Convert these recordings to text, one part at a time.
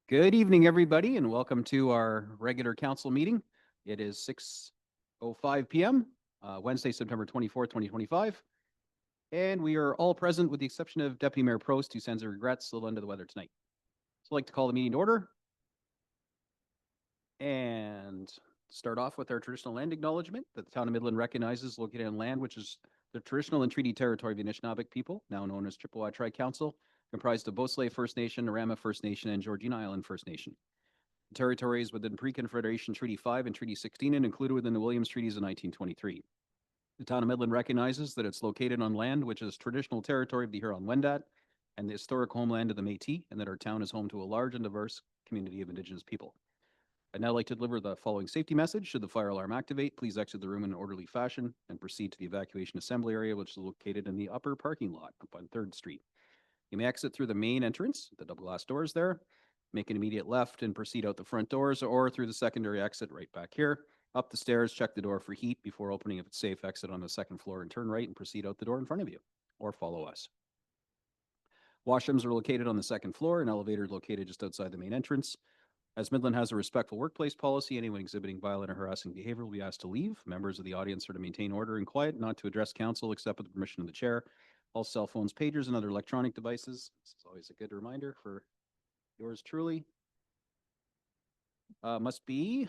Good evening, everybody, and welcome to our regular council meeting. It is 6:05 p.m., Wednesday, September 24th, 2025, and we are all present with the exception of Deputy Mayor Prost, who sends her regrets, a little under the weather tonight. So I'd like to call the meeting to order and start off with our traditional land acknowledgement that the town of Midland recognizes located on land which is the traditional and treaty territory of the Anishinaabe people, now known as Chippewa Tri-Council, comprised of Beausoleil First Nation, Arama First Nation, and Georgina Island First Nation. Territories within Pre-Confederation Treaty 5 and Treaty 16 and included within the Williams Treaties of 1923. The town of Midland recognizes that it's located on land which is traditional territory of the Huron-Wendat and the historic homeland of the Métis, and that our town is home to a large and diverse community of Indigenous people. I'd now like to deliver the following safety message. Should the fire alarm activate, please exit the room in an orderly fashion and proceed to the evacuation assembly area, which is located in the upper parking lot up on 3rd Street. You may exit through the main entrance, the double glass doors there, make an immediate left and proceed out the front doors, or through the secondary exit right back here. Up the stairs, check the door for heat before opening. If it's safe, exit on the second floor and turn right and proceed out the door in front of you, or follow us. Washrooms are located on the second floor, and elevators located just outside the main entrance. As Midland has a respectful workplace policy, anyone exhibiting violent or harassing behavior will be asked to leave. Members of the audience are to maintain order and quiet, not to address council except with the permission of the chair. All cell phones, pagers, and other electronic devices, this is always a good reminder for yours truly, must be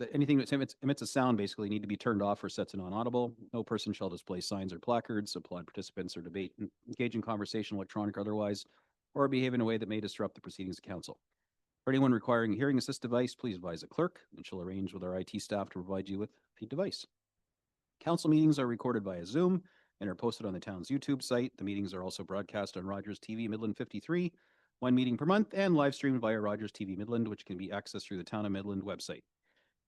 that anything that emits a sound basically need to be turned off or set to non-audible. No person shall display signs or placards, applaud participants, or debate, engage in conversation, electronic or otherwise, or behave in a way that may disrupt the proceedings of council. For anyone requiring a hearing assist device, please advise a clerk, and she'll arrange with our IT staff to provide you with the device. Council meetings are recorded via Zoom and are posted on the town's YouTube site. The meetings are also broadcast on Rogers TV Midland 53, one meeting per month, and live streamed via Rogers TV Midland, which can be accessed through the Town of Midland website.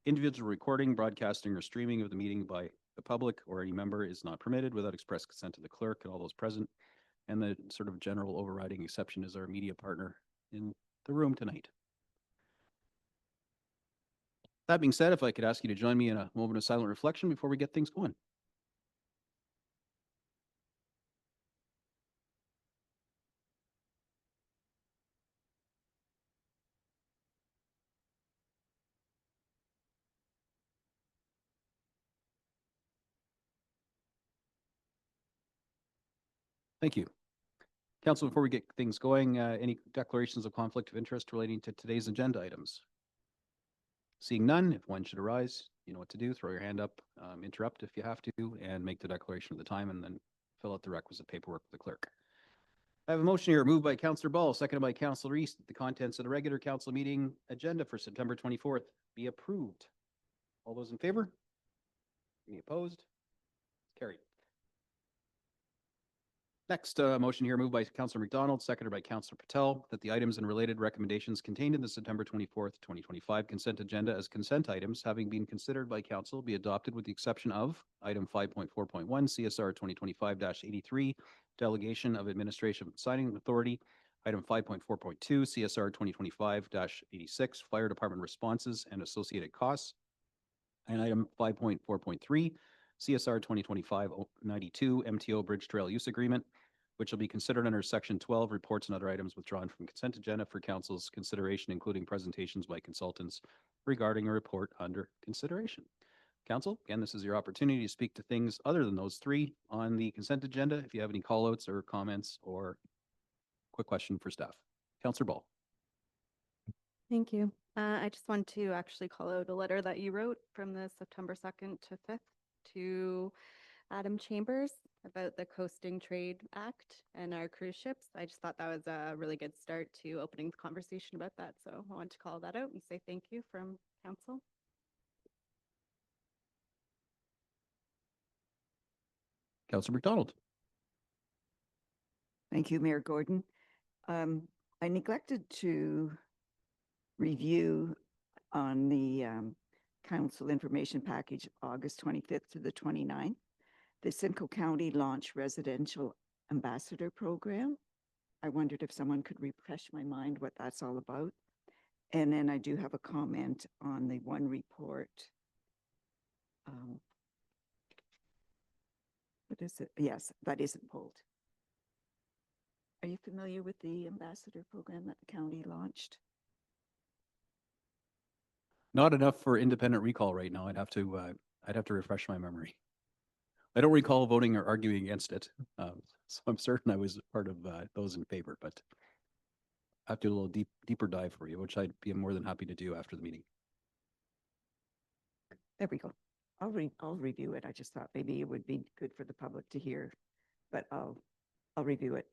Individual recording, broadcasting, or streaming of the meeting by the public or any member is not permitted without express consent of the clerk and all those present. And the sort of general overriding exception is our media partner in the room tonight. That being said, if I could ask you to join me in a moment of silent reflection before we get things going. Thank you. Council, before we get things going, any declarations of conflict of interest relating to today's agenda items? Seeing none, if one should arise, you know what to do. Throw your hand up, interrupt if you have to, and make the declaration of the time, and then fill out the requisite paperwork with the clerk. I have a motion here moved by Councillor Ball, seconded by Councillor Reese, that the contents of the regular council meeting agenda for September 24th be approved. All those in favor? Any opposed? Carried. Next motion here moved by Councillor McDonald, seconded by Councillor Patel, that the items and related recommendations contained in the September 24th, 2025 consent agenda as consent items having been considered by council be adopted with the exception of item 5.4.1 CSR 2025-83 delegation of administration signing authority, item 5.4.2 CSR 2025-86 fire department responses and associated costs, and item 5.4.3 CSR 2025-92 MTO Bridge Trail Use Agreement, which will be considered under Section 12, reports and other items withdrawn from consent agenda for council's consideration, including presentations by consultants regarding a report under consideration. Council, again, this is your opportunity to speak to things other than those three on the consent agenda. If you have any callouts or comments or quick question for staff. Councillor Ball. Thank you. I just want to actually call out a letter that you wrote from the September 2nd to 5th to Adam Chambers about the Coasting Trade Act and our cruise ships. I just thought that was a really good start to opening the conversation about that. So I want to call that out and say thank you from council. Councillor McDonald. Thank you, Mayor Gordon. I neglected to review on the council information package August 25th to the 29th, the Simcoe County Launch Residential Ambassador Program. I wondered if someone could refresh my mind what that's all about. And then I do have a comment on the one report. What is it? Yes, that isn't pulled. Are you familiar with the ambassador program that the county launched? Not enough for independent recall right now. I'd have to refresh my memory. I don't recall voting or arguing against it. So I'm certain I was part of those in favor, but I have to do a little deeper dive for you, which I'd be more than happy to do after the meeting. There we go. I'll review it. I just thought maybe it would be good for the public to hear, but I'll review it.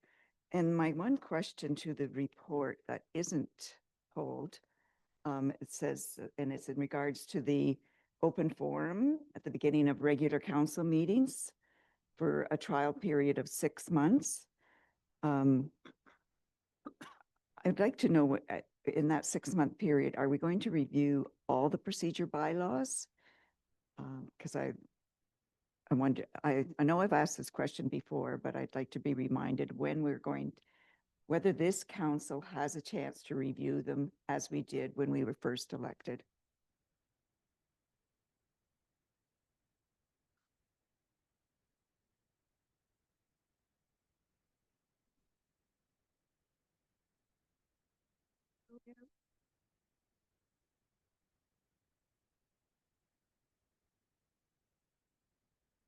And my one question to the report that isn't pulled, it says, and it's in regards to the open forum at the beginning of regular council meetings for a trial period of 6 months. I'd like to know what, in that 6-month period, are we going to review all the procedure bylaws? Because I wonder, I know I've asked this question before, but I'd like to be reminded when we're going, whether this council has a chance to review them as we did when we were first elected.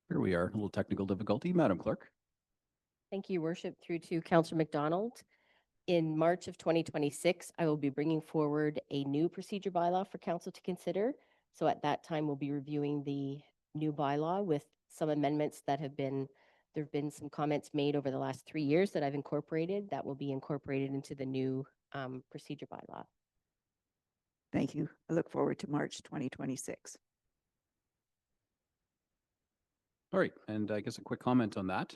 Here we are, a little technical difficulty. Madam Clerk. Thank you, Your Worship. Through to Councillor McDonald. In March of 2026, I will be bringing forward a new procedure bylaw for council to consider. So at that time, we'll be reviewing the new bylaw with some amendments that there have been some comments made over the last 3 years that I've incorporated that will be incorporated into the new procedure bylaw. Thank you. I look forward to March 2026. All right, and I guess a quick comment on that.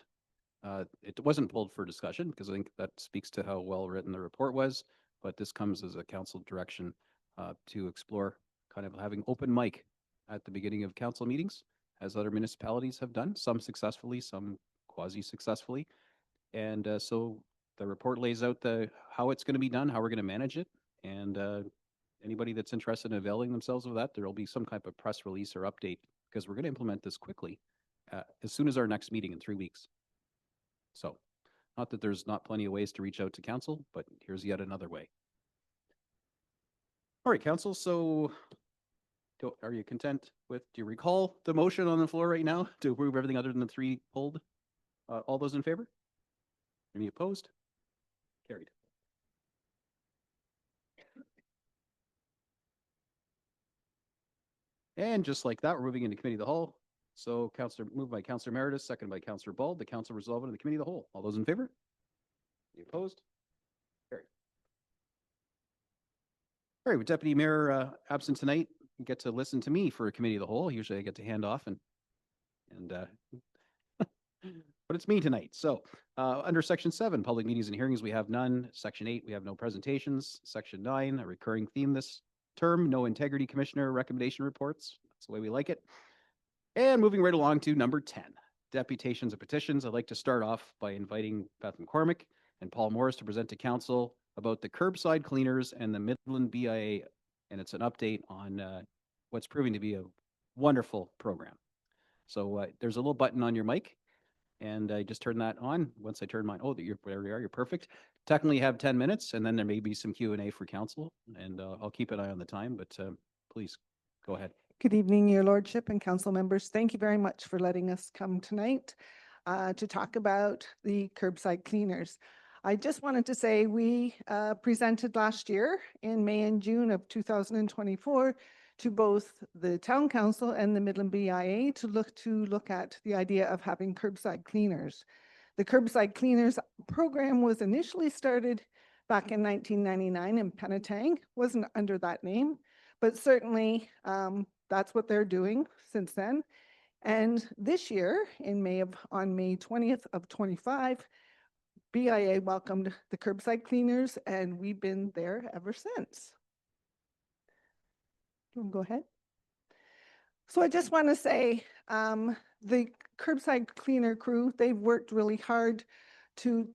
It wasn't pulled for discussion because I think that speaks to how well written the report was, but this comes as a council direction to explore kind of having open mic at the beginning of council meetings, as other municipalities have done, some successfully, some quasi-successfully. And so the report lays out how it's going to be done, how we're going to manage it, and anybody that's interested in availing themselves of that, there will be some type of press release or update because we're going to implement this quickly as soon as our next meeting in 3 weeks. So, not that there's not plenty of ways to reach out to council, but here's yet another way. All right, council, so are you content do you recall the motion on the floor right now to approve everything other than the 3 pulled? All those in favor? Any opposed? Carried. And just like that, we're moving into committee of the whole. So moved by Councillor Meredith, seconded by Councillor Bald, the council resolve into the committee of the whole. All those in favor? Any opposed? Carried. All right, with Deputy Mayor absent tonight, you get to listen to me for a committee of the whole. Usually I get to hand off and but it's me tonight. So under Section 7, public meetings and hearings, we have none. Section 8, we have no presentations. Section 9, a recurring theme this term, no integrity commissioner recommendation reports. That's the way we like it. And moving right along to number 10, deputations and petitions. I'd like to start off by inviting Beth McCormick and Paul Morris to present to council about the curbside cleaners and the Midland BIA. And it's an update on what's proving to be a wonderful program. So there's a little button on your mic, and I just turn that on. Once I turn mine, there you are, you're perfect. Technically you have 10 minutes, and then there may be some Q&A for council, and I'll keep an eye on the time, but please go ahead. Good evening, Your Lordship and council members. Thank you very much for letting us come tonight to talk about the curbside cleaners. I just wanted to say we presented last year in May and June of 2024 to both the Town Council and the Midland BIA to look at the idea of having curbside cleaners. The curbside cleaners program was initially started back in 1999 in Penetang, wasn't under that name, but certainly that's what they're doing since then. And this year, on May 20th of 25, BIA welcomed the curbside cleaners, and we've been there ever since. You want to go ahead? So I just want to say the curbside cleaner crew, they've worked really hard to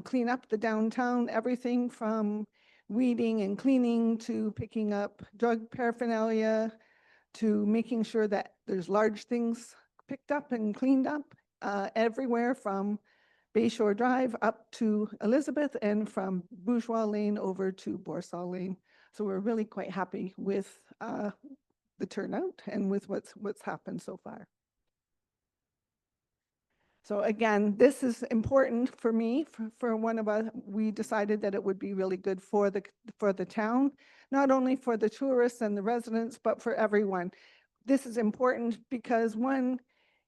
clean up the downtown, everything from weeding and cleaning to picking up drug paraphernalia to making sure that there's large things picked up and cleaned up everywhere from Bayshore Drive up to Elizabeth and from Bourgeois Lane over to Borsal Lane. So we're really quite happy with the turnout and with what's happened so far. So again, this is important for me, for one of us. We decided that it would be really good for the town, not only for the tourists and the residents, but for everyone. This is important because one,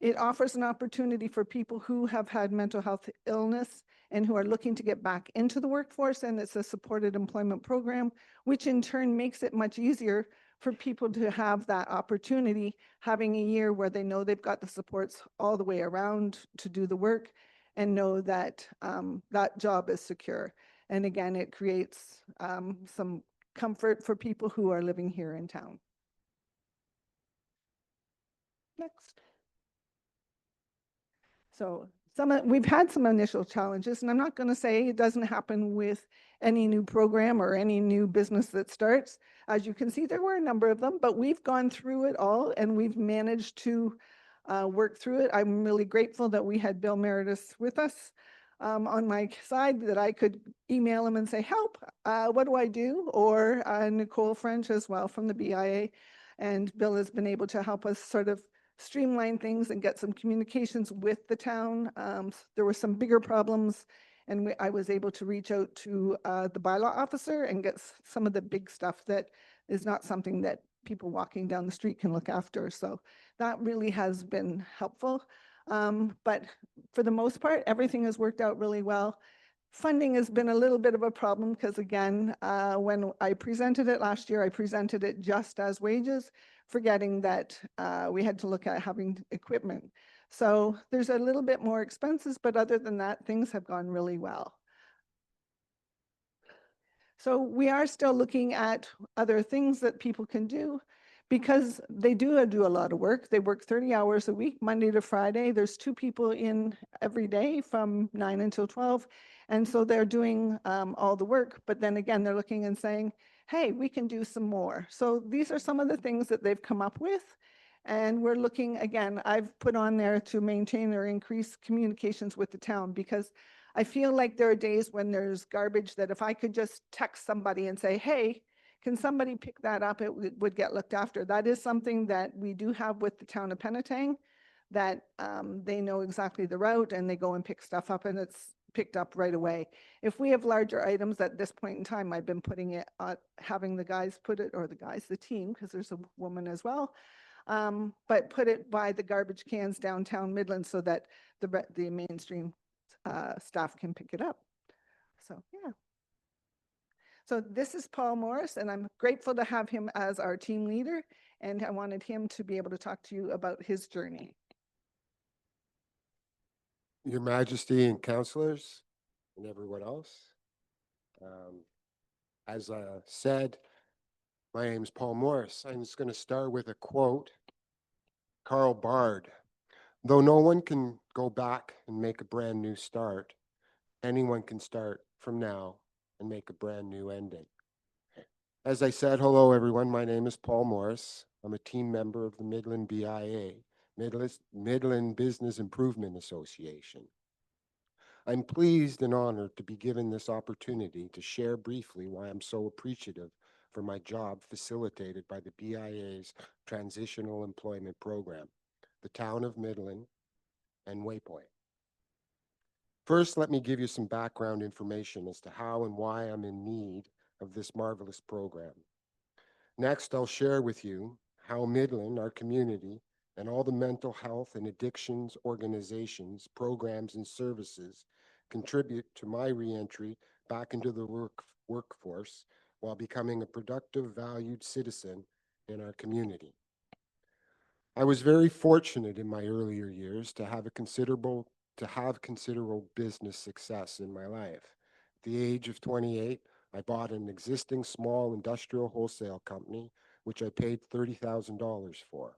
it offers an opportunity for people who have had mental health illness and who are looking to get back into the workforce, and it's a supported employment program, which in turn makes it much easier for people to have that opportunity, having a year where they know they've got the supports all the way around to do the work and know that that job is secure. And again, it creates some comfort for people who are living here in town. Next. So we've had some initial challenges, and I'm not going to say it doesn't happen with any new program or any new business that starts. As you can see, there were a number of them, but we've gone through it all and we've managed to work through it. I'm really grateful that we had Bill Meredith with us on my side, that I could email him and say, help, what do I do? Or Nicole French as well from the BIA. And Bill has been able to help us sort of streamline things and get some communications with the town. There were some bigger problems, and I was able to reach out to the bylaw officer and get some of the big stuff that is not something that people walking down the street can look after. So that really has been helpful. But for the most part, everything has worked out really well. Funding has been a little bit of a problem because, again, when I presented it last year, I presented it just as wages, forgetting that we had to look at having equipment. So there's a little bit more expenses, but other than that, things have gone really well. So we are still looking at other things that people can do because they do a lot of work. They work 30 hours a week, Monday to Friday. There's 2 people in every day from 9 until 12. And so they're doing all the work, but then again, they're looking and saying, hey, we can do some more. So these are some of the things that they've come up with. And we're looking, again, I've put on there to maintain or increase communications with the town, because I feel like there are days when there's garbage that if I could just text somebody and say, hey, can somebody pick that up? It would get looked after. That is something that we do have with the town of Penetang, that they know exactly the route and they go and pick stuff up and it's picked up right away. If we have larger items at this point in time, I've been putting it, having the guys put it, or the team, because there's a woman as well, but put it by the garbage cans downtown Midland so that the mainstream staff can pick it up. So, yeah. So this is Paul Morris, and I'm grateful to have him as our team leader, and I wanted him to be able to talk to you about his journey. Your Majesty and councillors and everyone else. As said, my name is Paul Morris. I'm just going to start with a quote. Karl Bard: though no one can go back and make a brand new start, anyone can start from now and make a brand new ending. As I said, hello everyone, my name is Paul Morris. I'm a team member of the Midland BIA, Midland Business Improvement Association. I'm pleased and honored to be given this opportunity to share briefly why I'm so appreciative for my job facilitated by the BIA's Transitional Employment Program, the Town of Midland, and Waypoint. First, let me give you some background information as to how and why I'm in need of this marvelous program. Next, I'll share with you how Midland, our community, and all the mental health and addictions organizations, programs, and services contribute to my reentry back into the workforce while becoming a productive, valued citizen in our community. I was very fortunate in my earlier years to have considerable business success in my life. At the age of 28, I bought an existing small industrial wholesale company, which I paid $30,000 for.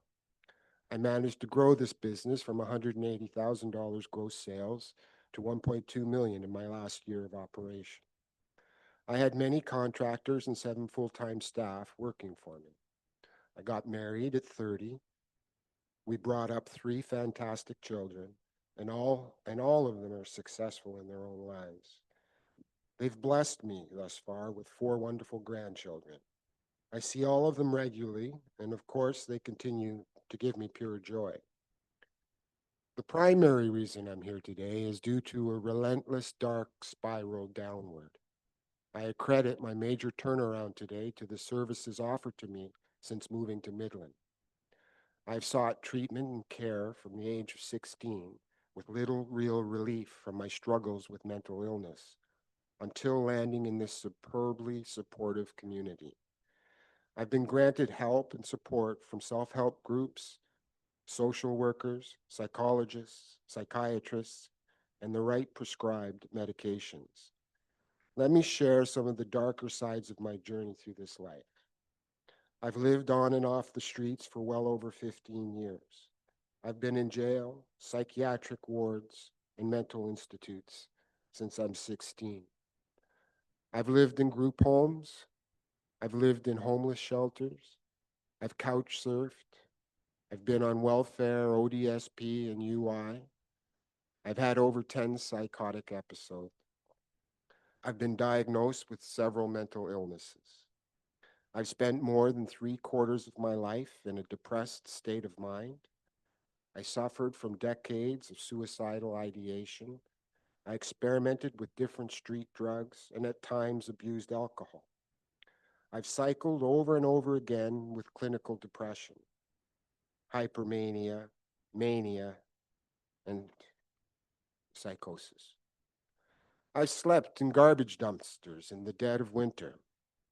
I managed to grow this business from $180,000 gross sales to $1.2 million in my last year of operation. I had many contractors and 7 full-time staff working for me. I got married at 30. We brought up 3 fantastic children, and all of them are successful in their own lives. They've blessed me thus far with 4 wonderful grandchildren. I see all of them regularly, and of course, they continue to give me pure joy. The primary reason I'm here today is due to a relentless dark spiral downward. I accredit my major turnaround today to the services offered to me since moving to Midland. I've sought treatment and care from the age of 16 with little real relief from my struggles with mental illness until landing in this superbly supportive community. I've been granted help and support from self-help groups, social workers, psychologists, psychiatrists, and the right prescribed medications. Let me share some of the darker sides of my journey through this life. I've lived on and off the streets for well over 15 years. I've been in jail, psychiatric wards, and mental institutes since I'm 16. I've lived in group homes. I've lived in homeless shelters. I've couch surfed. I've been on welfare, ODSP, and UI. I've had over 10 psychotic episodes. I've been diagnosed with several mental illnesses. I've spent more than 3/4 of my life in a depressed state of mind. I suffered from decades of suicidal ideation. I experimented with different street drugs and at times abused alcohol. I've cycled over and over again with clinical depression, hypermania, mania, and psychosis. I've slept in garbage dumpsters in the dead of winter.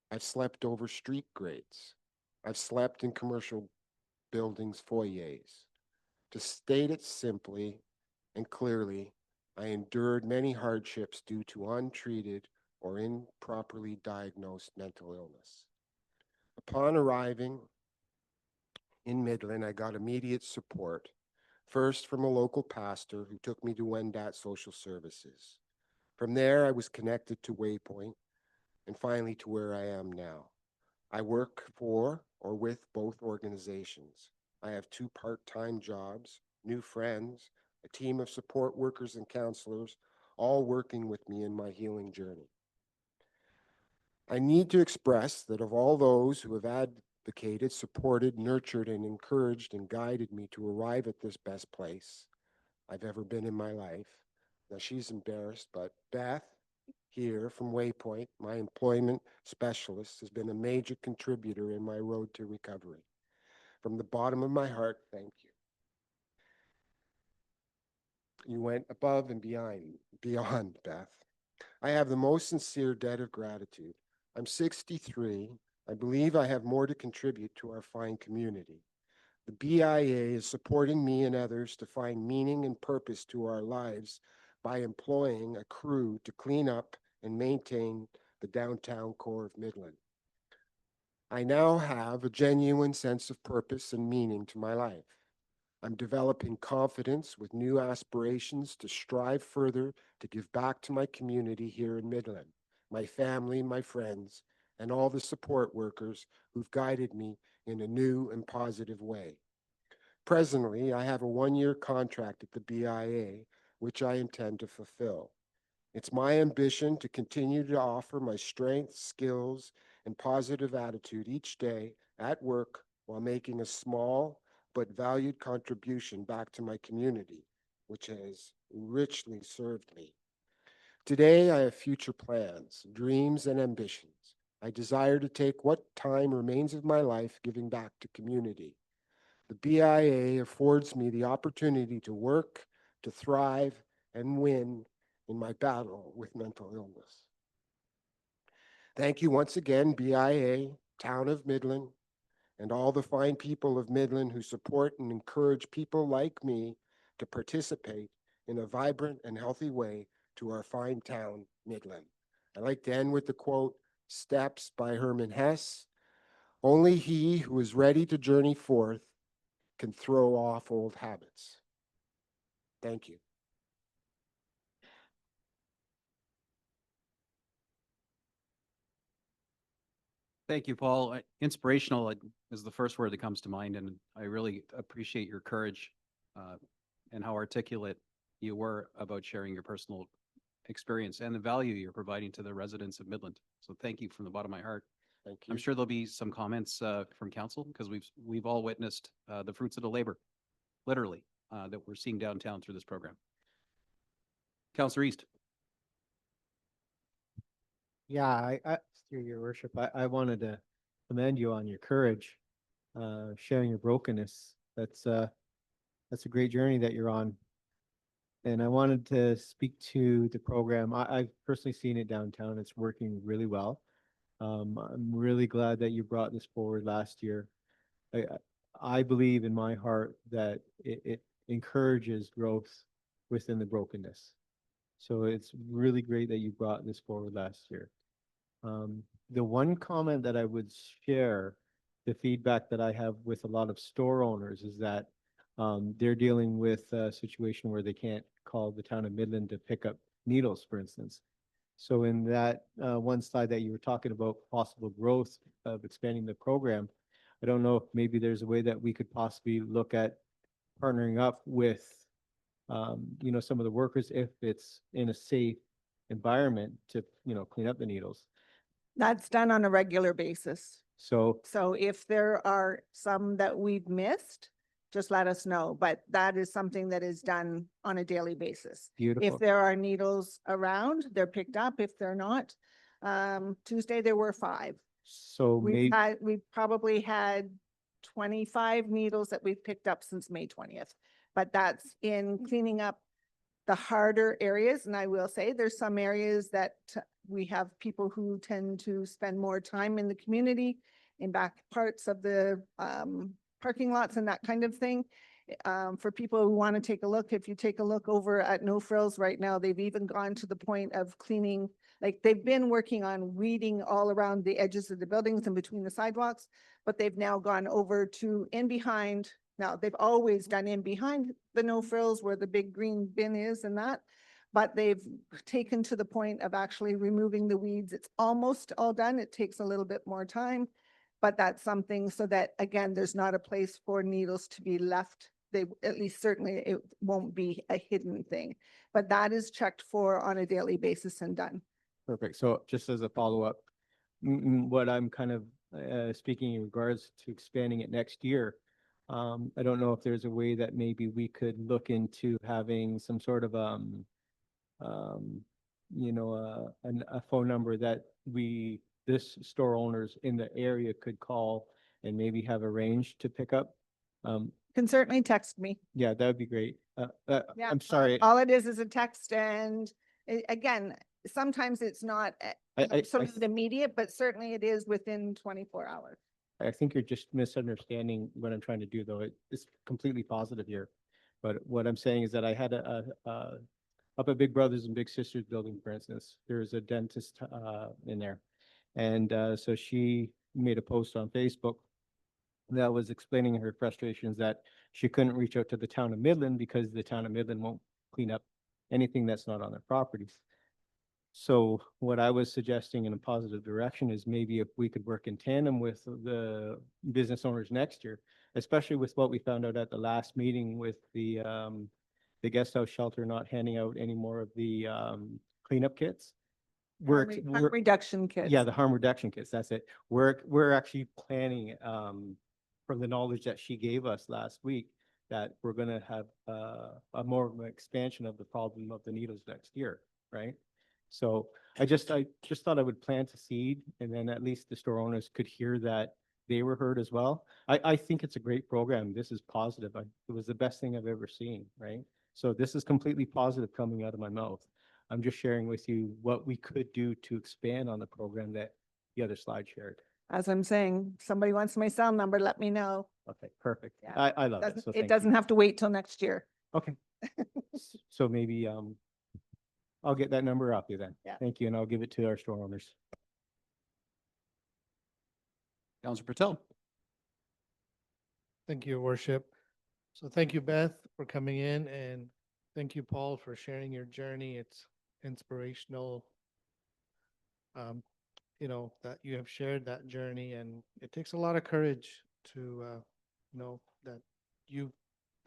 I've slept over street grades. I've slept in commercial buildings' foyers. To state it simply and clearly, I endured many hardships due to untreated or improperly diagnosed mental illness. Upon arriving in Midland, I got immediate support, first from a local pastor who took me to Wendat Social Services. From there, I was connected to Waypoint, and finally to where I am now. I work for or with both organizations. I have 2 part-time jobs, new friends, a team of support workers and counselors, all working with me in my healing journey. I need to express that of all those who have advocated, supported, nurtured, and encouraged and guided me to arrive at this best place I've ever been in my life. Now she's embarrassed, but Beth here from Waypoint, my employment specialist, has been a major contributor in my road to recovery. From the bottom of my heart, thank you. You went above and beyond, Beth. I have the most sincere debt of gratitude. I'm 63. I believe I have more to contribute to our fine community. The BIA is supporting me and others to find meaning and purpose to our lives by employing a crew to clean up and maintain the downtown core of Midland. I now have a genuine sense of purpose and meaning to my life. I'm developing confidence with new aspirations to strive further to give back to my community here in Midland, my family, my friends, and all the support workers who've guided me in a new and positive way. Presently, I have a 1-year contract at the BIA, which I intend to fulfill. It's my ambition to continue to offer my strengths, skills, and positive attitude each day at work while making a small but valued contribution back to my community, which has richly served me. Today, I have future plans, dreams, and ambitions. I desire to take what time remains of my life giving back to community. The BIA affords me the opportunity to work, to thrive, and win in my battle with mental illness. Thank you once again, BIA, Town of Midland, and all the fine people of Midland who support and encourage people like me to participate in a vibrant and healthy way to our fine town, Midland. I'd like to end with the quote, Steps by Herman Hesse. Only he who is ready to journey forth can throw off old habits. Thank you. Thank you, Paul. Inspirational is the first word that comes to mind, and I really appreciate your courage and how articulate you were about sharing your personal experience and the value you're providing to the residents of Midland. So thank you from the bottom of my heart. Thank you. I'm sure there'll be some comments from council because we've all witnessed the fruits of the labor, literally, that we're seeing downtown through this program. Councillor East. Yeah, through your worship, I wanted to commend you on your courage, sharing your brokenness. That's a great journey that you're on. And I wanted to speak to the program. I've personally seen it downtown. It's working really well. I'm really glad that you brought this forward last year. I, I believe in my heart that it encourages growth within the brokenness. So it's really great that you brought this forward last year. The one comment that I would share, the feedback that I have with a lot of store owners is that they're dealing with a situation where they can't call the town of Midland to pick up needles, for instance. So in that one slide that you were talking about possible growth of expanding the program, I don't know if maybe there's a way that we could possibly look at partnering up with some of the workers if it's in a safe environment to, clean up the needles. That's done on a regular basis. So So if there are some that we've missed, just let us know. But that is something that is done on a daily basis. beautiful. If there are needles around, they're picked up. If they're not, Tuesday there were 5. So maybe, We've probably had 25 needles that we've picked up since May 20th. But that's in cleaning up the harder areas. And I will say there's some areas that we have people who tend to spend more time in the community, in back parts of the parking lots and that kind of thing. For people who want to take a look, if you take a look over at No Frills right now, they've even gone to the point of cleaning, like they've been working on weeding all around the edges of the buildings and between the sidewalks, but they've now gone over to in behind. Now, they've always done in behind the No Frills where the big green bin is and that, but they've taken to the point of actually removing the weeds. It's almost all done. It takes a little bit more time, but that's something so that, again, there's not a place for needles to be left. They, at least certainly it won't be a hidden thing, but that is checked for on a daily basis and done. perfect. So just as a follow-up, what I'm kind of speaking in regards to expanding it next year, I don't know if there's a way that maybe we could look into having some sort of a phone number that this store owners in the area could call and maybe have arranged to pick up. Can certainly text me. Yeah, that would be great. Yeah, I'm sorry. All it is a text, and again, sometimes it's not absolute immediate, but certainly it is within 24 hours. I think you're just misunderstanding what I'm trying to do, though. It's completely positive here. But what I'm saying is that I had up at Big Brothers and Big Sisters building, for instance, there's a dentist in there. And so she made a post on Facebook that was explaining her frustrations that she couldn't reach out to the town of Midland because the town of Midland won't clean up anything that's not on their properties. So what I was suggesting in a positive direction is maybe if we could work in tandem with the business owners next year, especially with what we found out at the last meeting with the guest house shelter not handing out any more of the cleanup kits. Harm reduction kits. Yeah, the harm reduction kits, that's it. We're actually planning, from the knowledge that she gave us last week, that we're gonna have a more of an expansion of the problem of the needles next year, right? So I just thought I would plant a seed, and then at least the store owners could hear that they were heard as well. I think it's a great program. This is positive. It was the best thing I've ever seen, right? So this is completely positive coming out of my mouth. I'm just sharing with you what we could do to expand on the program that the other slide shared. As I'm saying, somebody wants my cell number, let me know. Okay, perfect. Yeah. I love it. So It thank doesn't you. have to wait till next year. Okay. So maybe I'll get that number off you then. Yeah. Thank you, and I'll give it to our store owners. Councillor Patel. Thank you, Your Worship. So thank you, Beth, for coming in, and thank you, Paul, for sharing your journey. It's inspirational, that you have shared that journey, and it takes a lot of courage to know that you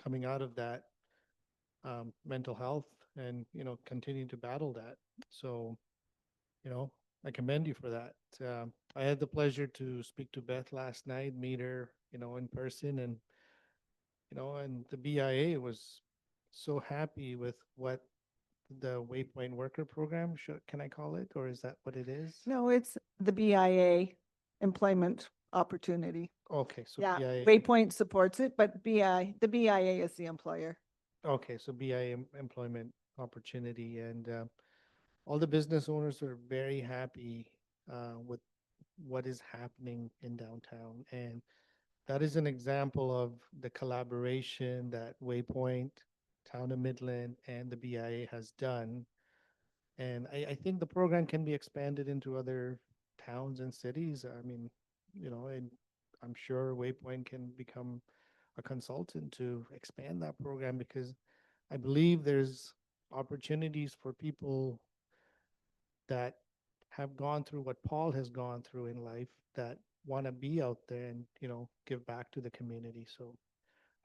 coming out of that mental health and, continue to battle that. So, I commend you for that. I had the pleasure to speak to Beth last night, meet her, in person, and and the BIA was so happy with what the Waypoint Worker Program, can I call it, or is that what it is? No, it's the BIA employment opportunity. Okay, so Yeah, BIA. Waypoint supports it, but the BIA is the employer. Okay, so BIA employment opportunity, and all the business owners are very happy with what is happening in downtown, and that is an example of the collaboration that Waypoint, Town of Midland, and the BIA has done. And I think the program can be expanded into other towns and cities. I mean, and I'm sure Waypoint can become a consultant to expand that program, because I believe there's opportunities for people that have gone through what Paul has gone through in life, that want to be out there and, give back to the community. So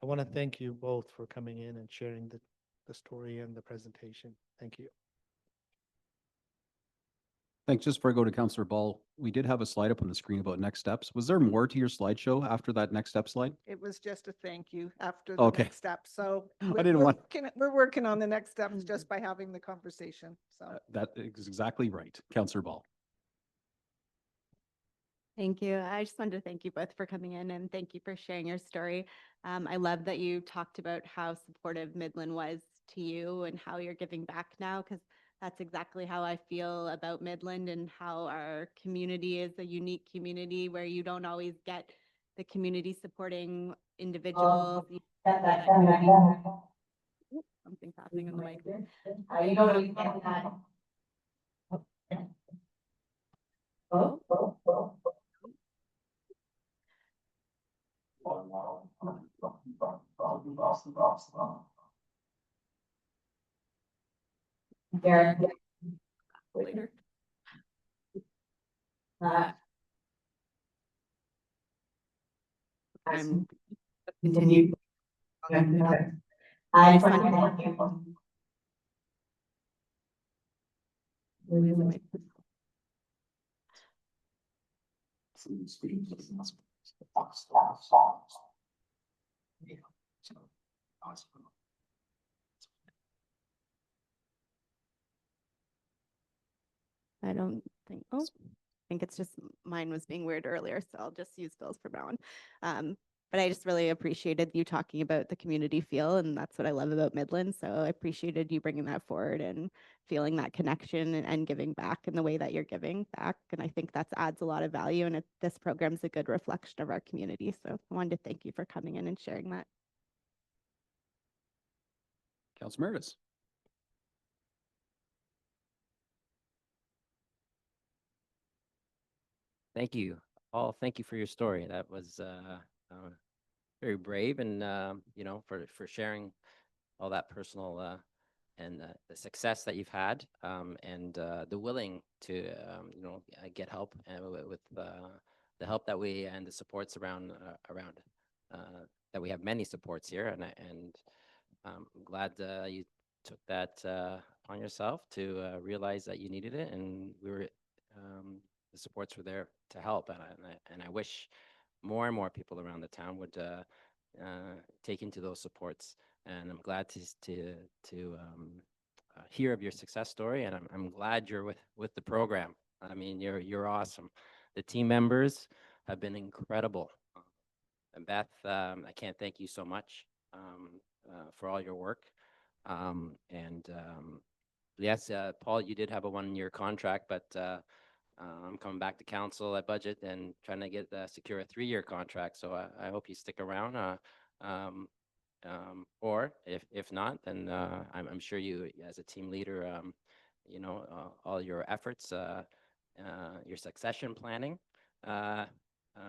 I want to thank you both for coming in and sharing the story and the presentation. Thank you. Thanks. Just before I go to Councillor Ball, we did have a slide up on the screen about next steps. Was there more to your slideshow after that next step slide? It was just a thank you after the Okay. next step. So I we're- didn't we're want- working- We're working on the next steps just by having the conversation. So That is exactly right. Councillor Ball. Thank you. I just wanted to thank you both for coming in and thank you for sharing your story. I love that you talked about how supportive Midland was to you and how you're giving back now, because that's exactly how I feel about Midland and how our community is a unique community where you don't always get the community supporting individuals. Something's happening on the mic. Oh. Later. I'm continue. I just want to I don't think, I think it's just mine was being weird earlier, so I'll just use Bill's from now on. But I just really appreciated you talking about the community feel, and that's what I love about Midland. So I appreciated you bringing that forward and feeling that connection and giving back in the way that you're giving back. And I think that adds a lot of value, and this program is a good reflection of our community. So I wanted to thank you for coming in and sharing that. Councillor Meredith. Thank you. Paul, thank you for your story. That was very brave, and for sharing all that personal and the success that you've had, and the willing to get help, and with the help that we and the supports around that we have many supports here, and I'm glad you took that on yourself to realize that you needed it, and the supports were there to help, and I wish more and more people around the town would take into those supports. And I'm glad to hear of your success story, and I'm glad you're with the program. I mean, you're awesome. The team members have been incredible. And Beth, I can't thank you so much for all your work. Yes, Paul, you did have a 1-year contract, but I'm coming back to council at budget and trying to secure a 3-year contract. So I hope you stick around. Or if not, then I'm sure you, as a team leader, all your efforts, your succession planning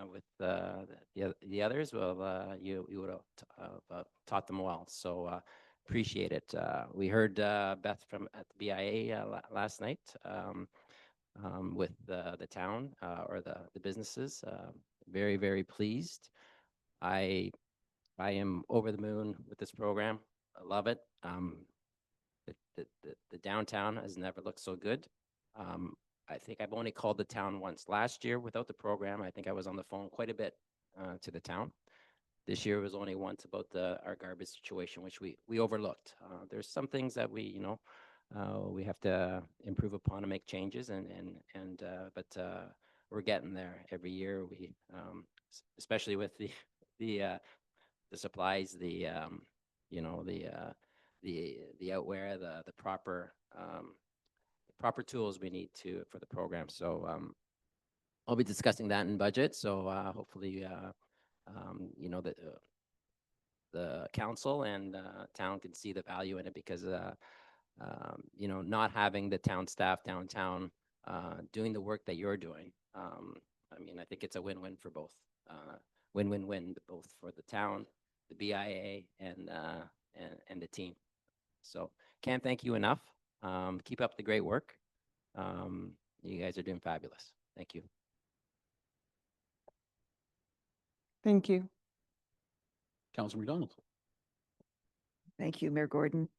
with the others, well, you would have taught them well. So appreciate it. We heard Beth at the BIA last night. With the town or the businesses. Very, very pleased. I am over the moon with this program. I love it. The downtown has never looked so good. I think I've only called the town once. Last year, without the program, I think I was on the phone quite a bit to the town. This year was only once about our garbage situation, which we overlooked. There's some things that we have to improve upon and make changes, but we're getting there every year. Especially with the supplies, you know, the outwear, the proper tools we need for the program. So I'll be discussing that in budget. So hopefully, you know, the council and town can see the value in it, because you know, not having the town staff downtown doing the work that you're doing, I mean, I think it's a win-win for both. Win-win-win, both for the town, the BIA, and the team. So can't thank you enough. Keep up the great work. You guys are doing fabulous. Thank you. Thank you. Councilor McDonald. Thank you, Mayor Gordon.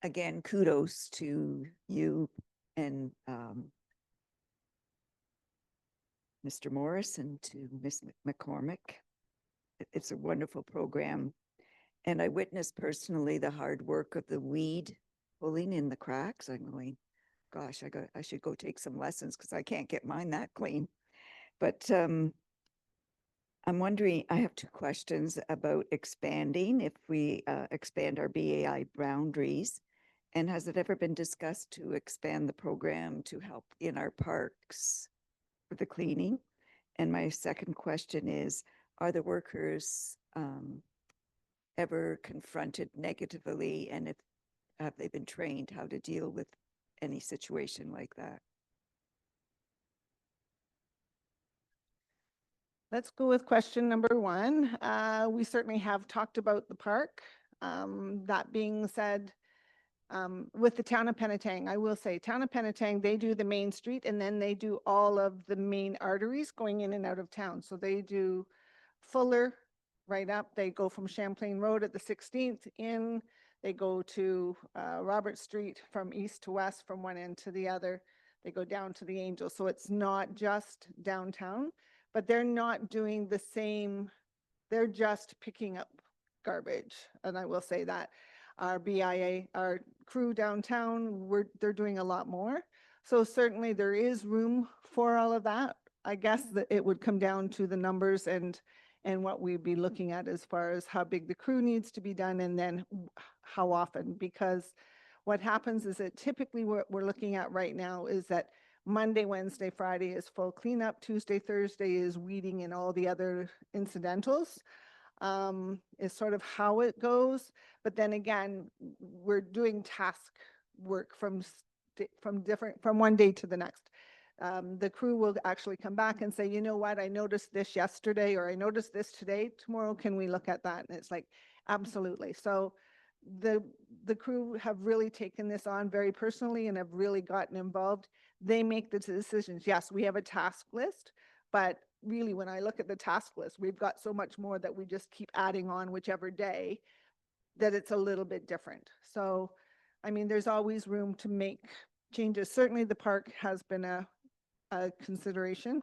Again, kudos to you and Mr. Morris and to Ms. McCormick. It's a wonderful program. And I witnessed personally the hard work of the weed pulling in the cracks. I'm going, gosh, I should go take some lessons because I can't get mine that clean. But I'm wondering, I have two questions about expanding, if we expand our BAI boundaries. And has it ever been discussed to expand the program to help in our parks for the cleaning? And my second question is, are the workers ever confronted negatively? And if have they been trained how to deal with any situation like that? Let's go with question number one. We certainly have talked about the park. That being said, with the town of Penetang, I will say town of Penetang, they do the main street and then they do all of the main arteries going in and out of town. So they do Fuller right up. They go from Champlain Road at the 16th in. They go to Robert Street from east to west, from one end to the other. They go down to the Angel. So it's not just downtown, but they're not doing the same. They're just picking up garbage. And I will say that our BIA, our crew downtown, they're doing a lot more. So certainly there is room for all of that. I guess that it would come down to the numbers and what we'd be looking at as far as how big the crew needs to be done and then how often. Because what happens is that typically what we're looking at right now is that Monday, Wednesday, Friday is full cleanup. Tuesday, Thursday is weeding and all the other incidentals. Is sort of how it goes. But then again, we're doing task work from one day to the next. The crew will actually come back and say, you know what, I noticed this yesterday, or I noticed this today. Tomorrow, can we look at that? And it's like, absolutely. So the crew have really taken this on very personally and have really gotten involved. They make the decisions. Yes, we have a task list, but really when I look at the task list, we've got so much more that we just keep adding on whichever day that it's a little bit different. So, I mean, there's always room to make changes. Certainly the park has been a consideration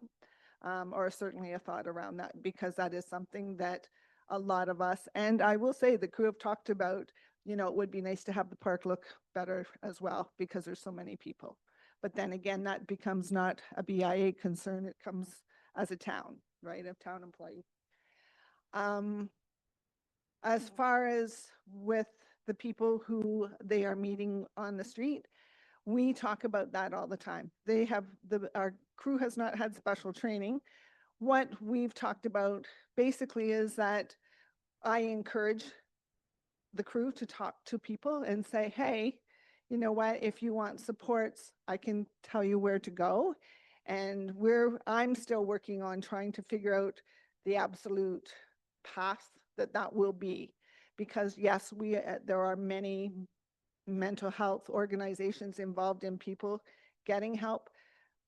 or certainly a thought around that, because that is something that a lot of us, and I will say the crew have talked about, you know, it would be nice to have the park look better as well because there's so many people. But then again, that becomes not a BIA concern. It comes as a town, right, a town employee. As far as with the people who they are meeting on the street, we talk about that all the time. They have our crew has not had special training. What we've talked about basically is that I encourage the crew to talk to people and say, hey, you know what, if you want supports, I can tell you where to go. And I'm still working on trying to figure out the absolute path that will be. Because yes, there are many mental health organizations involved in people getting help,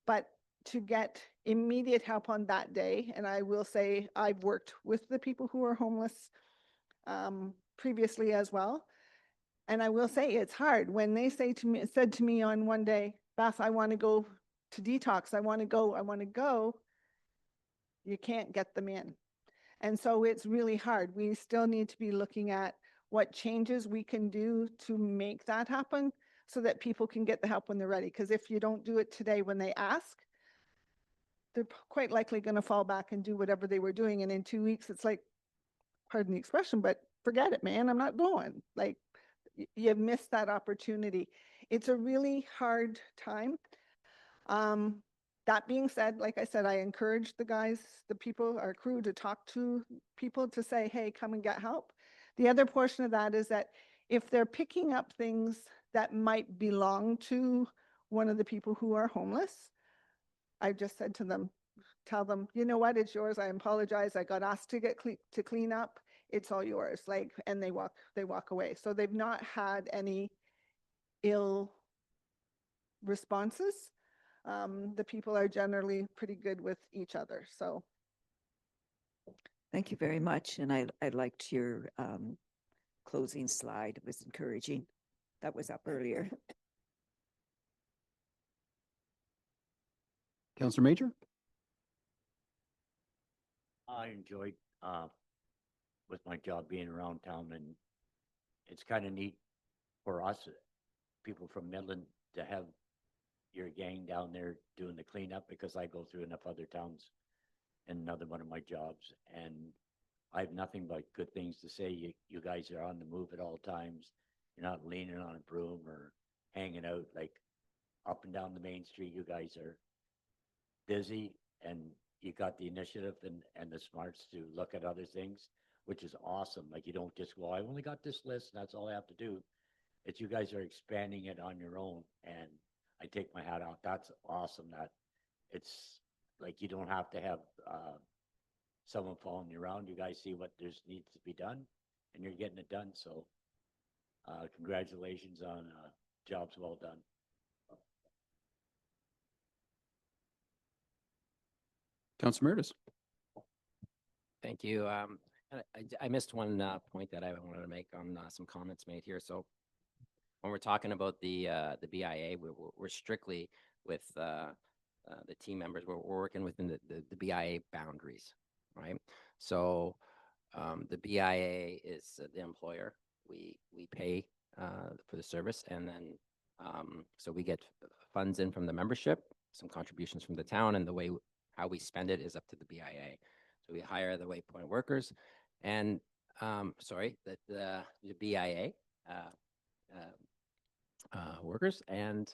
but to get immediate help on that day, and I will say I've worked with the people who are homeless previously as well. And I will say it's hard when they said to me on one day, Beth, I want to go to detox. I want to go. You can't get them in. And so it's really hard. We still need to be looking at what changes we can do to make that happen so that people can get the help when they're ready. Because if you don't do it today when they ask, they're quite likely going to fall back and do whatever they were doing. And in 2 weeks, it's like, pardon the expression, but forget it, man, I'm not going. Like, you've missed that opportunity. It's a really hard time. That being said, like I said, I encourage the guys, the people, our crew to talk to people to say, hey, come and get help. The other portion of that is that if they're picking up things that might belong to one of the people who are homeless, I just said to them, tell them, you know what, it's yours. I apologize. I got asked to clean up. It's all yours. Like, and they walk away. So they've not had any ill responses. The people are generally pretty good with each other. So Thank you very much. And I liked your closing slide. It was encouraging. That was up earlier. Councillor Major? I enjoyed with my job being around town, and it's kind of neat for us, people from Midland, to have your gang down there doing the cleanup, because I go through enough other towns in another one of my jobs, and I have nothing but good things to say. You guys are on the move at all times. You're not leaning on a broom or hanging out like up and down the main street. You guys are busy, and you got the initiative and the smarts to look at other things, which is awesome. Like, you don't just go, I only got this list and that's all I have to do. It's you guys are expanding it on your own, and I take my hat off. That's awesome. That it's like you don't have to have someone following you around. You guys see what there's needs to be done, and you're getting it done. So congratulations on jobs well done. Councillor Meredith? Thank you. And I missed one point that I wanted to make on some comments made here. So when we're talking about the BIA, we're strictly with the team members. We're working within the BIA boundaries, right? So the BIA is the employer. We pay for the service, and then so we get funds in from the membership, some contributions from the town, and the way how we spend it is up to the BIA. So we hire the waypoint workers, and the BIA workers, and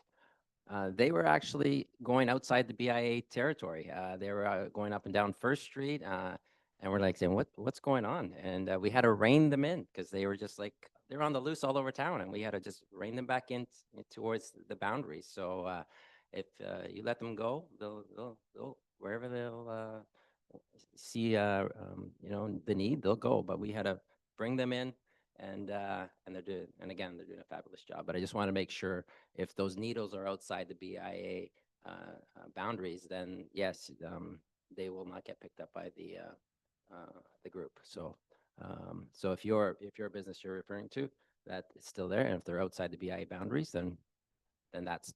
they were actually going outside the BIA territory. They were going up and down First Street, and we're like saying, what's going on? And we had to rein them in, because they were just like, they're on the loose all over town, and we had to just rein them back in towards the boundaries. So if you let them go, they'll wherever they'll see the need, they'll go. But we had to bring them in, and they're doing, and again, they're doing a fabulous job. But I just want to make sure, if those needles are outside the BIA boundaries, then yes, they will not get picked up by the group. So so if your business you're referring to, that is still there, and if they're outside the BIA boundaries, then that's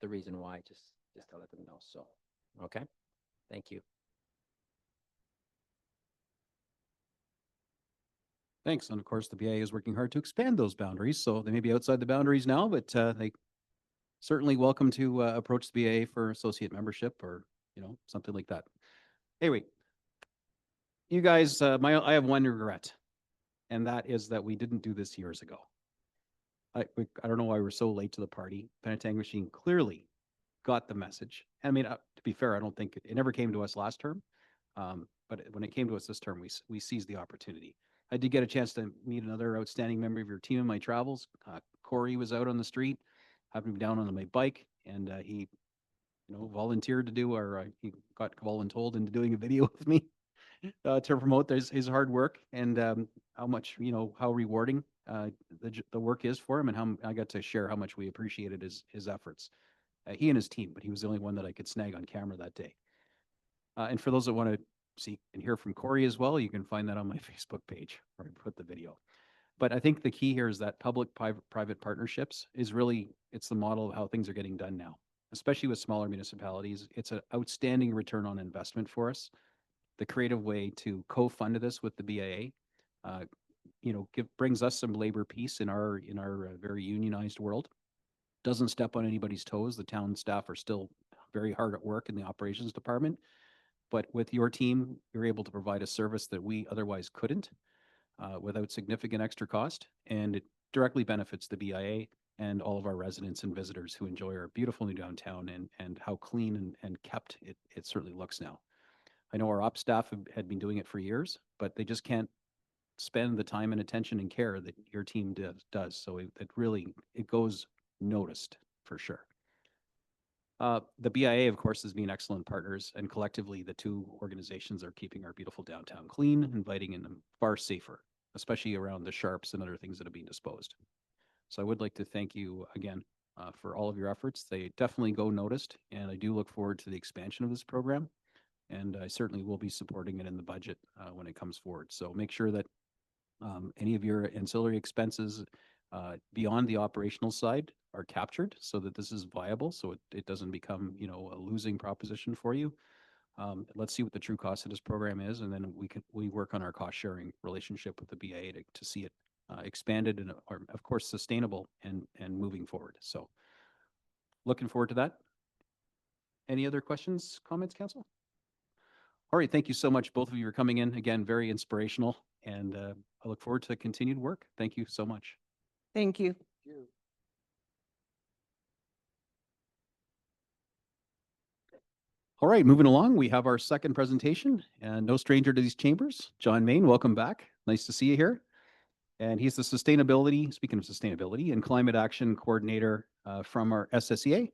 the reason why. Just to let them know. So okay, thank you. Thanks. And of course, the BIA is working hard to expand those boundaries. So they may be outside the boundaries now, but they certainly welcome to approach the BIA for associate membership, or, something like that. Anyway, you guys, I have one regret, and that is that we didn't do this years ago. I don't know why we're so late to the party. Penetang Machine clearly got the message. I mean, to be fair, I don't think it never came to us last term. But when it came to us this term, we seized the opportunity. I did get a chance to meet another outstanding member of your team in my travels. Corey was out on the street, having me down on my bike, and he, volunteered to do he got voluntold into doing a video with me to promote his hard work, and how much, how rewarding the work is for him, and how I got to share how much we appreciated his efforts. He and his team, but he was the only one that I could snag on camera that day. And for those that want to see and hear from Corey as well, you can find that on my Facebook page where I put the video. But I think the key here is that public-private partnerships is really, it's the model of how things are getting done now, especially with smaller municipalities. It's an outstanding return on investment for us. The creative way to co-fund this with the BIA, brings us some labor peace in our very unionized world. Doesn't step on anybody's toes. The town staff are still very hard at work in the operations department. But with your team, you're able to provide a service that we otherwise couldn't without significant extra cost. And it directly benefits the BIA and all of our residents and visitors who enjoy our beautiful new downtown and how clean and kept it certainly looks now. I know our ops staff had been doing it for years, but they just can't spend the time and attention and care that your team does. So it really, it goes noticed for sure. The BIA, of course, has been excellent partners, and collectively, the two organizations are keeping our beautiful downtown clean, inviting in them far safer, especially around the sharps and other things that have been disposed. So I would like to thank you again for all of your efforts. They definitely go noticed, and I do look forward to the expansion of this program. And I certainly will be supporting it in the budget when it comes forward. So make sure that any of your ancillary expenses beyond the operational side are captured so that this is viable, so it doesn't become, a losing proposition for you. Let's see what the true cost of this program is, and then we work on our cost sharing relationship with the BA to see it expanded and, of course, sustainable and moving forward. So looking forward to that. Any other questions, comments, council? All right, thank you so much, both of you, for coming in. Again, very inspirational, and I look forward to continued work. Thank you so much. Thank you. All right, moving along, we have our second presentation, and no stranger to these chambers, John Main, welcome back. Nice to see you here. And he's the speaking of sustainability and climate action coordinator from our SSEA,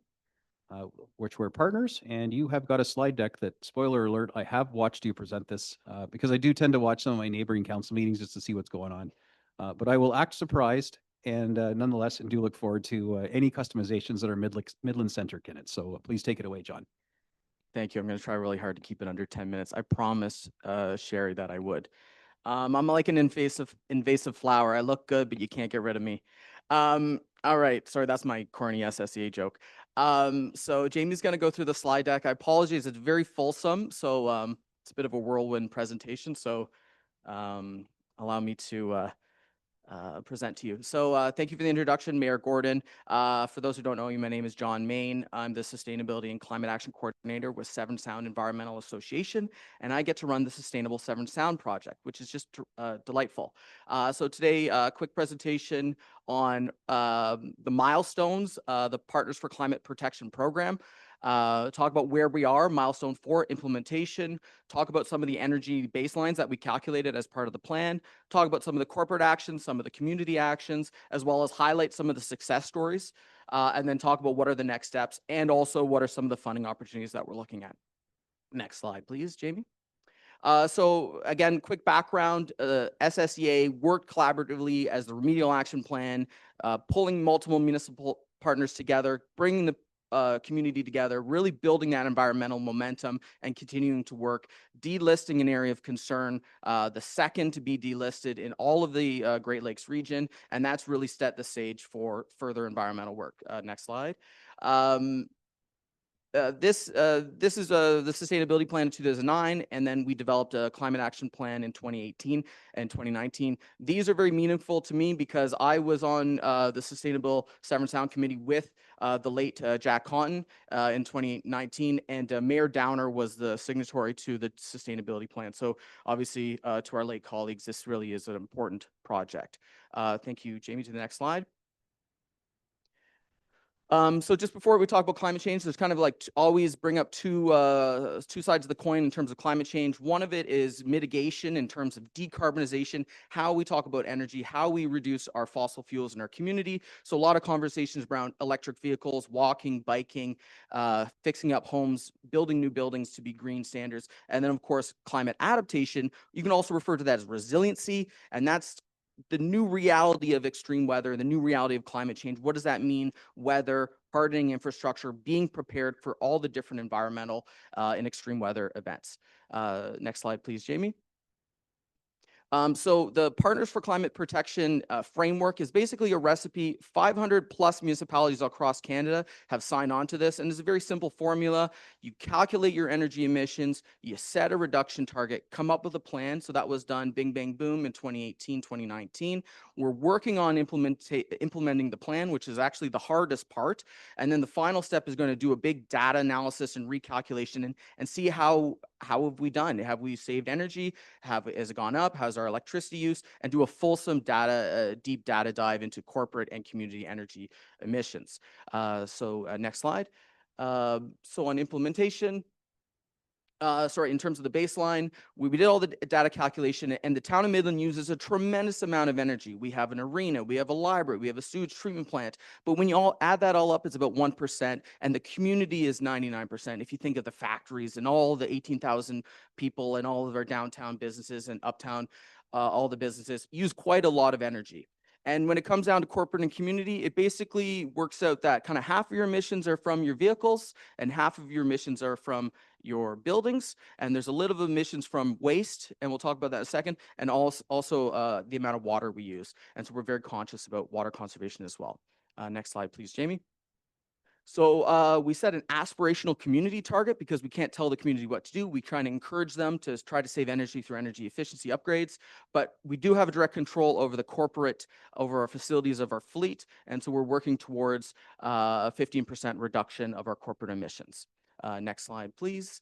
which we're partners. And you have got a slide deck that, spoiler alert, I have watched you present this because I do tend to watch some of my neighboring council meetings just to see what's going on. But I will act surprised and nonetheless, and do look forward to any customizations that are Midland-centric in it. So please take it away, John. Thank you. I'm going to try really hard to keep it under 10 minutes. I promised Sherry that I would. I'm like an invasive flower. I look good, but you can't get rid of me. All right. Sorry, that's my corny SSEA joke. So Jamie's going to go through the slide deck. I apologize. It's very fulsome. So it's a bit of a whirlwind presentation. So allow me to present to you. So thank you for the introduction, Mayor Gordon. For those who don't know me, my name is John Main. I'm the Sustainability and Climate Action Coordinator with Severn Sound Environmental Association, and I get to run the Sustainable Severn Sound project, which is just delightful. So today, a quick presentation on the milestones, the Partners for Climate Protection Program. Talk about where we are, milestone 4, implementation, talk about some of the energy baselines that we calculated as part of the plan, talk about some of the corporate actions, some of the community actions, as well as highlight some of the success stories, and then talk about what are the next steps and also what are some of the funding opportunities that we're looking at. Next slide, please, Jamie. So again, quick background, SSEA worked collaboratively as the remedial action plan, pulling multiple municipal partners together, bringing the community together, really building that environmental momentum and continuing to work, delisting an area of concern, the second to be delisted in all of the Great Lakes region, and that's really set the stage for further environmental work. Next slide. This is the sustainability plan in 2009, and then we developed a climate action plan in 2018 and 2019. These are very meaningful to me because I was on the Sustainable Severn Sound Committee with the late Jack Cotton in 2019, and Mayor Downer was the signatory to the sustainability plan. So obviously to our late colleagues, this really is an important project. Thank you, Jamie. To the next slide. So just before we talk about climate change, there's kind of like always bring up two sides of the coin in terms of climate change. One of it is mitigation in terms of decarbonization, how we talk about energy, how we reduce our fossil fuels in our community. So a lot of conversations around electric vehicles, walking, biking, fixing up homes, building new buildings to be green standards. And then of course, climate adaptation, you can also refer to that as resiliency. And that's the new reality of extreme weather, the new reality of climate change. What does that mean? Weather, hardening infrastructure, being prepared for all the different environmental and extreme weather events. Next slide, please, Jamie. So the Partners for Climate Protection framework is basically a recipe. 500 plus municipalities across Canada have signed on to this, and it's a very simple formula. You calculate your energy emissions, you set a reduction target, come up with a plan. So that was done bing, bang, boom in 2018, 2019. We're working on implementing the plan, which is actually the hardest part. And then the final step is going to do a big data analysis and recalculation and see how have we done? Have we saved energy? Has it gone up? How's our electricity use? And do a fulsome deep data dive into corporate and community energy emissions. Next slide. So on implementation, in terms of the baseline, we did all the data calculation, and the town of Midland uses a tremendous amount of energy. We have an arena, we have a library, we have a sewage treatment plant, but when you all add that all up, it's about 1%, and the community is 99%. If you think of the factories and all the 18,000 people and all of our downtown businesses and uptown, all the businesses use quite a lot of energy. And when it comes down to corporate and community, it basically works out that kind of half of your emissions are from your vehicles and half of your emissions are from your buildings, and there's a little bit of emissions from waste, and we'll talk about that in a second, and also the amount of water we use. And so we're very conscious about water conservation as well. Next slide, please, Jamie. So we set an aspirational community target because we can't tell the community what to do. We try to encourage them to try to save energy through energy efficiency upgrades, but we do have a direct control over over our facilities of our fleet. And so we're working towards a 15% reduction of our corporate emissions. Next slide, please.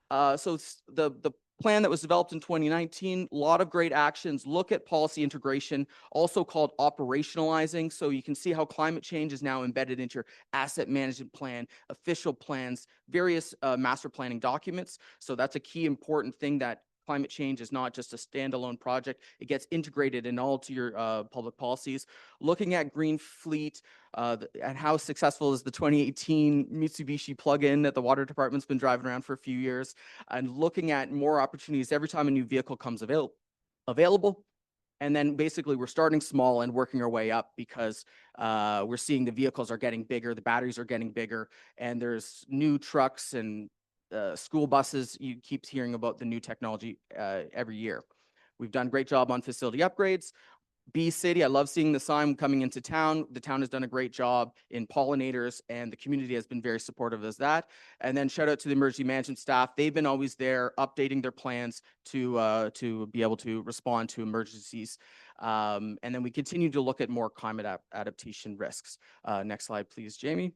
So the plan that was developed in 2019, a lot of great actions. Look at policy integration, also called operationalizing. So you can see how climate change is now embedded into your asset management plan, official plans, various master planning documents. So that's a key important thing, that climate change is not just a standalone project. It gets integrated in all to your public policies. Looking at green fleet, and how successful is the 2018 Mitsubishi plug-in that the water department's been driving around for a few years, and looking at more opportunities every time a new vehicle comes available. And then basically we're starting small and working our way up because we're seeing the vehicles are getting bigger, the batteries are getting bigger, and there's new trucks and school buses. You keep hearing about the new technology every year. We've done a great job on facility upgrades. Bee City, I love seeing the sign coming into town. The town has done a great job in pollinators, and the community has been very supportive of that. And then shout out to the emergency management staff. They've been always there updating their plans to be able to respond to emergencies. And then we continue to look at more climate adaptation risks. Next slide, please, Jamie.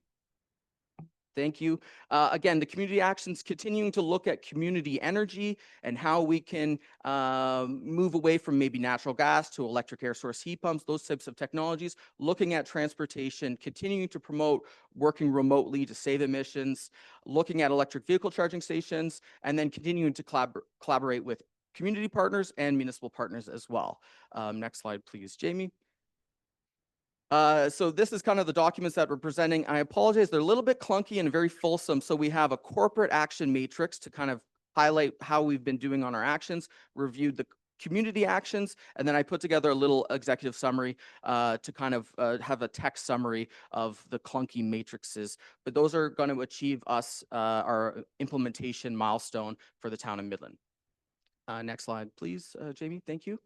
Thank you. Again, the community actions, continuing to look at community energy and how we can move away from maybe natural gas to electric air source heat pumps, those types of technologies, looking at transportation, continuing to promote working remotely to save emissions, looking at electric vehicle charging stations, and then continuing to collaborate with community partners and municipal partners as well. Next slide, please, Jamie. So this is kind of the documents that we're presenting. I apologize, they're a little bit clunky and very fulsome. So we have a corporate action matrix to kind of highlight how we've been doing on our actions, reviewed the community actions, and then I put together a little executive summary to kind of have a text summary of the clunky matrices. But those are going to achieve us our implementation milestone for the town of Midland. Next slide, please, Jamie. Thank you.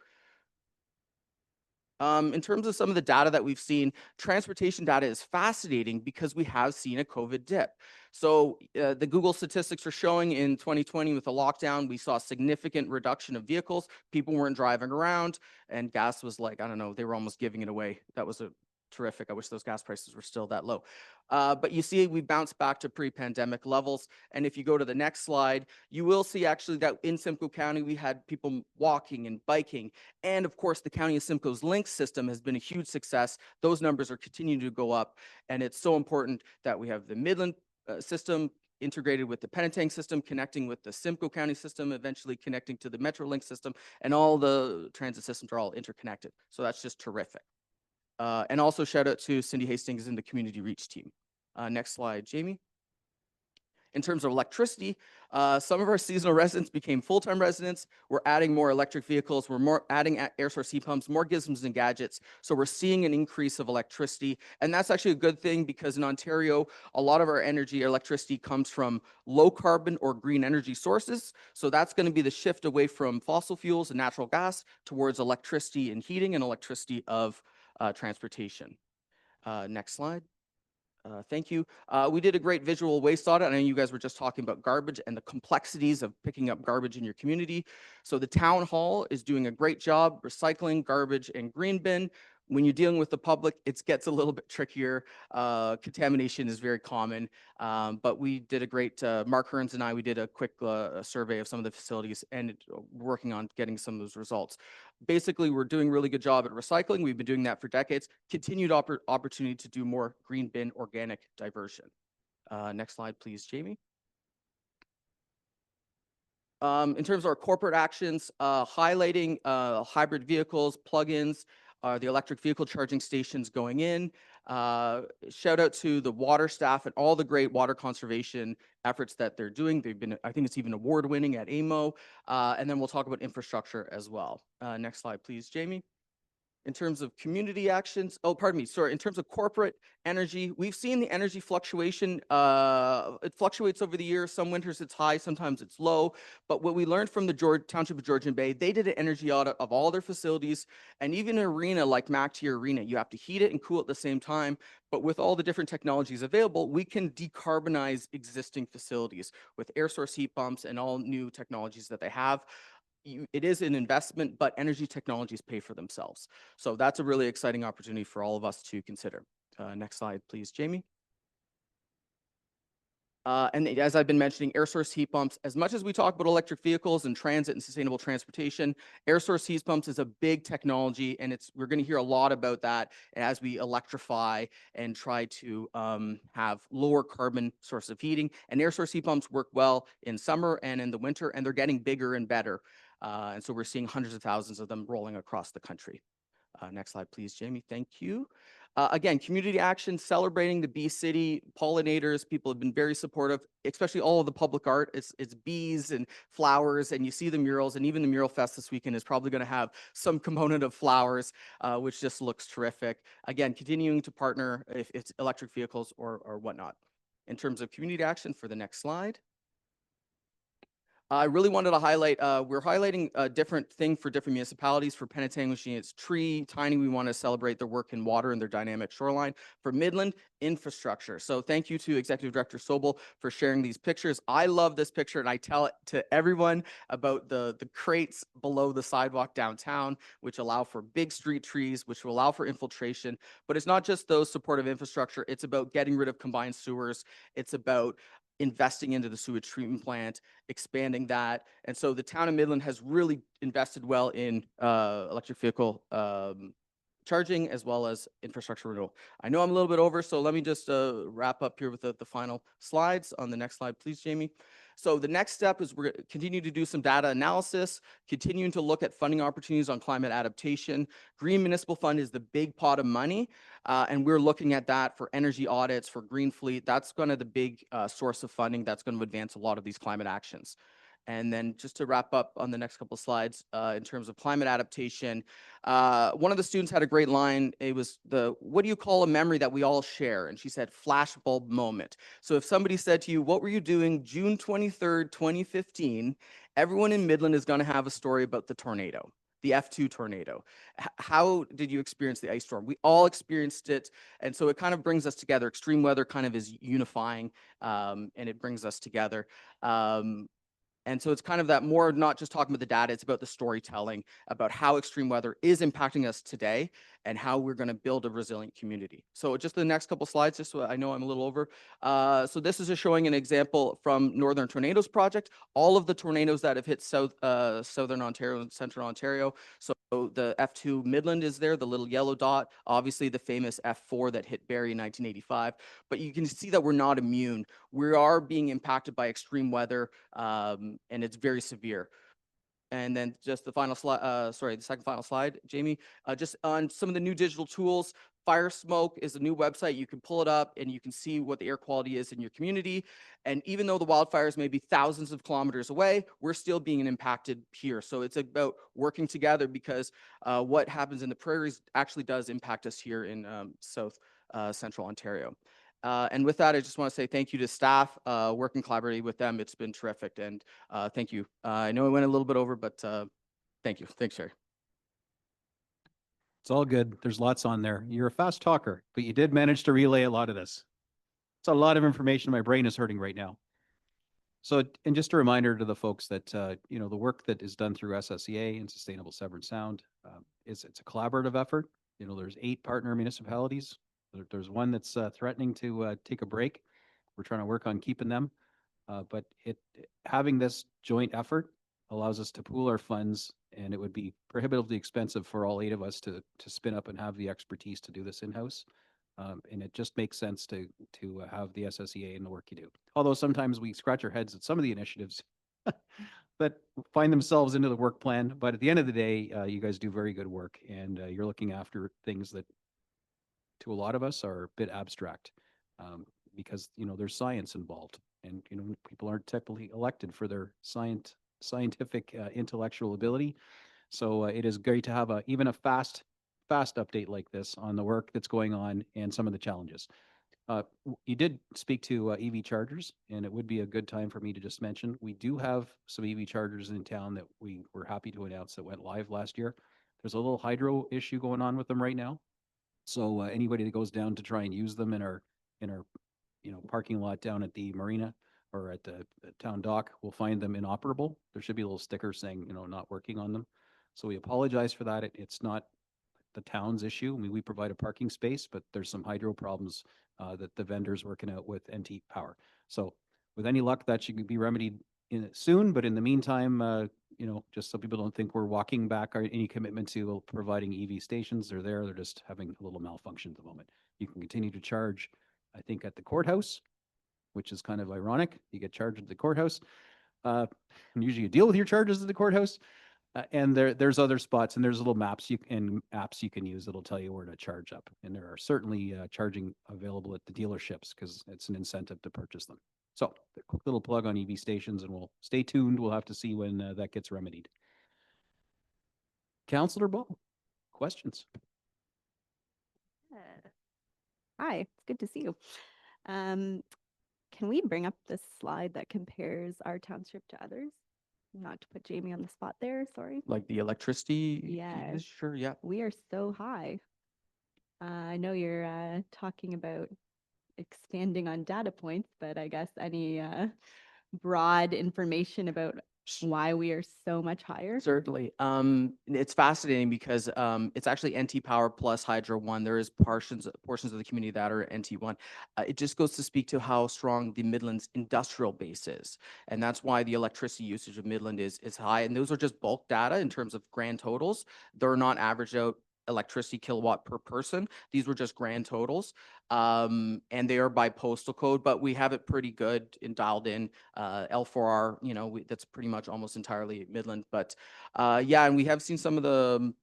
In terms of some of the data that we've seen, transportation data is fascinating because we have seen a COVID dip. So the Google statistics are showing in 2020 with the lockdown, we saw a significant reduction of vehicles. People weren't driving around, and gas was like, I don't know, they were almost giving it away. That was terrific. I wish those gas prices were still that low. But you see, we bounced back to pre-pandemic levels. And if you go to the next slide, you will see actually that in Simcoe County, we had people walking and biking. And of course, the County of Simcoe's Link system has been a huge success. Those numbers are continuing to go up. And it's so important that we have the Midland system integrated with the Penetang system, connecting with the Simcoe County system, eventually connecting to the Metrolink system, and all the transit systems are all interconnected. So that's just terrific. And also shout out to Cindy Hastings and the community reach team. Next slide, Jamie. In terms of electricity, some of our seasonal residents became full-time residents. We're adding more electric vehicles. We're adding air source heat pumps, more gizmos and gadgets. So we're seeing an increase of electricity. And that's actually a good thing because in Ontario, a lot of our energy, electricity comes from low carbon or green energy sources. So that's going to be the shift away from fossil fuels and natural gas towards electricity and heating and electricity of transportation. Next slide. Thank you. We did a great visual waste audit. I know you guys were just talking about garbage and the complexities of picking up garbage in your community. So the town hall is doing a great job recycling garbage and green bin. When you're dealing with the public, it gets a little bit trickier. Contamination is very common, but we did a great, Mark Hearns and I, we did a quick survey of some of the facilities and working on getting some of those results. Basically, we're doing a really good job at recycling. We've been doing that for decades. Continued opportunity to do more green bin organic diversion. Next slide, please, Jamie. In terms of our corporate actions, highlighting hybrid vehicles, plug-ins, the electric vehicle charging stations going in. Shout out to the water staff and all the great water conservation efforts that they're doing. They've been, I think it's even award-winning at AMO. And then we'll talk about infrastructure as well. Next slide, please, Jamie. In terms of community actions, in terms of corporate energy, we've seen the energy fluctuation. It fluctuates over the year. Some winters it's high, sometimes it's low. But what we learned from the Township of Georgian Bay, they did an energy audit of all their facilities, and even an arena like MacTier Arena, you have to heat it and cool it at the same time. But with all the different technologies available, we can decarbonize existing facilities with air source heat pumps and all new technologies that they have. It is an investment, but energy technologies pay for themselves. So that's a really exciting opportunity for all of us to consider. Next slide, please, Jamie. And as I've been mentioning, air source heat pumps, as much as we talk about electric vehicles and transit and sustainable transportation, air source heat pumps is a big technology, and we're going to hear a lot about that as we electrify and try to have lower carbon source of heating. And air source heat pumps work well in summer and in the winter, and they're getting bigger and better. And so we're seeing hundreds of thousands of them rolling across the country. Next slide, please, Jamie. Thank you. Again, community action, celebrating the bee city, pollinators. People have been very supportive, especially all of the public art. It's bees and flowers, and you see the murals, and even the Mural Fest this weekend is probably going to have some component of flowers, which just looks terrific. Again, continuing to partner if it's electric vehicles or whatnot. In terms of community action, for the next slide. I really wanted to highlight, we're highlighting a different thing for different municipalities. For Penetanguishene, it's Tree. Tiny, we want to celebrate their work in water and their dynamic shoreline. For Midland, infrastructure. So thank you to Executive Director Sobel for sharing these pictures. I love this picture, and I tell it to everyone about the crates below the sidewalk downtown, which allow for big street trees, which will allow for infiltration. But it's not just those supportive infrastructure. It's about getting rid of combined sewers. It's about investing into the sewage treatment plant, expanding that. And so the town of Midland has really invested well in electric vehicle charging as well as infrastructure renewal. I know I'm a little bit over, so let me just wrap up here with the final slides. On the next slide, please, Jamie. So the next step is we're going to continue to do some data analysis, continuing to look at funding opportunities on climate adaptation. Green Municipal Fund is the big pot of money, and we're looking at that for energy audits, for green fleet. That's kind of the big source of funding that's going to advance a lot of these climate actions. And then just to wrap up on the next couple of slides, in terms of climate adaptation, one of the students had a great line. It was what do you call a memory that we all share? And she said, flashbulb moment. So if somebody said to you, what were you doing June 23rd, 2015? Everyone in Midland is going to have a story about the tornado, the F2 tornado. How did you experience the ice storm? We all experienced it. And so it kind of brings us together. Extreme weather kind of is unifying, and it brings us together. And so it's kind of that more not just talking about the data, it's about the storytelling about how extreme weather is impacting us today and how we're going to build a resilient community. So just the next couple slides, just so I know I'm a little over. So this is just showing an example from Northern Tornadoes Project. All of the tornadoes that have hit Southern Ontario and Central Ontario. So the F2 Midland is there, the little yellow dot, obviously the famous F4 that hit Barrie in 1985. But you can see that we're not immune. We are being impacted by extreme weather, and it's very severe. And then just the final slide, the second final slide, Jamie, just on some of the new digital tools. Fire Smoke is a new website. You can pull it up and you can see what the air quality is in your community. And even though the wildfires may be thousands of kilometers away, we're still being impacted here. So it's about working together, because what happens in the prairies actually does impact us here in South Central Ontario. And with that, I just want to say thank you to staff, working collaboratively with them. It's been terrific. And thank you. I know I went a little bit over, but thank you. Thanks, Sherry. It's all good. There's lots on there. You're a fast talker, but you did manage to relay a lot of this. It's a lot of information. My brain is hurting right now. So, and just a reminder to the folks that, you know, the work that is done through SSEA and Sustainable Severn Sound, it's a collaborative effort. You know, there's 8 partner municipalities. There's one that's threatening to take a break. We're trying to work on keeping them. But having this joint effort allows us to pool our funds, and it would be prohibitively expensive for all 8 of us to spin up and have the expertise to do this in-house. And it just makes sense to have the SSEA in the work you do. Although sometimes we scratch our heads at some of the initiatives that find themselves into the work plan. But at the end of the day, you guys do very good work, and you're looking after things that to a lot of us are a bit abstract, because, you know, there's science involved, and, you know, people aren't typically elected for their scientific intellectual ability. So it is great to have even a fast update like this on the work that's going on and some of the challenges. You did speak to EV chargers, and it would be a good time for me to just mention, we do have some EV chargers in town that we were happy to announce that went live last year. There's a little hydro issue going on with them right now. So anybody that goes down to try and use them in our you know, parking lot down at the marina or at the town dock will find them inoperable. There should be a little sticker saying, you know, not working on them. So we apologize for that. It's not the town's issue. I mean, we provide a parking space, but there's some hydro problems that the vendor's working out with NT Power. So with any luck, that should be remedied soon. But in the meantime, you know, just so people don't think we're walking back any commitment to providing EV stations, they're there. They're just having a little malfunction at the moment. You can continue to charge, I think, at the courthouse, which is kind of ironic. You get charged at the courthouse. And usually you deal with your charges at the courthouse. And there's other spots, and there's little maps apps you can use that'll tell you where to charge up. And there are certainly charging available at the dealerships, because it's an incentive to purchase them. So a quick little plug on EV stations, and we'll stay tuned. We'll have to see when that gets remedied. Councillor Ball, questions? Hi, it's good to see you. Can we bring up this slide that compares our township to others? Not to put Jamie on the spot there, sorry. Like the electricity? Yes. Sure, yeah. We are so high. I know you're talking about expanding on data points, but I guess any broad information about why we are so much higher? Certainly. It's fascinating because it's actually NT Power plus Hydro One. There is portions of the community that are NT One. It just goes to speak to how strong the Midland's industrial base is, and that's why the electricity usage of Midland is high. And those are just bulk data in terms of grand totals. They're not averaged out electricity kilowatt per person. These were just grand totals. And they are by postal code, but we have it pretty good and dialed in. L4R, you know, that's pretty much almost entirely Midland. But yeah, and we have seen some of the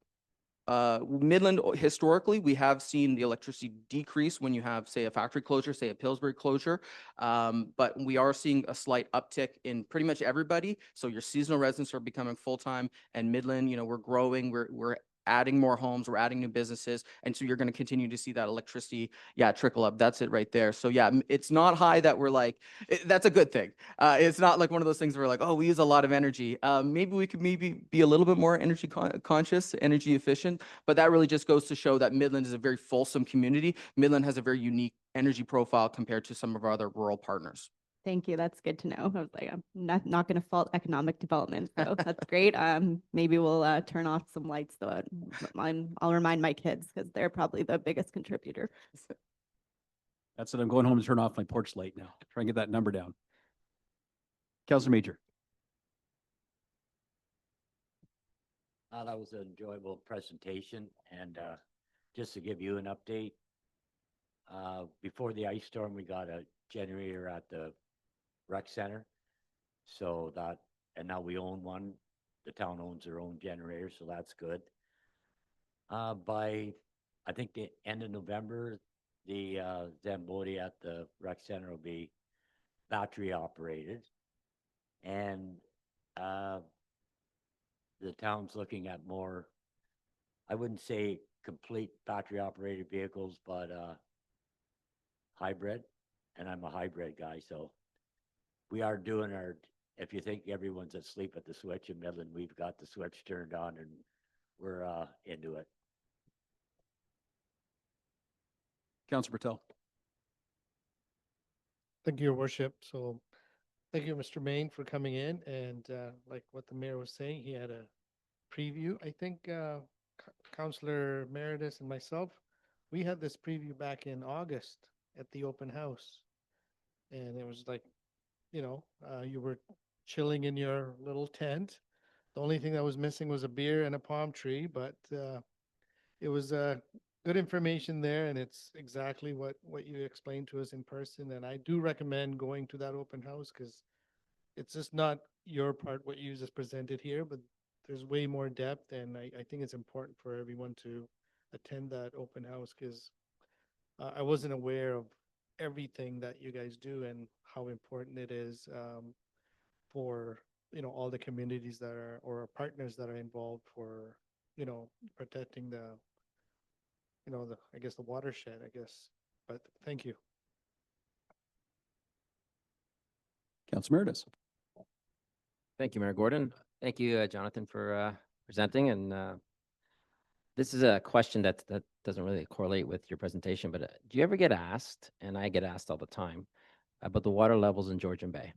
Midland historically, we have seen the electricity decrease when you have, say, a factory closure, say a Pillsbury closure. But we are seeing a slight uptick in pretty much everybody. So your seasonal residents are becoming full-time, and Midland, you know, we're growing, we're adding more homes, we're adding new businesses. And so you're going to continue to see that electricity, yeah, trickle up. That's it right there. So yeah, it's not high that we're like, that's a good thing. It's not like one of those things where we're like, oh, we use a lot of energy. Maybe we could be a little bit more energy conscious, energy efficient, but that really just goes to show that Midland is a very fulsome community. Midland has a very unique energy profile compared to some of our other rural partners. Thank you. That's good to know. I was like, I'm not going to fault economic development. So that's great. Maybe we'll turn off some lights though. I'll remind my kids because they're probably the biggest contributor. That's it. I'm going home to turn off my porch light now. Try and get that number down. Councillor Major. That was an enjoyable presentation, and just to give you an update, before the ice storm, we got a generator at the rec center, so that, and now we own one. The town owns their own generator, so that's good. By I think the end of November, the Zamboni at the rec center will be battery operated. And the town's looking at more, I wouldn't say complete battery operated vehicles, but hybrid. And I'm a hybrid guy, so we are doing our, if you think everyone's asleep at the switch in Midland, we've got the switch turned on and we're into it. Councillor Patel. Thank you, Your Worship. So thank you, Mr. Main, for coming in. And like what the mayor was saying, he had a preview. I think Councillor Meredith and myself, we had this preview back in August at the open house. And it was like, you know, you were chilling in your little tent. The only thing that was missing was a beer and a palm tree, but it was good information there, and it's exactly what you explained to us in person. And I do recommend going to that open house because it's just not your part what you just presented here, but there's way more depth, and I think it's important for everyone to attend that open house because I wasn't aware of everything that you guys do and how important it is for all the communities that are or partners that are involved for protecting the I guess the watershed, I guess. But thank you. Councillor Meredith. Thank you, Mayor Gordon. Thank you, Jonathan, for presenting. And this is a question that doesn't really correlate with your presentation, but do you ever get asked, and I get asked all the time, about the water levels in Georgian Bay?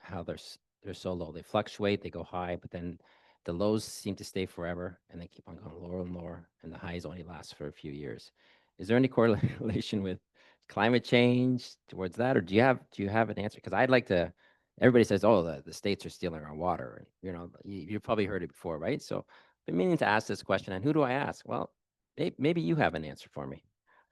How they're so low. They fluctuate, they go high, but then the lows seem to stay forever, and they keep on going lower and lower, and the highs only last for a few years. Is there any correlation with climate change towards that, or do you have an answer? Because I'd like to. Everybody says, "Oh, the states are stealing our water," and you've probably heard it before, right? So, I've been meaning to ask this question, and who do I ask? Well, maybe you have an answer for me.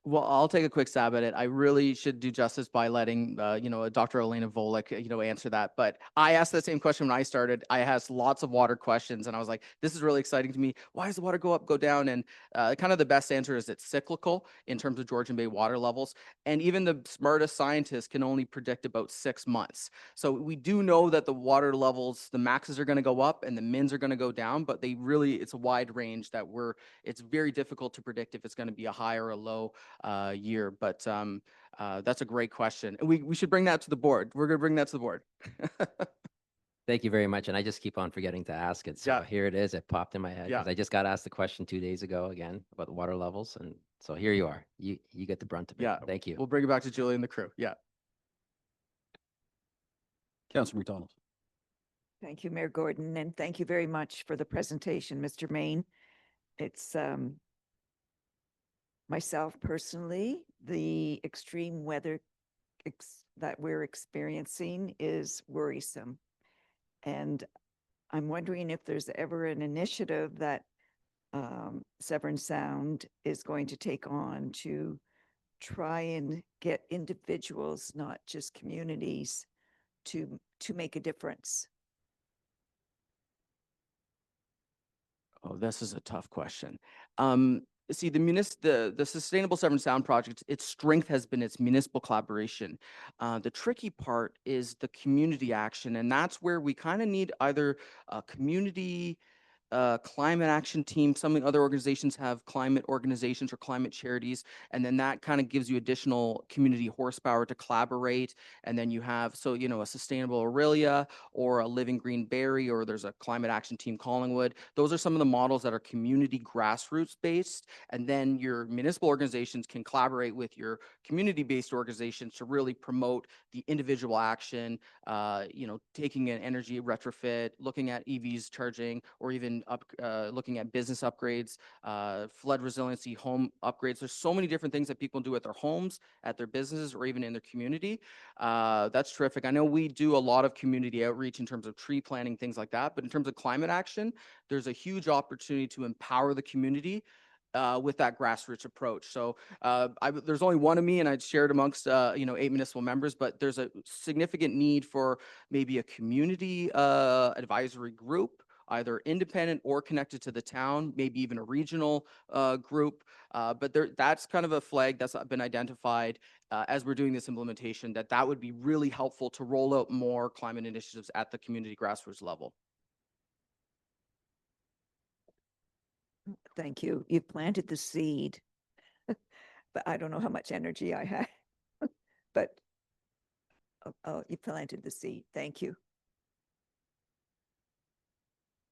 Well, I'll take a quick stab at it. I really should do justice by letting, Dr. Elena Volek, answer that. But I asked the same question when I started. I asked lots of water questions, and I was like, this is really exciting to me. Why does the water go up, go down? And kind of the best answer is it's cyclical in terms of Georgian Bay water levels. And even the smartest scientists can only predict about 6 months. So we do know that the water levels, the maxes are going to go up and the mins are going to go down, but it's a wide range that it's very difficult to predict if it's going to be a high or a low year. But that's a great question. And we should bring that to the board. We're going to bring that to the board. Thank you very much. And I just keep on forgetting to ask it. So Yeah. here it is. It popped in my head because Yeah. I just got asked the question 2 days ago again about the water levels. And so here you are. You get the brunt of it. Yeah. Thank you. We'll bring it back to Julie and the crew. Yeah. Councillor McDonald. Thank you, Mayor Gordon, and thank you very much for the presentation, Mr. Main. It's myself personally, the extreme weather that we're experiencing is worrisome. And I'm wondering if there's ever an initiative that Severn Sound is going to take on to try and get individuals, not just communities, to make a difference. Oh, this is a tough question. See, the Sustainable Severn Sound project, its strength has been its municipal collaboration. The tricky part is the community action, and that's where we kind of need either a community climate action team. Some other organizations have climate organizations or climate charities, and then that kind of gives you additional community horsepower to collaborate. And then you have, a sustainable Aurelia or a living green Barrie, or there's a climate action team Collingwood. Those are some of the models that are community grassroots based. And then your municipal organizations can collaborate with your community-based organizations to really promote the individual action, taking an energy retrofit, looking at EVs charging, or even looking at business upgrades, flood resiliency, home upgrades. There's so many different things that people do at their homes, at their businesses, or even in their community. That's terrific. I know we do a lot of community outreach in terms of tree planting, things like that. But in terms of climate action, there's a huge opportunity to empower the community with that grassroots approach. So there's only one of me, and I'd share it amongst 8 municipal members, but there's a significant need for maybe a community advisory group either independent or connected to the town, maybe even a regional group. But that's kind of a flag that's been identified as we're doing this implementation, that would be really helpful to roll out more climate initiatives at the community grassroots level. Thank you. You've planted the seed. But I don't know how much energy I have. But you planted the seed. Thank you.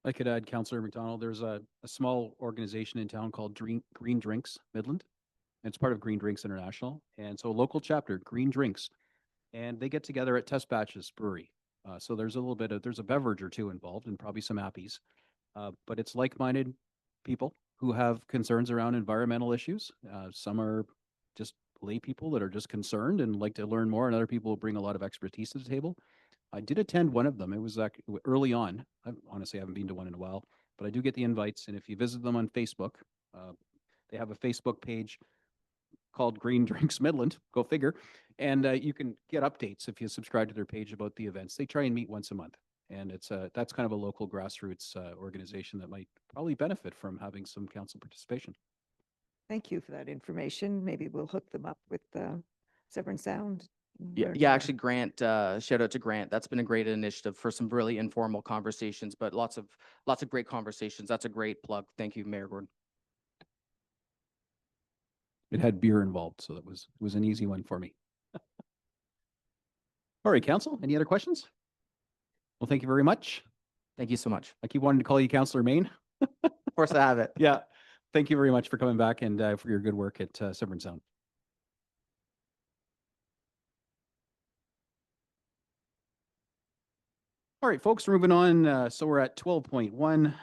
I could add, Councillor McDonald, there's a small organization in town called Green Drinks Midland. It's part of Green Drinks International. And so a local chapter, Green Drinks, and they get together at Test Batches Brewery. So there's a beverage or two involved and probably some appies. But it's like-minded people who have concerns around environmental issues. Some are just lay people that are just concerned and like to learn more, and other people bring a lot of expertise to the table. I did attend one of them. It was early on. I honestly haven't been to one in a while, but I do get the invites. And if you visit them on Facebook, they have a Facebook page called Green Drinks Midland. Go figure. And you can get updates if you subscribe to their page about the events. They try and meet once a month. And that's kind of a local grassroots organization that might probably benefit from having some council participation. Thank you for that information. Maybe we'll hook them up with Severn Sound. Yeah, learn yeah. more. Actually, Grant, shout out to Grant. That's been a great initiative for some really informal conversations, but lots of great conversations. That's a great plug. Thank you, Mayor Gordon. It had beer involved, so it was an easy one for me. All right, Council, any other questions? Well, thank you very much. Thank you so much. I keep wanting to call you Councillor Main. Of course, I have it. Yeah. Thank you very much for coming back and for your good work at Severn Sound. All right, folks, we're moving on. So we're at 12.1.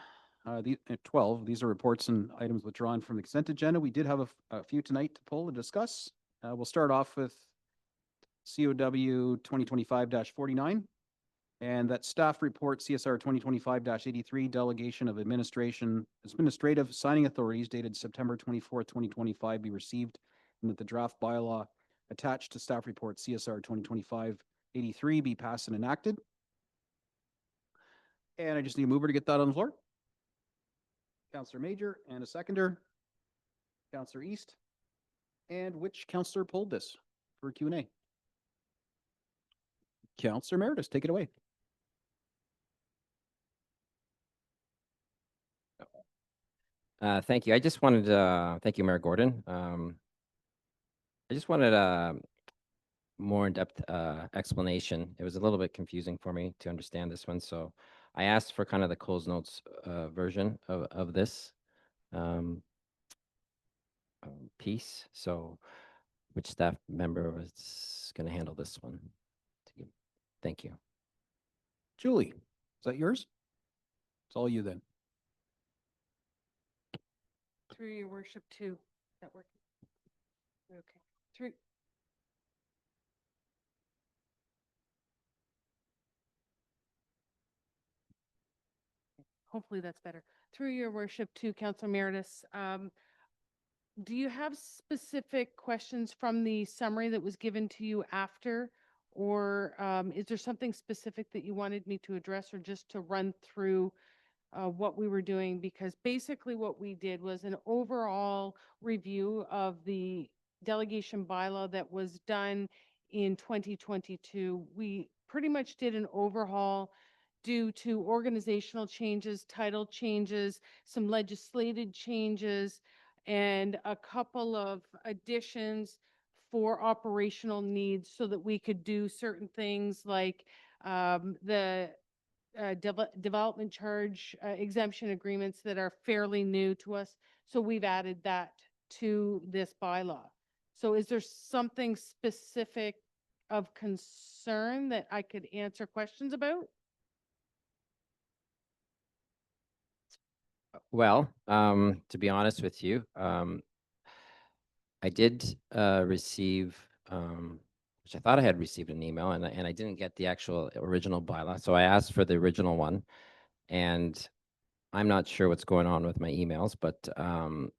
12, these are reports and items withdrawn from the consent agenda. We did have a few tonight to pull and discuss. We'll start off with COW 2025-49. And that staff report CSR 2025-83 delegation of administrative signing authorities dated September 24th, 2025 be received, and that the draft bylaw attached to staff report CSR 2025-83 be passed and enacted. And I just need a mover to get that on the floor. Councillor Major and a seconder. Councillor East. And which councillor pulled this for Q&A? Councillor Meredith, take it away. Thank you. I just wanted to thank you, Mayor Gordon. I just wanted a more in-depth explanation. It was a little bit confusing for me to understand this one, so I asked for kind of the closed notes version of this piece. So, which staff member was going to handle this one? Thank you. Julie, is that yours? It's all you then. Through your worship too. Is that working? Okay. Through. Hopefully that's better. Through your worship to Councilor Meredith, do you have specific questions from the summary that was given to you after? Or is there something specific that you wanted me to address or just to run through what we were doing? Because basically what we did was an overall review of the delegation bylaw that was done in 2022. We pretty much did an overhaul due to organizational changes, title changes, some legislative changes, and a couple of additions for operational needs so that we could do certain things like the development charge exemption agreements that are fairly new to us. So we've added that to this bylaw. So is there something specific of concern that I could answer questions about? Well, to be honest with you, I did receive, which I thought I had received an email, and I didn't get the actual original bylaw. So I asked for the original one, and I'm not sure what's going on with my emails, but and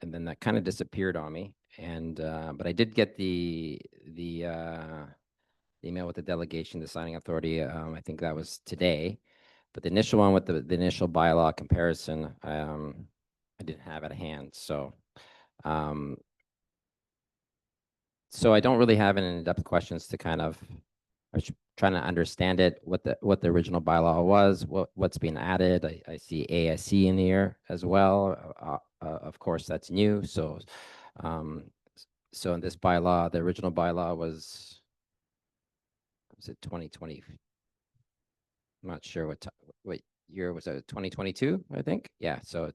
then that kind of disappeared on me. And but I did get the email with the delegation, the signing authority. I think that was today. But the initial one with the initial bylaw comparison, I didn't have at hand. Um, so I don't really have any in-depth questions to kind of, I was trying to understand it, what the original bylaw was, what's being added. I see ASC in here as well. Of course, that's new. So in this bylaw, the original bylaw was it 2020? I'm not sure what year was it, 2022, I think. Yeah, so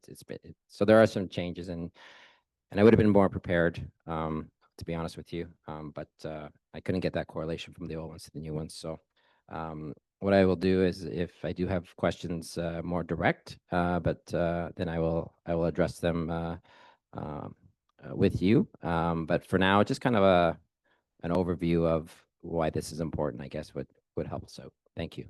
so there are some changes, and I would have been more prepared, to be honest with you. But I couldn't get that correlation from the old ones to the new ones. So what I will do is, if I do have questions, more direct, but then I will address them with you. But for now, just kind of an overview of why this is important, I guess, would help us out. Thank you.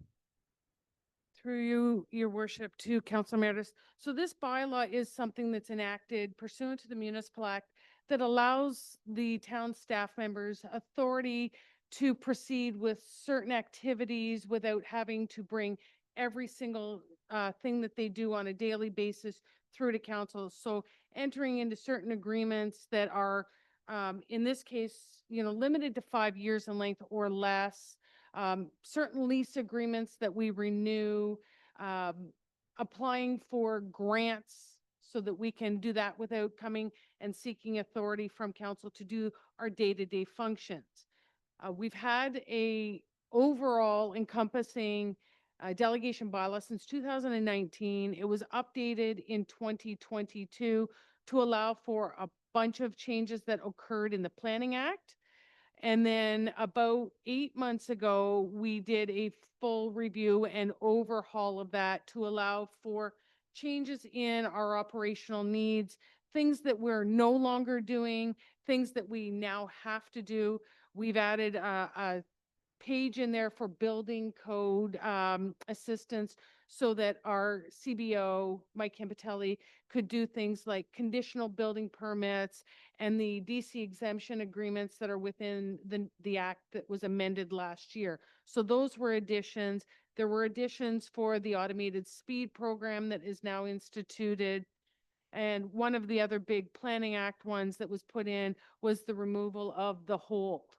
Through you, your worship, to Council Emeritus. So this bylaw is something that's enacted pursuant to the Municipal Act that allows the town staff members authority to proceed with certain activities without having to bring every single thing that they do on a daily basis through to council. So entering into certain agreements that are, in this case, limited to 5 years in length or less. Certain lease agreements that we renew, applying for grants so that we can do that without coming and seeking authority from council to do our day-to-day functions. We've had a overall encompassing delegation bylaw since 2019. It was updated in 2022 to allow for a bunch of changes that occurred in the Planning Act. And then about 8 months ago, we did a full review and overhaul of that to allow for changes in our operational needs, things that we're no longer doing, things that we now have to do. We've added a page in there for building code assistance so that our CBO, Mike Campitelli, could do things like conditional building permits and the DC exemption agreements that are within the act that was amended last year. So those were additions. There were additions for the automated speed program that is now instituted. And one of the other big Planning Act ones that was put in was the removal of the hold,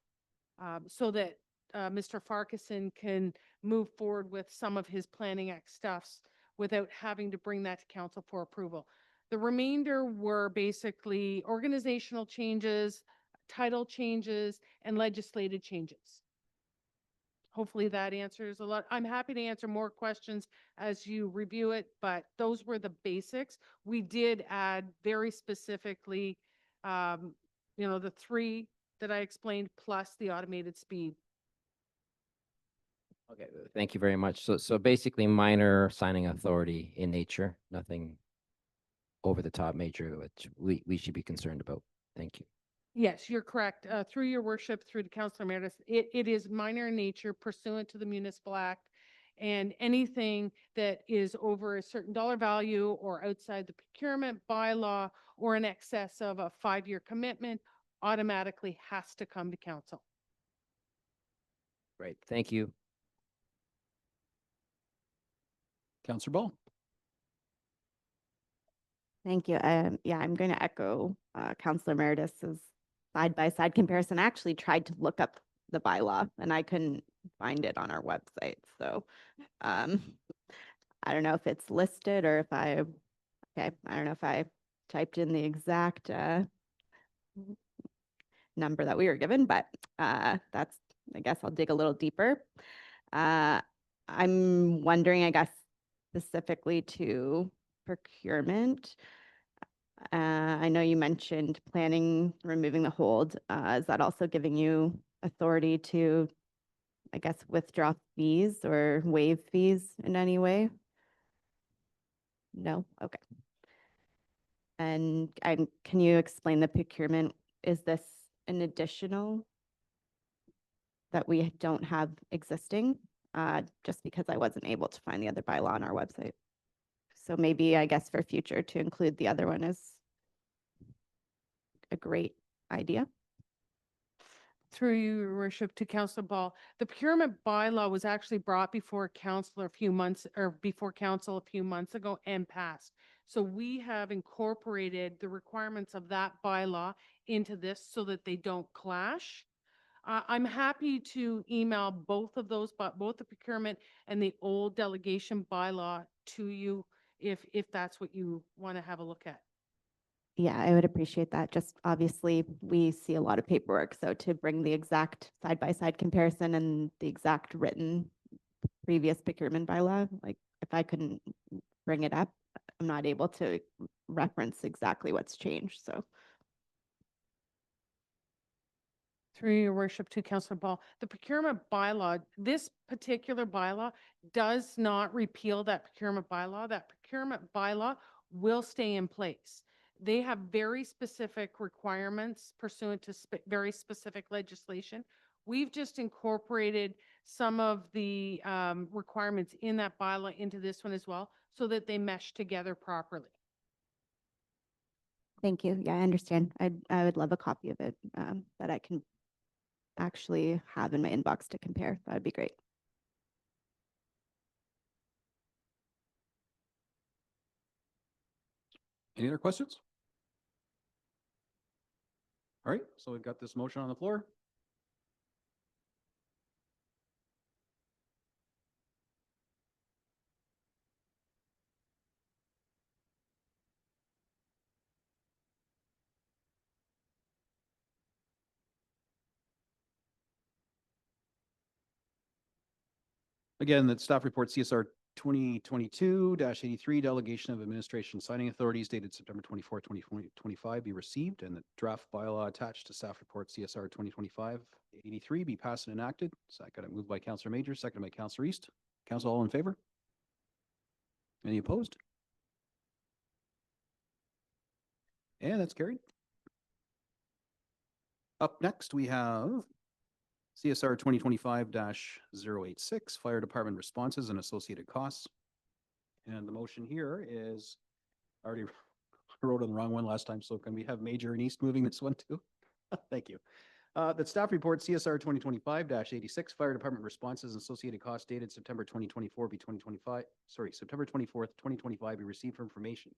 so that Mr. Farquharson can move forward with some of his Planning Act stuffs without having to bring that to council for approval. The remainder were basically organizational changes, title changes, and legislative changes. Hopefully that answers a lot. I'm happy to answer more questions as you review it, but those were the basics. We did add very specifically, the 3 that I explained, plus the automated speed. Okay, thank you very much. So basically minor signing authority in nature, nothing over the top major, which we should be concerned about. Thank you. Yes, you're correct. Through your worship, through the Councilor Emeritus, it is minor in nature pursuant to the Municipal Act, and anything that is over a certain dollar value or outside the procurement bylaw or in excess of a 5-year commitment automatically has to come to council. Great, thank you. Councillor Ball. Thank you. Yeah, I'm going to echo Councilor Emeritus's side-by-side comparison. I actually tried to look up the bylaw and I couldn't find it on our website. So I don't know if it's listed or if I don't know if I typed in the exact number that we were given, but I guess I'll dig a little deeper. I'm wondering, I guess, specifically to procurement. I know you mentioned planning, removing the hold. Is that also giving you authority to, I guess, withdraw fees or waive fees in any way? No? Okay. And can you explain the procurement? Is this an additional that we don't have existing? Just because I wasn't able to find the other bylaw on our website. So maybe, I guess, for future to include the other one is a great idea. Through you, your worship, to Councillor Ball. The procurement bylaw was actually brought before council a few months, or before council a few months ago and passed. So we have incorporated the requirements of that bylaw into this so that they don't clash. I'm happy to email both of those, but both the procurement and the old delegation bylaw to you if that's what you want to have a look at. Yeah, I would appreciate that. Just obviously, we see a lot of paperwork, so to bring the exact side-by-side comparison and the exact written previous procurement bylaw, like if I couldn't bring it up, I'm not able to reference exactly what's changed, so. Through your worship to Councillor Ball, the procurement bylaw, this particular bylaw does not repeal that procurement bylaw. That procurement bylaw will stay in place. They have very specific requirements pursuant to very specific legislation. We've just incorporated some of the requirements in that bylaw into this one as well, so that they mesh together properly. Thank you. Yeah, I understand. I would love a copy of it that I can actually have in my inbox to compare. That would be great. Any other questions? All right, so we've got this motion on the floor. Again, the staff report CSR 2022-83 delegation of administration signing authorities dated September 24, 2025 be received, and the draft bylaw attached to staff report CSR 2025-83 be passed and enacted. So I got it moved by Councillor Major, seconded by Councillor East. Council, all in favor? Any opposed? And that's carried. Up next, we have CSR 2025-086, Fire Department Responses and Associated Costs. And the motion here is, I already wrote on the wrong one last time, so can we have Major and East moving this one too? Thank you. The staff report CSR 2025-86, Fire Department Responses and Associated Costs dated September 2024 be 2025, sorry, September 24th, 2025 be received for information.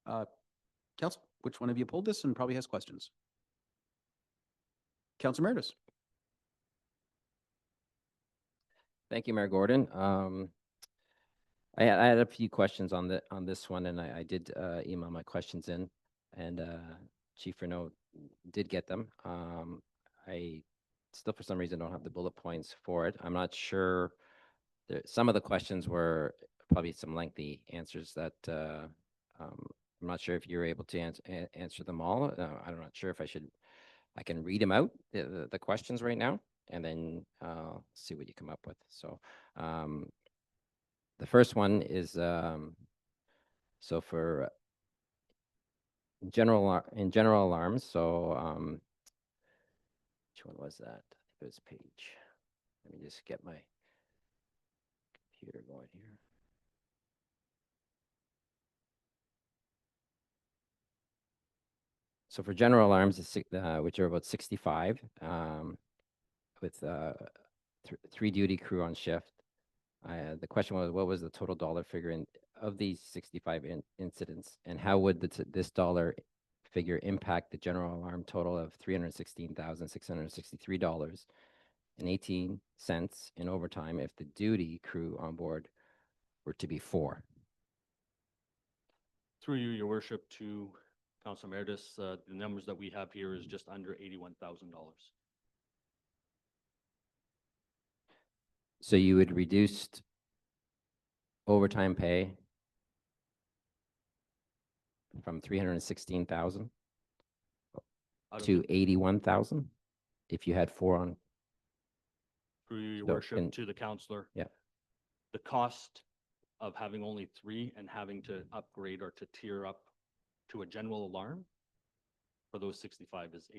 Council, which one of you pulled this and probably has questions? Councilor Meredith. Thank you, Mayor Gordon. I had a few questions on this one, and I did email my questions in, and Chief Renaud did get them. I still, for some reason, don't have the bullet points for it. I'm not sure. Some of the questions were probably some lengthy answers that I'm not sure if you're able to answer them all. I'm not sure if I can read them out, the questions right now, and then see what you come up with. So the first one is, so for general alarms, so which one was that? I think it was page. Let me just get my computer going here. So for general alarms, which are about 65, with 3 duty crew on shift. The question was, what was the total dollar figure of these 65 incidents, and how would this dollar figure impact the general alarm total of $316,663.18 in overtime if the duty crew on board were to be 4? Through you, your worship, to Council Emeritus, the numbers that we have here is just under $81,000. So you would reduce overtime pay from 316,000 to 81,000 if you had 4 on. Through you, your So, worship, and- to the councillor. Yeah. The cost of having only 3 and having to upgrade or to tier up to a general alarm for those 65 is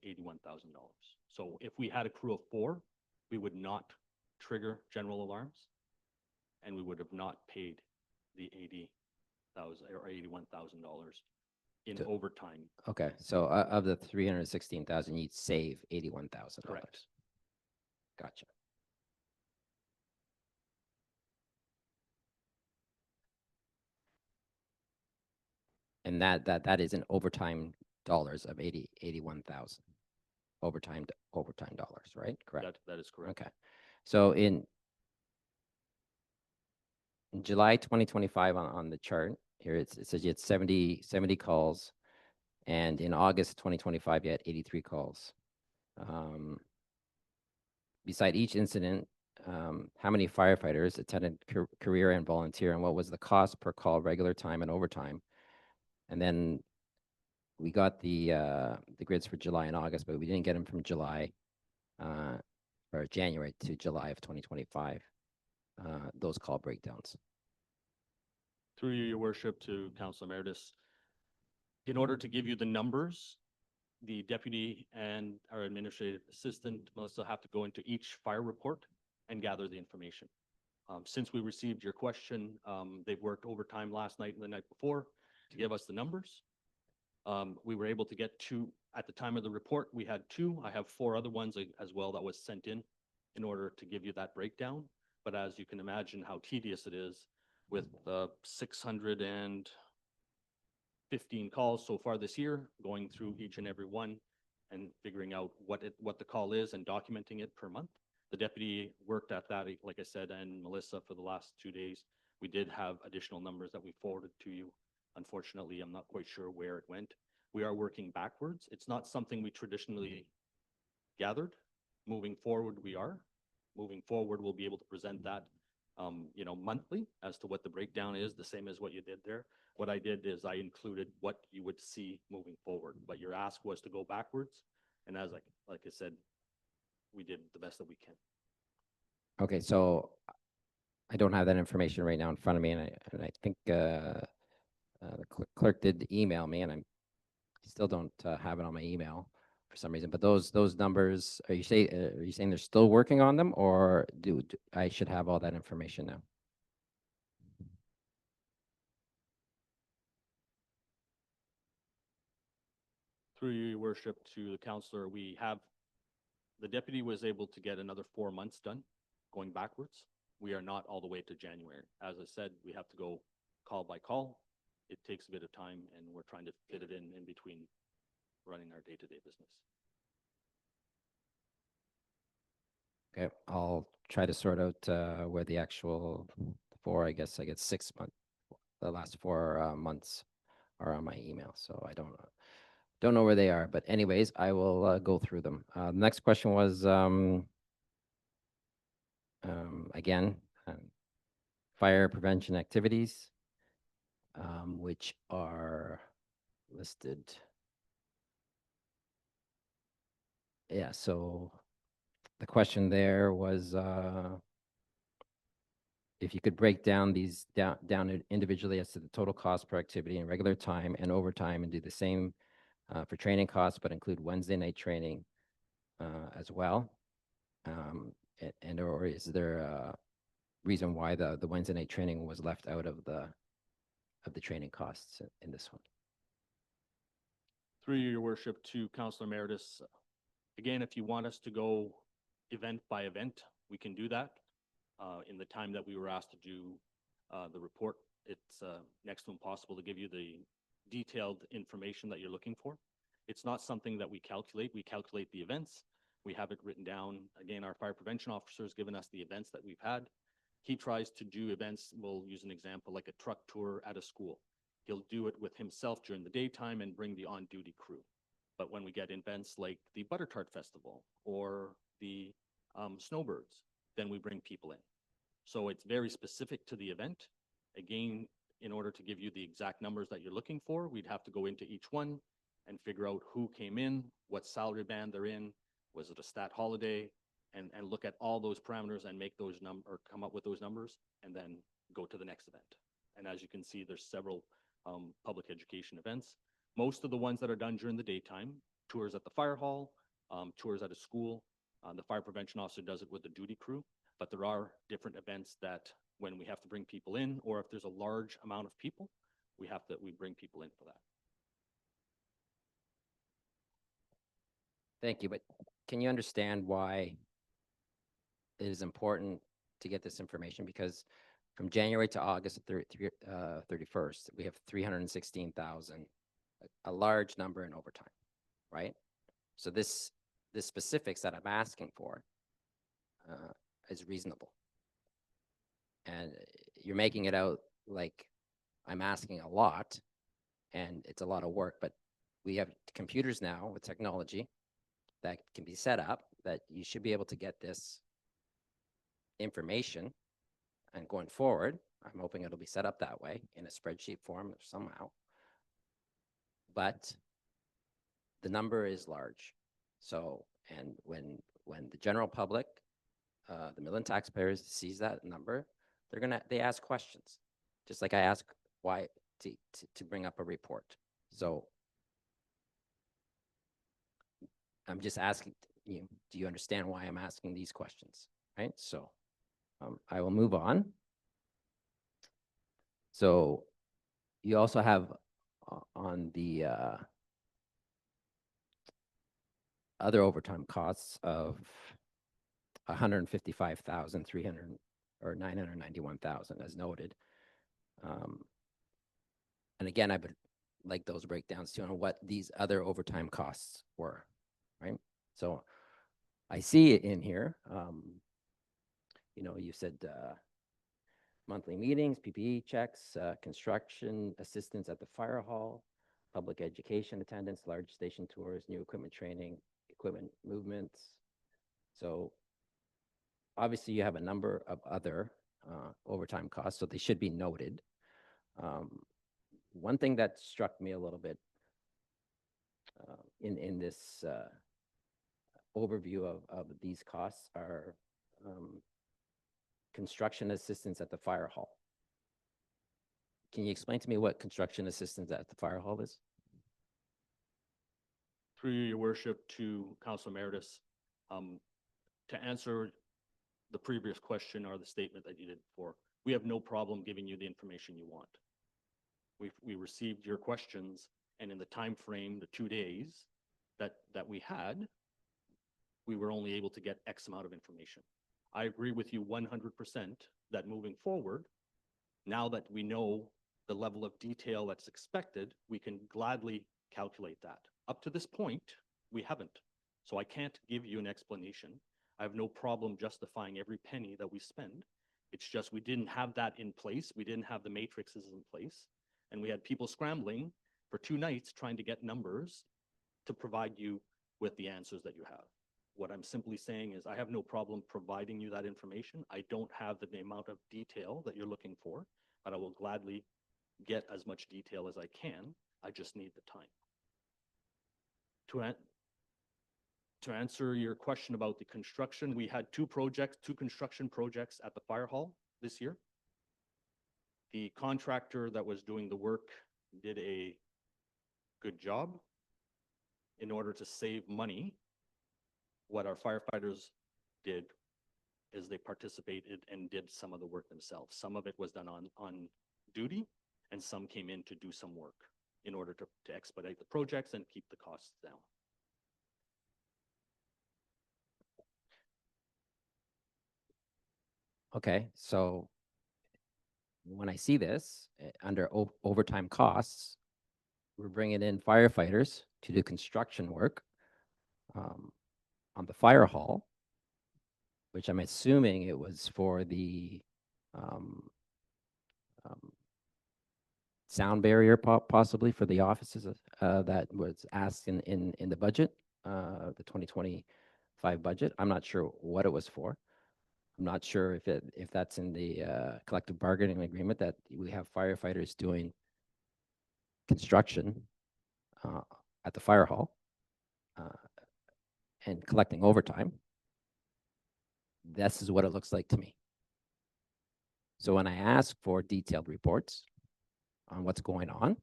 $81,000. So if we had a crew of 4, we would not trigger general alarms, and we would have not paid the $80,000 or $81,000 in To- overtime. Okay, so of the 316,000, you'd save $81,000. Correct. Gotcha. And that is in overtime dollars of 81,000. Overtime dollars, right? Correct. That is correct. Okay. So in July 2025 on the chart here, it says you had 70 calls. And in August 2025, you had 83 calls. Beside each incident, how many firefighters attended career and volunteer, and what was the cost per call, regular time and overtime? And then we got the grids for July and August, but we didn't get them from July or January to July of 2025. Those call breakdowns. Through you, your worship, to Council Emeritus, in order to give you the numbers, the deputy and our administrative assistant Melissa have to go into each fire report and gather the information. Since we received your question, they've worked overtime last night and the night before to give us the numbers. We were able to get two at the time of the report. We had two. I have four other ones as well that was sent in order to give you that breakdown. But as you can imagine how tedious it is with 615 calls so far this year, going through each and every one and figuring out what the call is and documenting it per month. The deputy worked at that, like I said, and Melissa for the last 2 days. We did have additional numbers that we forwarded to you. Unfortunately, I'm not quite sure where it went. We are working backwards. It's not something we traditionally gathered. Moving forward, we are. Moving forward, we'll be able to present that monthly as to what the breakdown is, the same as what you did there. What I did is I included what you would see moving forward, but your ask was to go backwards. And as like I said, we did the best that we can. Okay, so I don't have that information right now in front of me, and I think the clerk did email me, and I still don't have it on my email for some reason. But those numbers, are you saying they're still working on them, or do I should have all that information now? Through you, your worship, to the councillor, the deputy was able to get another 4 months done, going backwards. We are not all the way to January. As I said, we have to go call by call. It takes a bit of time, and we're trying to fit it in between running our day-to-day business. Okay, I'll try to sort out where the actual I get 6 months, the last 4 months are on my email, so I don't know where they are. But anyways, I will go through them. The next question was again fire prevention activities, which are listed. Yeah, so the question there was if you could break down these down individually as to the total cost per activity in regular time and overtime, and do the same for training costs, but include Wednesday night training as well. Or is there a reason why the Wednesday night training was left out of the training costs in this one? Through you, your worship, to Councillor Emeritus, again, if you want us to go event by event, we can do that. In the time that we were asked to do the report, it's next to impossible to give you the detailed information that you're looking for. It's not something that we calculate. We calculate the events. We have it written down. Again, our fire prevention officer has given us the events that we've had. He tries to do events, we'll use an example like a truck tour at a school. He'll do it with himself during the daytime and bring the on-duty crew. But when we get events like the Butter Tart Festival or the Snowbirds, then we bring people in. So it's very specific to the event. Again, in order to give you the exact numbers that you're looking for, we'd have to go into each one and figure out who came in, what salary band they're in, was it a stat holiday, and look at all those parameters and make those or come up with those numbers, and then go to the next event. And as you can see, there's several public education events. Most of the ones that are done during the daytime, tours at the fire hall, tours at a school. The fire prevention officer does it with the duty crew, but there are different events that when we have to bring people in, or if there's a large amount of people, we bring people in for that. Thank you, but can you understand why it is important to get this information? Because from January to August 31st, we have 316,000, a large number in overtime, right? So the specifics that I'm asking for is reasonable. And you're making it out like I'm asking a lot and it's a lot of work, but we have computers now with technology that can be set up that you should be able to get this information. And going forward, I'm hoping it'll be set up that way in a spreadsheet form somehow. But the number is large. So, and when the general public, the Midland taxpayers sees that number, they ask questions. Just like I ask why to bring up a report. So I'm just asking you, do you understand why I'm asking these questions, right? So I will move on. So you also have on the other overtime costs of 155,300 or 991,000 as noted. And again, I would like those breakdowns too on what these other overtime costs were, right? So I see it in here. You know, you said monthly meetings, PPE checks, construction assistance at the fire hall, public education attendance, large station tours, new equipment training, equipment movements. So obviously you have a number of other overtime costs, so they should be noted. One thing that struck me a little bit in this overview of these costs are construction assistance at the fire hall. Can you explain to me what construction assistance at the fire hall is? Through your worship to Council Emeritus, to answer the previous question or the statement that you did before, we have no problem giving you the information you want. We received your questions, and in the time frame, the 2 days that we had, we were only able to get X amount of information. I agree with you 100% that moving forward, now that we know the level of detail that's expected, we can gladly calculate that. Up to this point, we haven't. So I can't give you an explanation. I have no problem justifying every penny that we spend. It's just we didn't have that in place. We didn't have the matrices in place. And we had people scrambling for 2 nights trying to get numbers to provide you with the answers that you have. What I'm simply saying is I have no problem providing you that information. I don't have the amount of detail that you're looking for, but I will gladly get as much detail as I can. I just need the time. To answer your question about the construction, we had 2 construction projects at the fire hall this year. The contractor that was doing the work did a good job. In order to save money, what our firefighters did is they participated and did some of the work themselves. Some of it was done on duty, and some came in to do some work in order to expedite the projects and keep the costs down. Okay, so when I see this under overtime costs, we're bringing in firefighters to do construction work on the fire hall, which I'm assuming it was for the sound barrier possibly for the offices that was asked in the budget, the 2025 budget. I'm not sure what it was for. I'm not sure if that's in the collective bargaining agreement that we have firefighters doing construction at the fire hall and collecting overtime. This is what it looks like to me. So when I ask for detailed reports on what's going on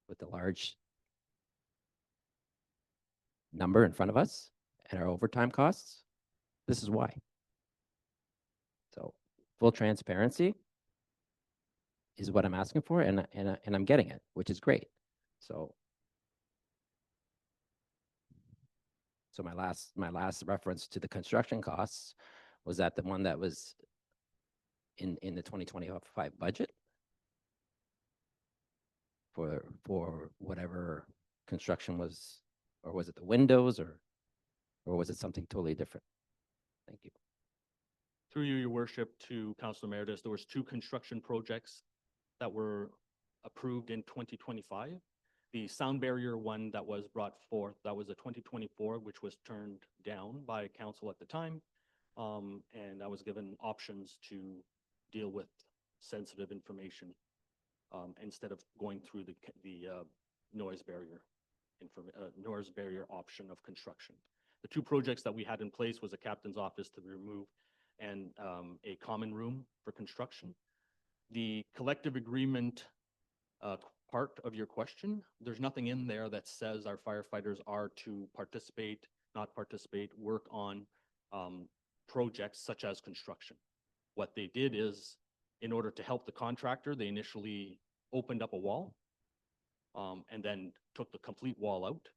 with the large number in front of us and our overtime costs, this is why. So full transparency is what I'm asking for, and I'm getting it, which is great. So So my last reference to the construction costs was that the one that was in the 2025 budget for whatever construction was, or was it the windows, or was it something totally different? Thank you. Through you, your worship, to Councilor Meredith, there was 2 construction projects that were approved in 2025. The sound barrier one that was brought forth, that was a 2024, which was turned down by council at the time. And I was given options to deal with sensitive information instead of going through the noise barrier noise barrier option of construction. The 2 projects that we had in place was a captain's office to remove and a common room for construction. The collective agreement part of your question, there's nothing in there that says our firefighters are to participate, not participate, work on projects such as construction. What they did is, in order to help the contractor, they initially opened up a wall and then took the complete wall out.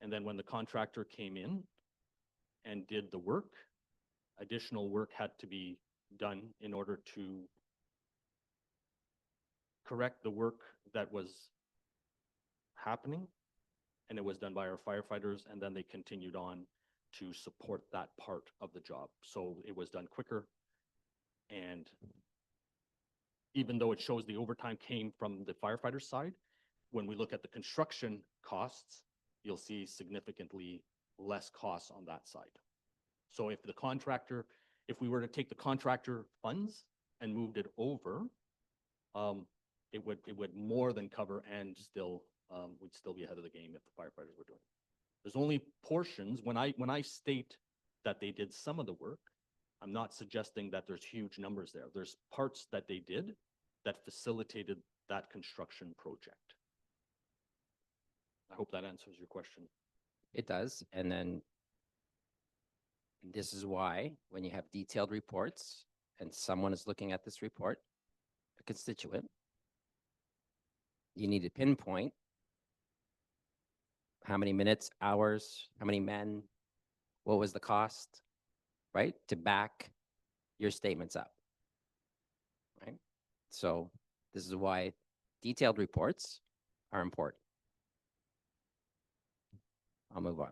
And then when the contractor came in and did the work, additional work had to be done in order to correct the work that was happening. And it was done by our firefighters, and then they continued on to support that part of the job. So it was done quicker. And even though it shows the overtime came from the firefighter side, when we look at the construction costs, you'll see significantly less costs on that side. So if the contractor, if we were to take the contractor funds and moved it over, it would more than cover, and still we'd still be ahead of the game if the firefighters were doing it. There's only portions, when I state that they did some of the work, I'm not suggesting that there's huge numbers there. There's parts that they did that facilitated that construction project. I hope that answers your question. It does. And then this is why when you have detailed reports and someone is looking at this report, a constituent, you need to pinpoint how many minutes, hours, how many men, what was the cost, right? To back your statements up, right? So this is why detailed reports are important. I'll move on.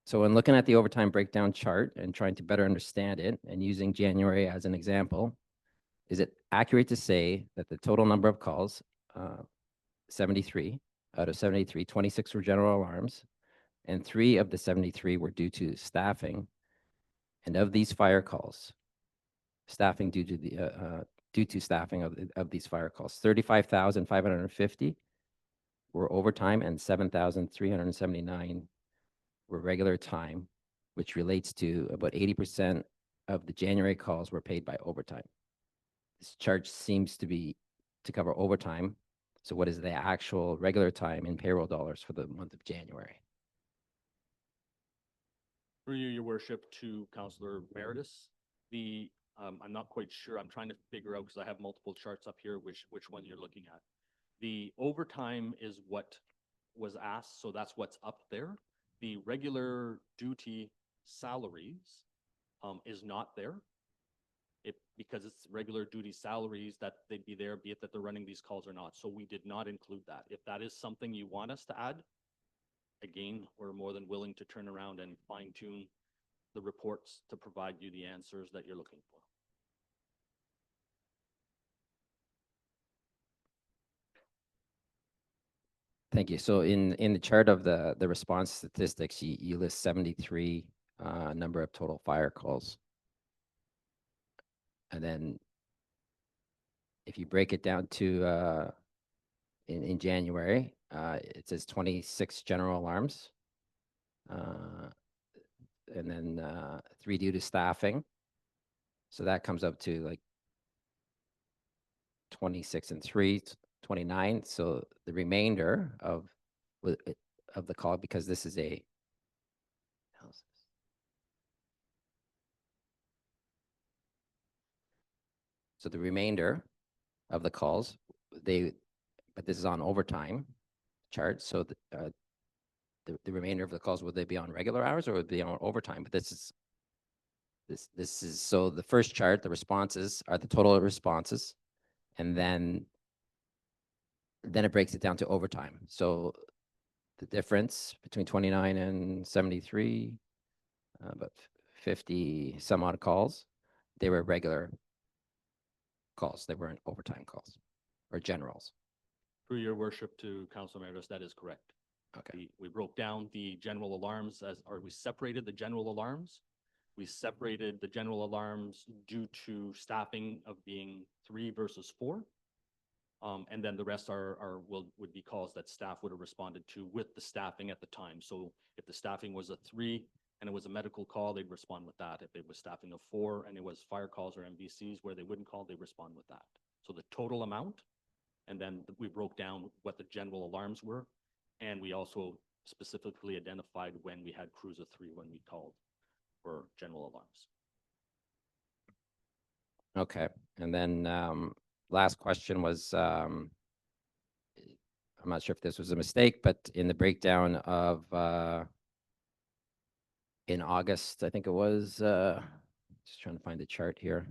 So when looking at the overtime breakdown chart and trying to better understand it and using January as an example, is it accurate to say that the total number of calls, 73 out of 73, 26 were general alarms, and 3 of the 73 were due to staffing? And of these fire calls, staffing due to staffing of these fire calls, 35,550 were overtime and 7,379 were regular time, which relates to about 80% of the January calls were paid by overtime. This chart seems to cover overtime. So what is the actual regular time in payroll dollars for the month of January? Through you, your worship, to Councillor Meredith, I'm not quite sure. I'm trying to figure out, because I have multiple charts up here, which one you're looking at. The overtime is what was asked, so that's what's up there. The regular duty salaries is not there. Because it's regular duty salaries that they'd be there, be it that they're running these calls or not. So we did not include that. If that is something you want us to add, again, we're more than willing to turn around and fine tune the reports to provide you the answers that you're looking for. Thank you. So in the chart of the response statistics, you list 73 number of total fire calls. And then if you break it down to in January, it says 26 general alarms, and then 3 due to staffing. So that comes up to like 26 and 3, 29. So the remainder of the call, because this is a, so the remainder of the calls. But this is on overtime chart, so the remainder of the calls, would they be on regular hours or would they be on overtime? But this is, so the first chart, the responses are the total responses, and then it breaks it down to overtime. So the difference between 29 and 73, about 50 some odd calls, they were regular calls. They weren't overtime calls or generals. Through your worship to Council Emeritus, that is correct. Okay. We broke down the general alarms or we separated the general alarms. We separated the general alarms due to staffing of being 3 versus 4. And then the rest would be calls that staff would have responded to with the staffing at the time. So if the staffing was a 3 and it was a medical call, they'd respond with that. If it was staffing of 4 and it was fire calls or MVCs where they wouldn't call, they'd respond with that. So the total amount, and then we broke down what the general alarms were. And we also specifically identified when we had crews of 3 when we called for general alarms. Okay. And then last question was, I'm not sure if this was a mistake, but in the breakdown of in August, I think it was, just trying to find the chart here.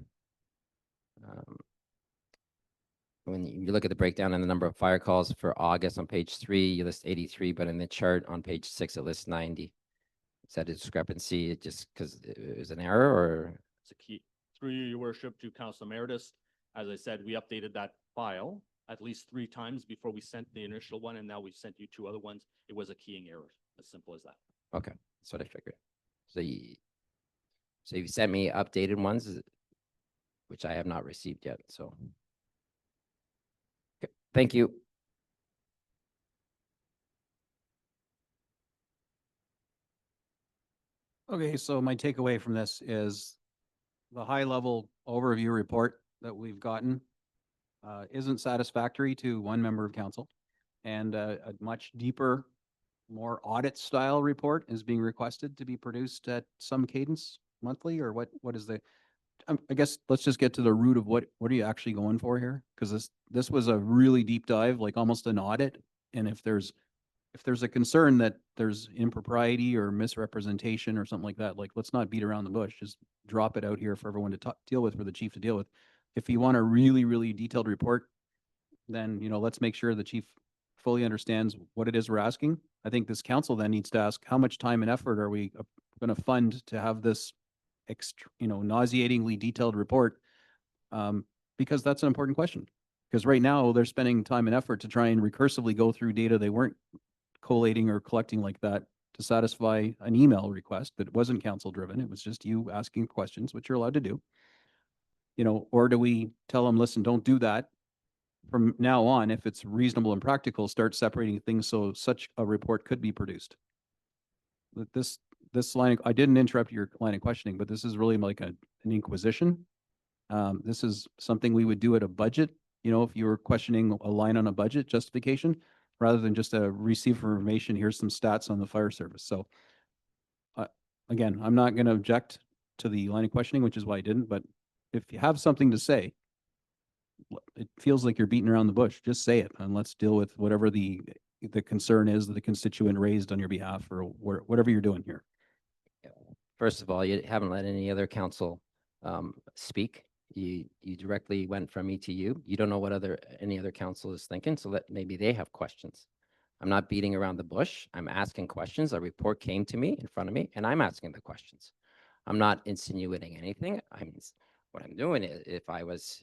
When you look at the breakdown and the number of fire calls for August on page 3, you list 83, but in the chart on page 6, it lists 90. Is that a discrepancy just because it was an error, or? It's a key. Through you, your worship, to Council Emeritus, as I said, we updated that file at least 3 times before we sent the initial one, and now we've sent you 2 other ones. It was a keying error, as simple as that. Okay, that's what I figured. So you sent me updated ones, which I have not received yet, so. Okay, thank you. Okay, so my takeaway from this is the high-level overview report that we've gotten isn't satisfactory to one member of council, and a much deeper, more audit-style report is being requested to be produced at some cadence monthly, or what is the, I guess let's just get to the root of what are you actually going for here? Because this was a really deep dive, like almost an audit, and if there's a concern that there's impropriety or misrepresentation or something like that, like, let's not beat around the bush. Just drop it out here for everyone to deal with, for the chief to deal with. If you want a really, really detailed report, then, let's make sure the chief fully understands what it is we're asking. I think this council then needs to ask, how much time and effort are we going to fund to have this, nauseatingly detailed report? Because that's an important question. Because right now they're spending time and effort to try and recursively go through data they weren't collating or collecting like that to satisfy an email request that wasn't council driven. It was just you asking questions, which you're allowed to do. Or do we tell them, listen, don't do that. From now on, if it's reasonable and practical, start separating things so such a report could be produced. This line, I didn't interrupt your line of questioning, but this is really like an inquisition. This is something we would do at a budget, if you were questioning a line on a budget justification, rather than just a receive information, here's some stats on the fire service. So again, I'm not going to object to the line of questioning, which is why I didn't, but if you have something to say, it feels like you're beating around the bush. Just say it, and let's deal with whatever the concern is that the constituent raised on your behalf, or whatever you're doing here. First of all, you haven't let any other council speak. You directly went from me to you. You don't know what any other council is thinking, so that maybe they have questions. I'm not beating around the bush. I'm asking questions. A report came to me in front of me, and I'm asking the questions. I'm not insinuating anything. What I'm doing is, if I was,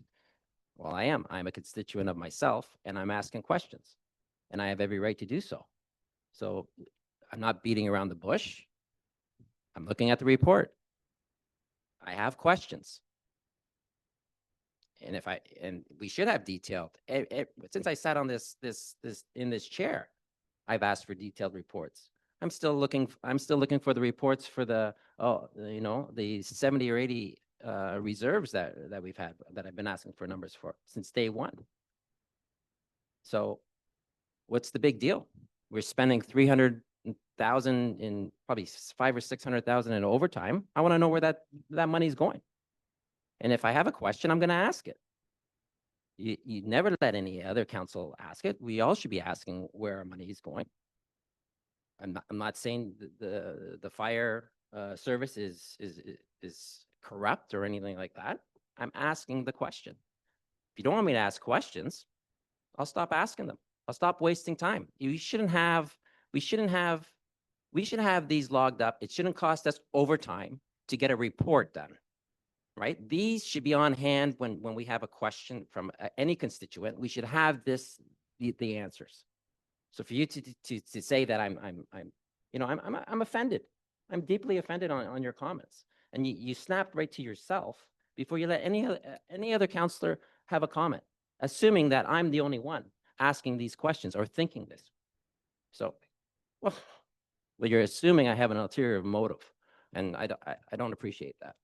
well, I'm a constituent of myself, and I'm asking questions, and I have every right to do so. So I'm not beating around the bush. I'm looking at the report. I have questions. And we should have detailed. Since I sat on in this chair, I've asked for detailed reports. I'm still looking for the reports for the 70 or 80 reserves that we've had, that I've been asking for numbers for since day one. So what's the big deal? We're spending 300,000 in probably 500,000 or 600,000 in overtime. I want to know where that money's going. And if I have a question, I'm going to ask it. You never let any other council ask it. We all should be asking where our money is going. I'm not saying the fire service is corrupt or anything like that. I'm asking the question. If you don't want me to ask questions, I'll stop asking them. I'll stop wasting time. We shouldn't have these logged up. It shouldn't cost us overtime to get a report done, right? These should be on hand when we have a question from any constituent. We should have the answers. So for you to say that I'm offended. I'm deeply offended on your comments, and you snapped right to yourself before you let any other counselor have a comment, assuming that I'm the only one asking these questions or thinking this. So, well, you're assuming I have an ulterior motive, and I don't appreciate that.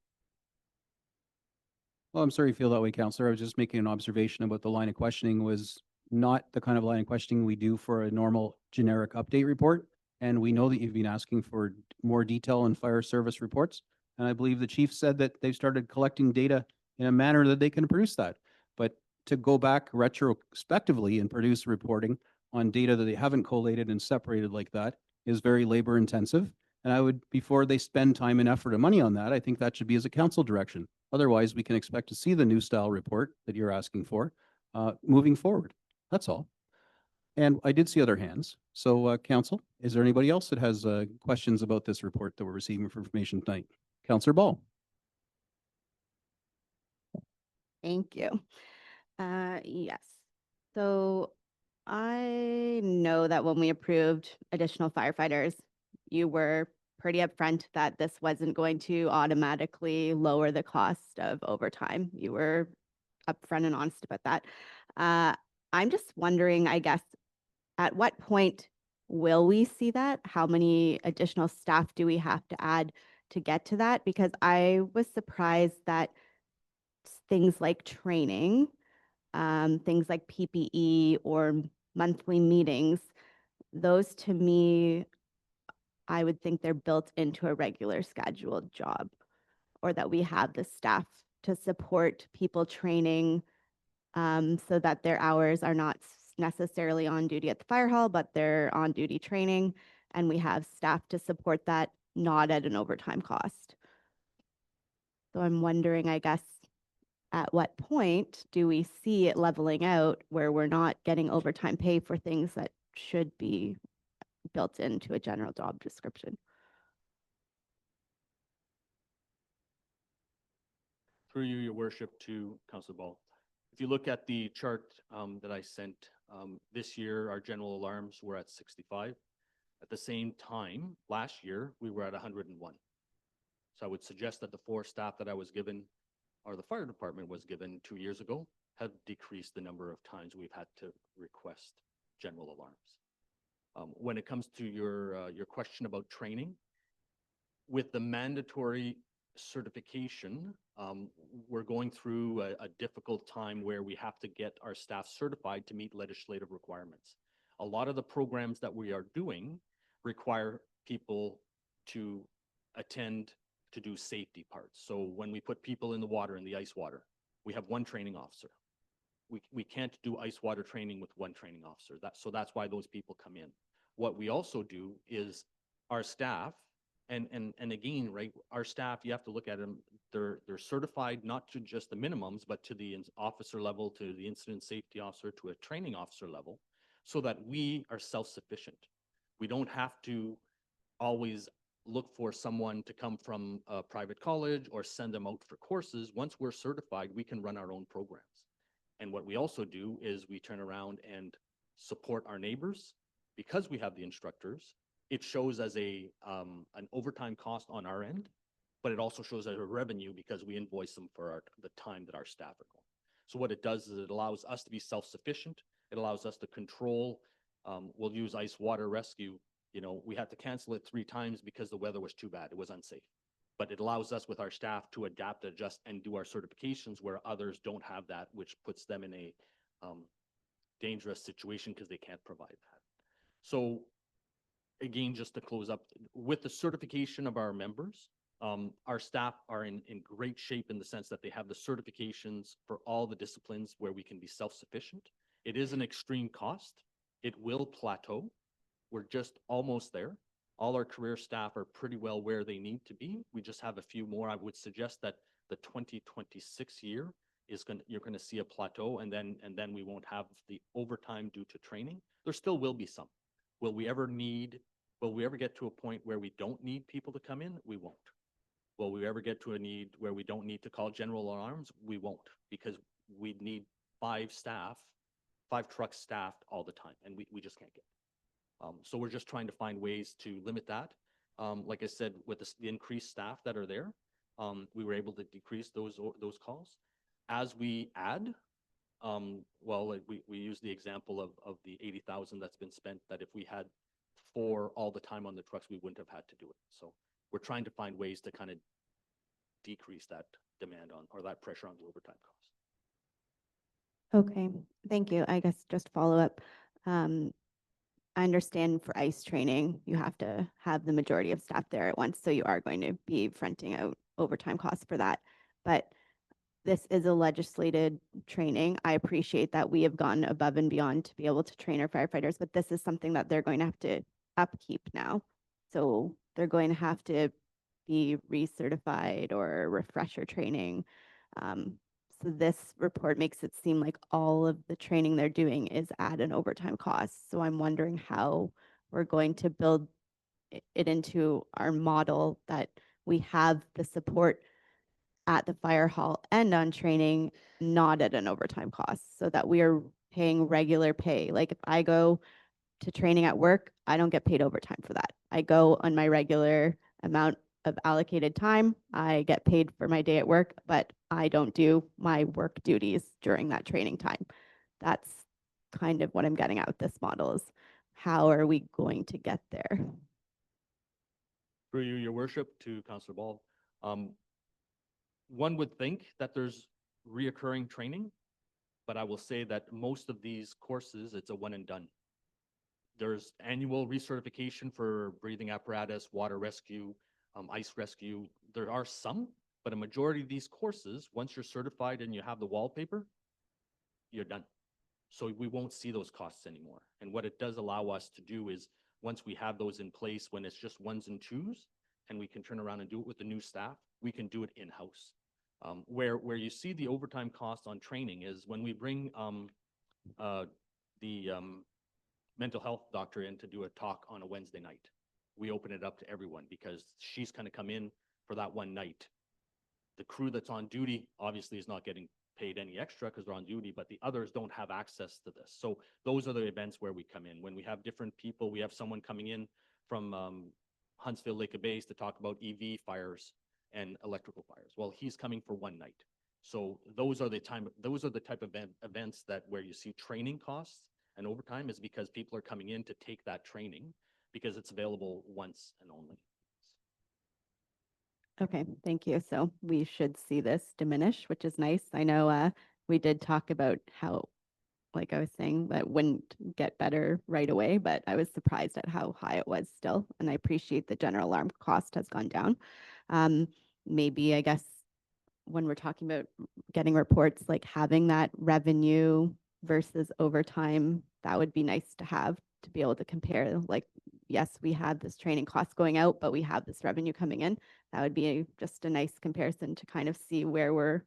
Well, I'm sorry you feel that way, Counselor. I was just making an observation about the line of questioning was not the kind of line of questioning we do for a normal generic update report. And we know that you've been asking for more detail on fire service reports. And I believe the chief said that they've started collecting data in a manner that they can produce that. But to go back retrospectively and produce reporting on data that they haven't collated and separated like that is very labor intensive. And I would, before they spend time and effort and money on that, I think that should be as a council direction. Otherwise, we can expect to see the new style report that you're asking for moving forward. That's all. And I did see other hands. So, council, is there anybody else that has questions about this report that we're receiving for information tonight? Councillor Ball. Thank you. Yes. So I know that when we approved additional firefighters, you were pretty upfront that this wasn't going to automatically lower the cost of overtime. You were upfront and honest about that. I'm just wondering, I guess, at what point will we see that? How many additional staff do we have to add to get to that? Because I was surprised that things like training, things like PPE or monthly meetings, those to me, I would think they're built into a regular scheduled job, or that we have the staff to support people training so that their hours are not necessarily on duty at the fire hall, but they're on duty training. And we have staff to support that, not at an overtime cost. So I'm wondering, I guess, at what point do we see it leveling out where we're not getting overtime pay for things that should be built into a general job description? Through you, your worship, to Councilor Ball. If you look at the chart that I sent, this year, our general alarms were at 65. At the same time, last year, we were at 101. So I would suggest that the 4 staff that I was given, or the fire department was given 2 years ago, have decreased the number of times we've had to request general alarms. When it comes to your question about training, with the mandatory certification, we're going through a difficult time where we have to get our staff certified to meet legislative requirements. A lot of the programs that we are doing require people to attend to do safety parts. So when we put people in the water, in the ice water, we have one training officer. We can't do ice water training with one training officer. So that's why those people come in. What we also do is our staff, and again, right, our staff, you have to look at them, they're certified not to just the minimums, but to the officer level, to the incident safety officer, to a training officer level, so that we are self-sufficient. We don't have to always look for someone to come from a private college or send them out for courses. Once we're certified, we can run our own programs. And what we also do is we turn around and support our neighbors. Because we have the instructors, it shows as an overtime cost on our end, but it also shows as a revenue because we invoice them for the time that our staff are going. So what it does is it allows us to be self-sufficient. It allows us to control. We'll use ice water rescue. We had to cancel it 3 times because the weather was too bad. It was unsafe. But it allows us with our staff to adapt, adjust, and do our certifications where others don't have that, which puts them in a dangerous situation because they can't provide that. So again, just to close up, with the certification of our members, Our staff are in great shape in the sense that they have the certifications for all the disciplines where we can be self-sufficient. It is an extreme cost. It will plateau. We're just almost there. All our career staff are pretty well where they need to be. We just have a few more. I would suggest that the 2026 year you're going to see a plateau, and then we won't have the overtime due to training. There still will be some. Will we ever get to a point where we don't need people to come in? We won't. Will we ever get to a need where we don't need to call general alarms? We won't, because we need 5 trucks staffed all the time, and we just can't get it. So we're just trying to find ways to limit that. Like I said, with the increased staff that are there, we were able to decrease those calls. As we add, we use the example of the 80,000 that's been spent, that if we had 4 all the time on the trucks, we wouldn't have had to do it. So we're trying to find ways to kind of decrease that demand on, or that pressure on the overtime costs. Okay, thank you. I guess just follow up. I understand for ICE training, you have to have the majority of staff there at once, so you are going to be fronting out overtime costs for that. But this is a legislated training. I appreciate that we have gone above and beyond to be able to train our firefighters, but this is something that they're going to have to upkeep now. So they're going to have to be recertified or refresher training. So this report makes it seem like all of the training they're doing is at an overtime cost. So I'm wondering how we're going to build it into our model that we have the support at the fire hall and on training, not at an overtime cost, so that we are paying regular pay. Like if I go to training at work, I don't get paid overtime for that. I go on my regular amount of allocated time. I get paid for my day at work, but I don't do my work duties during that training time. That's kind of what I'm getting at with this model is how are we going to get there? Through you, your worship, to Councillor Ball. One would think that there's reoccurring training, but I will say that most of these courses, it's a one and done. There's annual recertification for breathing apparatus, water rescue, ice rescue. There are some, but a majority of these courses, once you're certified and you have the wallpaper, you're done. So we won't see those costs anymore. And what it does allow us to do is, once we have those in place, when it's just ones and twos, and we can turn around and do it with the new staff, we can do it in-house. Where you see the overtime cost on training is when we bring the mental health doctor in to do a talk on a Wednesday night. We open it up to everyone because she's kind of come in for that one night. The crew that's on duty obviously is not getting paid any extra because they're on duty, but the others don't have access to this. So those are the events where we come in. When we have different people, we have someone coming in from Huntsville, Lake of Bays to talk about EV fires and electrical fires. Well, he's coming for one night. So those are the type of events that where you see training costs and overtime is because people are coming in to take that training because it's available once and only. Okay, thank you. So we should see this diminish, which is nice. I know we did talk about how, like I was saying, that wouldn't get better right away, but I was surprised at how high it was still. And I appreciate the general alarm cost has gone down. Maybe, I guess, when we're talking about getting reports, like having that revenue versus overtime, that would be nice to have to be able to compare. Like, yes, we have this training cost going out, but we have this revenue coming in. That would be just a nice comparison to kind of see where we're,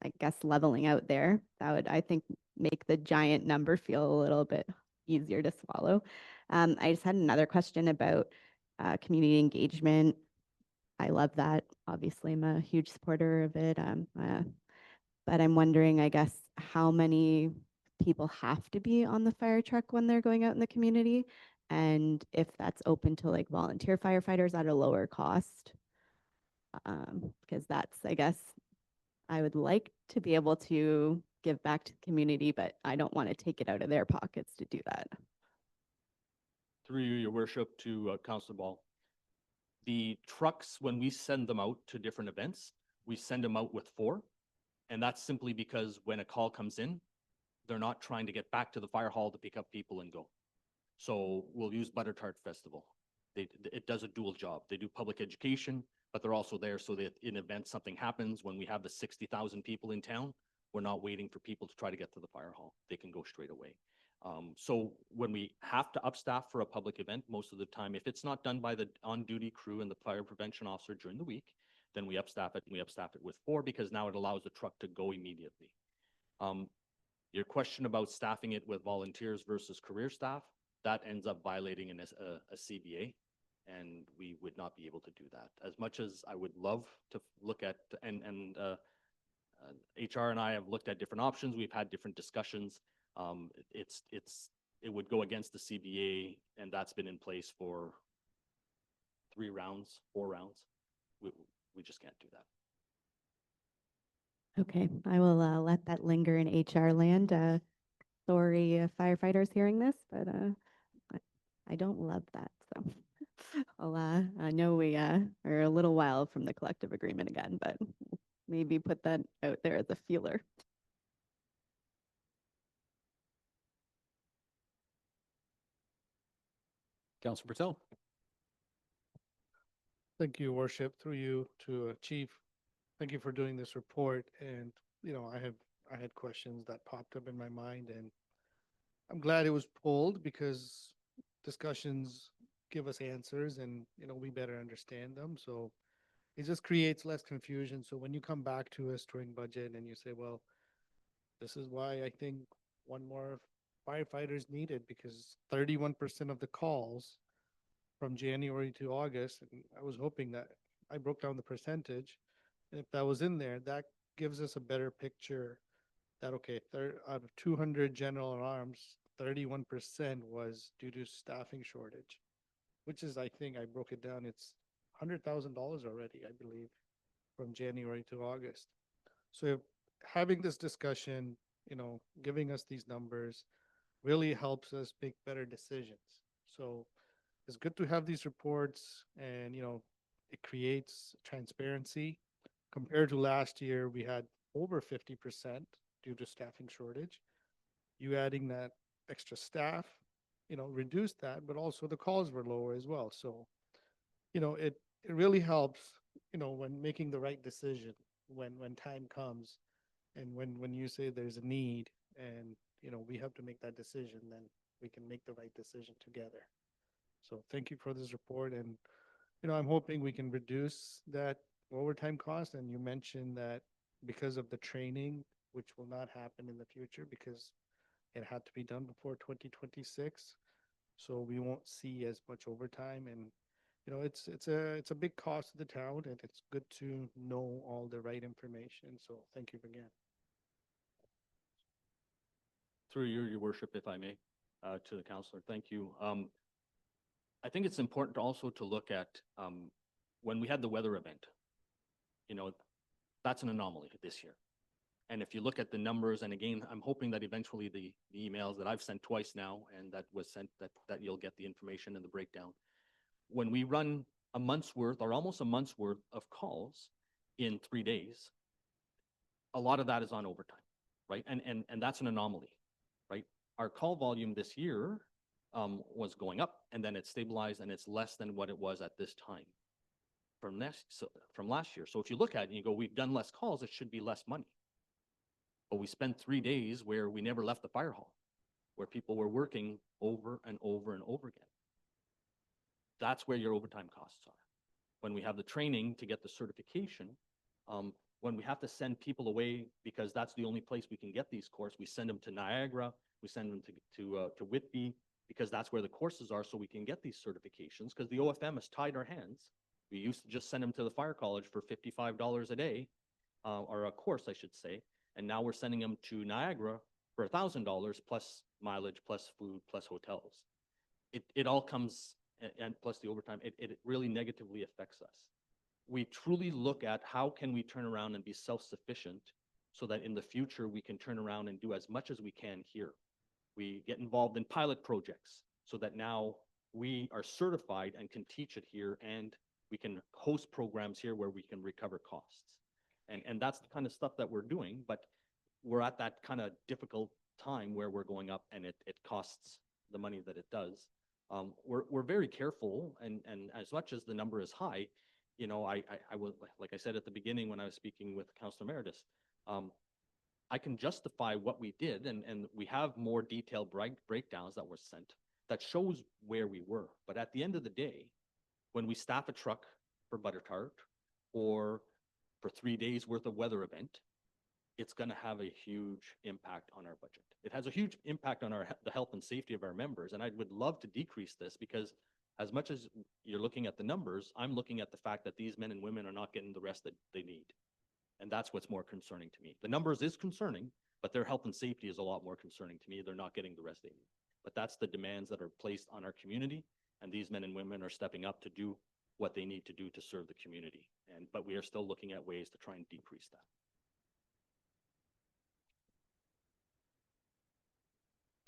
I guess, leveling out there. That would, I think, make the giant number feel a little bit easier to swallow. I just had another question about community engagement. I love that. Obviously, I'm a huge supporter of it. But I'm wondering, I guess, how many people have to be on the fire truck when they're going out in the community, and if that's open to like volunteer firefighters at a lower cost. Because that's, I guess, I would like to be able to give back to the community, but I don't want to take it out of their pockets to do that. Through you, your worship, to Councillor Ball. The trucks, when we send them out to different events, we send them out with 4. And that's simply because when a call comes in, they're not trying to get back to the fire hall to pick up people and go. So we'll use Butter Tart Festival. It does a dual job. They do public education, but they're also there so that in event something happens, when we have the 60,000 people in town, we're not waiting for people to try to get to the fire hall. They can go straight away. So when we have to upstaff for a public event, most of the time, if it's not done by the on-duty crew and the fire prevention officer during the week, then we upstaff it, and we upstaff it with 4 because now it allows the truck to go immediately. Your question about staffing it with volunteers versus career staff, that ends up violating a CBA, and we would not be able to do that. As much as I would love to look at, HR and I have looked at different options, we've had different discussions. It would go against the CBA, and that's been in place for 3 rounds, 4 rounds. We just can't do that. Okay, I will let that linger in HR land. Sorry, firefighters hearing this, but I don't love that. So I know we are a little while from the collective agreement again, but maybe put that out there as a feeler. Councilor Patel. Thank you, Worship, through you to Chief. Thank you for doing this report. And, I had questions that popped up in my mind, and I'm glad it was pulled because discussions give us answers and, we better understand them. So it just creates less confusion. So when you come back to us during budget and you say, well, this is why I think one more firefighter is needed, because 31% of the calls from January to August, and I was hoping that I broke down the percentage, and if that was in there, that gives us a better picture that, okay, out of 200 general alarms, 31% was due to staffing shortage, which is, I think I broke it down, it's $100,000 already, I believe, from January to August. So having this discussion, giving us these numbers really helps us make better decisions. So it's good to have these reports, and, it creates transparency. Compared to last year, we had over 50% due to staffing shortage. You adding that extra staff, reduced that, but also the calls were lower as well. So, it really helps, when making the right decision, when time comes, and when you say there's a need and, we have to make that decision, then we can make the right decision together. So thank you for this report. And, I'm hoping we can reduce that overtime cost. And you mentioned that because of the training, which will not happen in the future because it had to be done before 2026. So we won't see as much overtime. And, it's a big cost to the town, and it's good to know all the right information. So thank you again. Through you, your worship, if I may, to the councillor, thank you. I think it's important also to look at when we had the weather event, that's an anomaly this year. And if you look at the numbers, and again, I'm hoping that eventually the emails that I've sent twice now and that was sent, that you'll get the information and the breakdown. When we run a month's worth or almost a month's worth of calls in 3 days, a lot of that is on overtime, right? And that's an anomaly, right? Our call volume this year was going up, and then it stabilized, and it's less than what it was at this time from last year. So if you look at it and you go, we've done less calls, it should be less money. But we spent 3 days where we never left the fire hall, where people were working over and over and over again. That's where your overtime costs are. When we have the training to get the certification, when we have to send people away because that's the only place we can get these courses, we send them to Niagara, we send them to Whitby, because that's where the courses are, so we can get these certifications, because the OFM has tied our hands. We used to just send them to the fire college for $55 a day, or a course, I should say. And now we're sending them to Niagara for $1,000 plus mileage, plus food, plus hotels. It all comes, and plus the overtime, it really negatively affects us. We truly look at how can we turn around and be self-sufficient so that in the future we can turn around and do as much as we can here. We get involved in pilot projects so that now we are certified and can teach it here, and we can host programs here where we can recover costs. And that's the kind of stuff that we're doing, but we're at that kind of difficult time where we're going up, and it costs the money that it does. We're very careful, and as much as the number is high, you know, I will, like I said at the beginning when I was speaking with Councilor Emeritus, I can justify what we did, and we have more detailed breakdowns that were sent that shows where we were. But at the end of the day, when we staff a truck for butter tart or for 3 days worth of weather event, it's going to have a huge impact on our budget. It has a huge impact on the health and safety of our members. And I would love to decrease this because as much as you're looking at the numbers, I'm looking at the fact that these men and women are not getting the rest that they need. And that's what's more concerning to me. The numbers is concerning, but their health and safety is a lot more concerning to me. They're not getting the rest they need. But that's the demands that are placed on our community. And these men and women are stepping up to do what they need to do to serve the community. But we are still looking at ways to try and decrease that.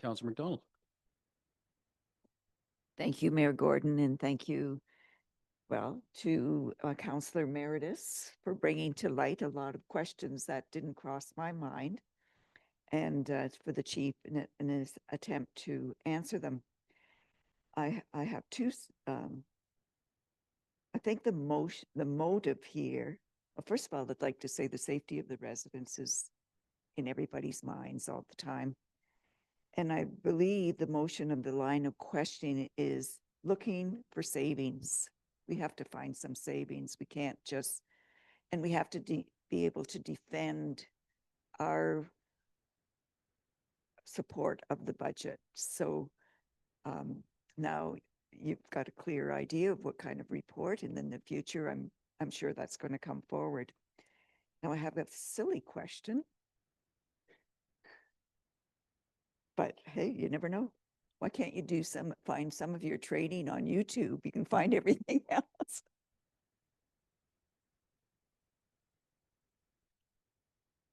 Councillor McDonald. Thank you, Mayor Gordon, and thank you, well, to Councillor Emeritus for bringing to light a lot of questions that didn't cross my mind, and for the chief in his attempt to answer them. I have two. I think the motive here. Well, first of all, I'd like to say the safety of the residents is in everybody's minds all the time. And I believe the motion of the line of questioning is looking for savings. We have to find some savings. We can't just, and we have to be able to defend our support of the budget. So now you've got a clear idea of what kind of report, and in the future, I'm sure that's going to come forward. Now I have a silly question. But hey, you never know. Why can't you find some of your training on YouTube? You can find everything else.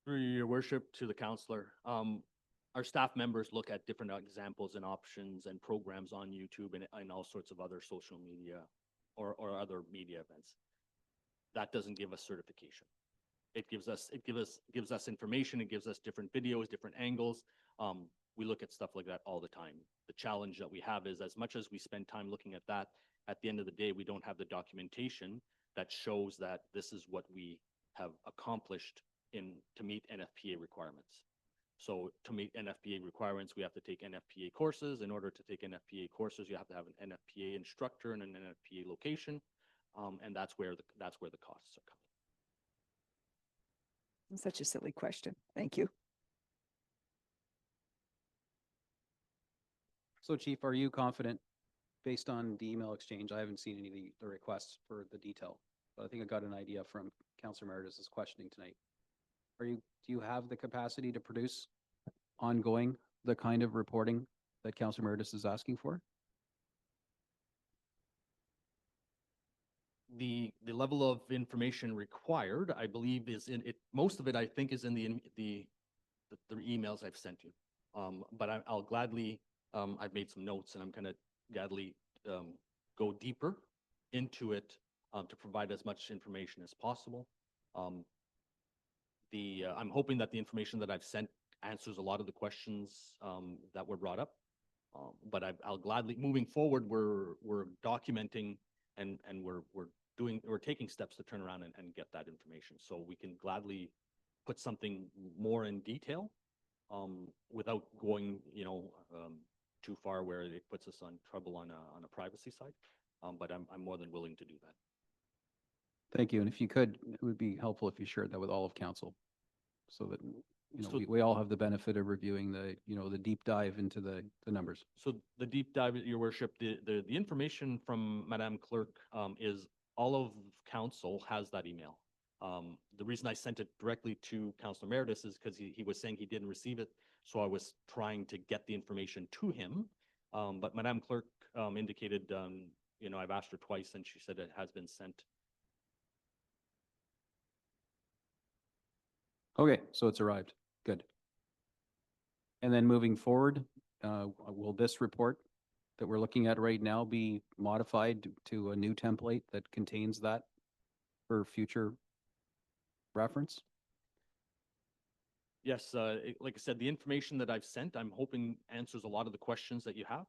Through your worship to the councillor, our staff members look at different examples and options and programs on YouTube and all sorts of other social media or other media events. That doesn't give us certification. It gives us information. It gives us different videos, different angles. We look at stuff like that all the time. The challenge that we have is as much as we spend time looking at that, at the end of the day, we don't have the documentation that shows that this is what we have accomplished to meet NFPA requirements. So to meet NFPA requirements, we have to take NFPA courses. In order to take NFPA courses, you have to have an NFPA instructor and an NFPA location. And that's where the costs are coming. Such a silly question. Thank you. So Chief, are you confident, based on the email exchange, I haven't seen any of the requests for the detail, but I think I got an idea from Councillor Emeritus's questioning tonight. Do you have the capacity to produce ongoing the kind of reporting that Councillor Emeritus is asking for? The level of information required, I believe, is in it. Most of it, I think, is in the emails I've sent you. But I'll gladly. I've made some notes, and I'm going to gladly go deeper into it to provide as much information as possible. I'm hoping that the information that I've sent answers a lot of the questions that were brought up. But I'll gladly, moving forward, we're documenting and we're taking steps to turn around and get that information. So we can gladly put something more in detail without going, too far where it puts us on trouble on a privacy side. But I'm more than willing to do that. Thank you. And if you could, it would be helpful if you shared that with all of council so that So- we all have the benefit of reviewing the deep dive into the numbers. So the deep dive, Your Worship, the information from Madame Clerk is all of council has that email. The reason I sent it directly to Councilor Emeritus is because he was saying he didn't receive it. So I was trying to get the information to him. But Madame Clerk indicated, I've asked her twice and she said it has been sent. Okay, so it's arrived. Good. And then moving forward, will this report that we're looking at right now be modified to a new template that contains that for future reference? Yes, like I said, the information that I've sent, I'm hoping answers a lot of the questions that you have.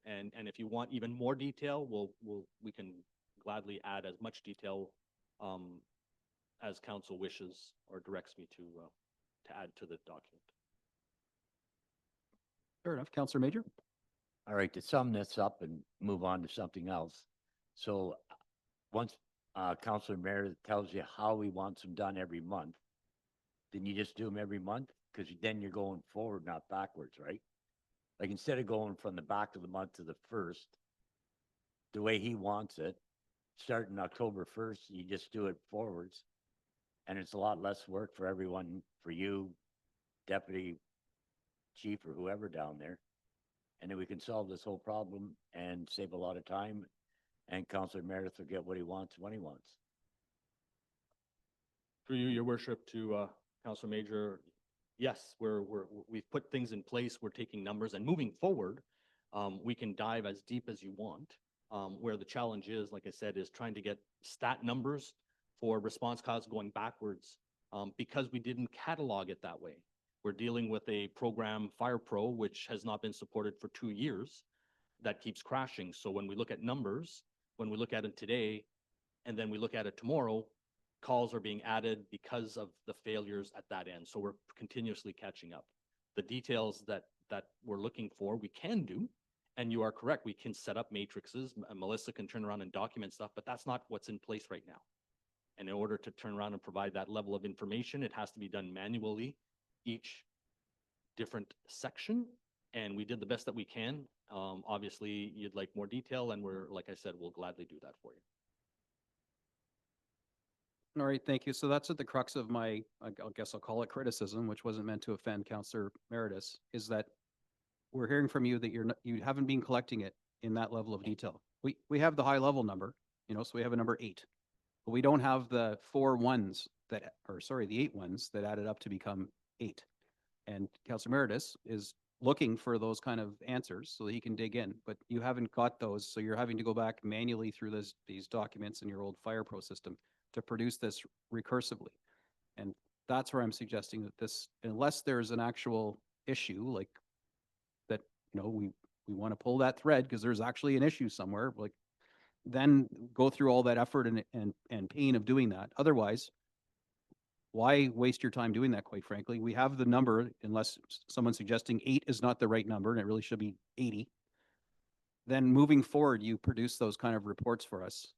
And if you want even more detail, we can gladly add as much detail as council wishes or directs me to add to the document. Fair enough. Councillor Major? All right, to sum this up and move on to something else. So once Councilor Mayor tells you how he wants them done every month, then you just do them every month? Because then you're going forward, not backwards, right? Like instead of going from the back of the month to the first, the way he wants it, starting October 1st, you just do it forwards. And it's a lot less work for everyone, for you, deputy chief or whoever down there. And then we can solve this whole problem and save a lot of time. And Councilor Meredith will get what he wants when he wants. Through you, your worship, to Councilor Major, yes, we've put things in place. We're taking numbers and moving forward. We can dive as deep as you want. Where the challenge is, like I said, is trying to get stat numbers for response costs going backwards because we didn't catalog it that way. We're dealing with a program, Fire Pro, which has not been supported for 2 years, that keeps crashing. So when we look at numbers, when we look at it today, and then we look at it tomorrow, calls are being added because of the failures at that end. So we're continuously catching up. The details that we're looking for, we can do. And you are correct, we can set up matrices. Melissa can turn around and document stuff, but that's not what's in place right now. And in order to turn around and provide that level of information, it has to be done manually, each different section. And we did the best that we can. Obviously, you'd like more detail, and we're, like I said, we'll gladly do that for you. All right, thank you. So that's at the crux of my, I guess I'll call it criticism, which wasn't meant to offend Councillor Meredith, is that we're hearing from you that you haven't been collecting it in that level of detail. We have the high level number, so we have a number 8, but we don't have the 4 ones that, or sorry, the 8 ones that added up to become 8. And Councillor Meredith is looking for those kind of answers so that he can dig in, but you haven't got those. So you're having to go back manually through these documents in your old Fire Pro system to produce this recursively. And that's where I'm suggesting that this, unless there's an actual issue like that, we want to pull that thread because there's actually an issue somewhere, like then go through all that effort and pain of doing that. Otherwise, why waste your time doing that, quite frankly? We have the number, unless someone's suggesting 8 is not the right number and it really should be 80. Then moving forward, you produce those kind of reports for us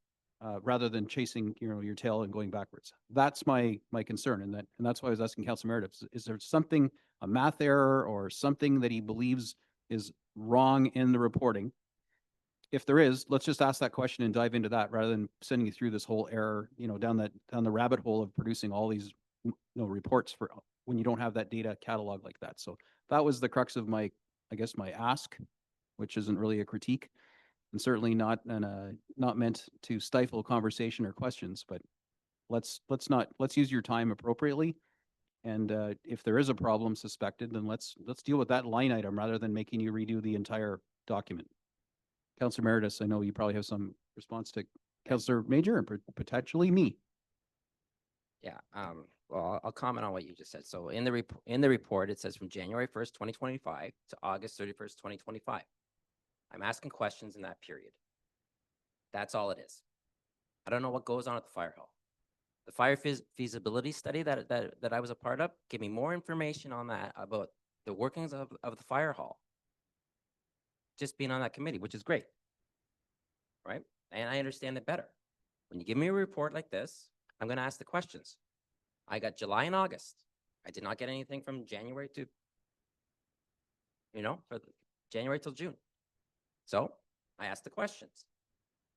rather than chasing your tail and going backwards. That's my concern, and that's why I was asking Councilor Meredith, is there something, a math error or something that he believes is wrong in the reporting? If there is, let's just ask that question and dive into that rather than sending you through this whole error, down the rabbit hole of producing all these reports for when you don't have that data catalog like that. So that was the crux of my ask, which isn't really a critique, and certainly not meant to stifle conversation or questions. But let's use your time appropriately. And if there is a problem suspected, then let's deal with that line item rather than making you redo the entire document. Councillor Meredith, I know you probably have some response to Councillor Major and potentially me. Yeah, well, I'll comment on what you just said. So in the report, it says from January 1st, 2025 to August 31st, 2025. I'm asking questions in that period. That's all it is. I don't know what goes on at the fire hall. The fire feasibility study that I was a part of, give me more information on that, about the workings of the fire hall. Just being on that committee, which is great, right? And I understand it better. When you give me a report like this, I'm going to ask the questions. I got July and August. I did not get anything from January to, for January till June. So I asked the questions.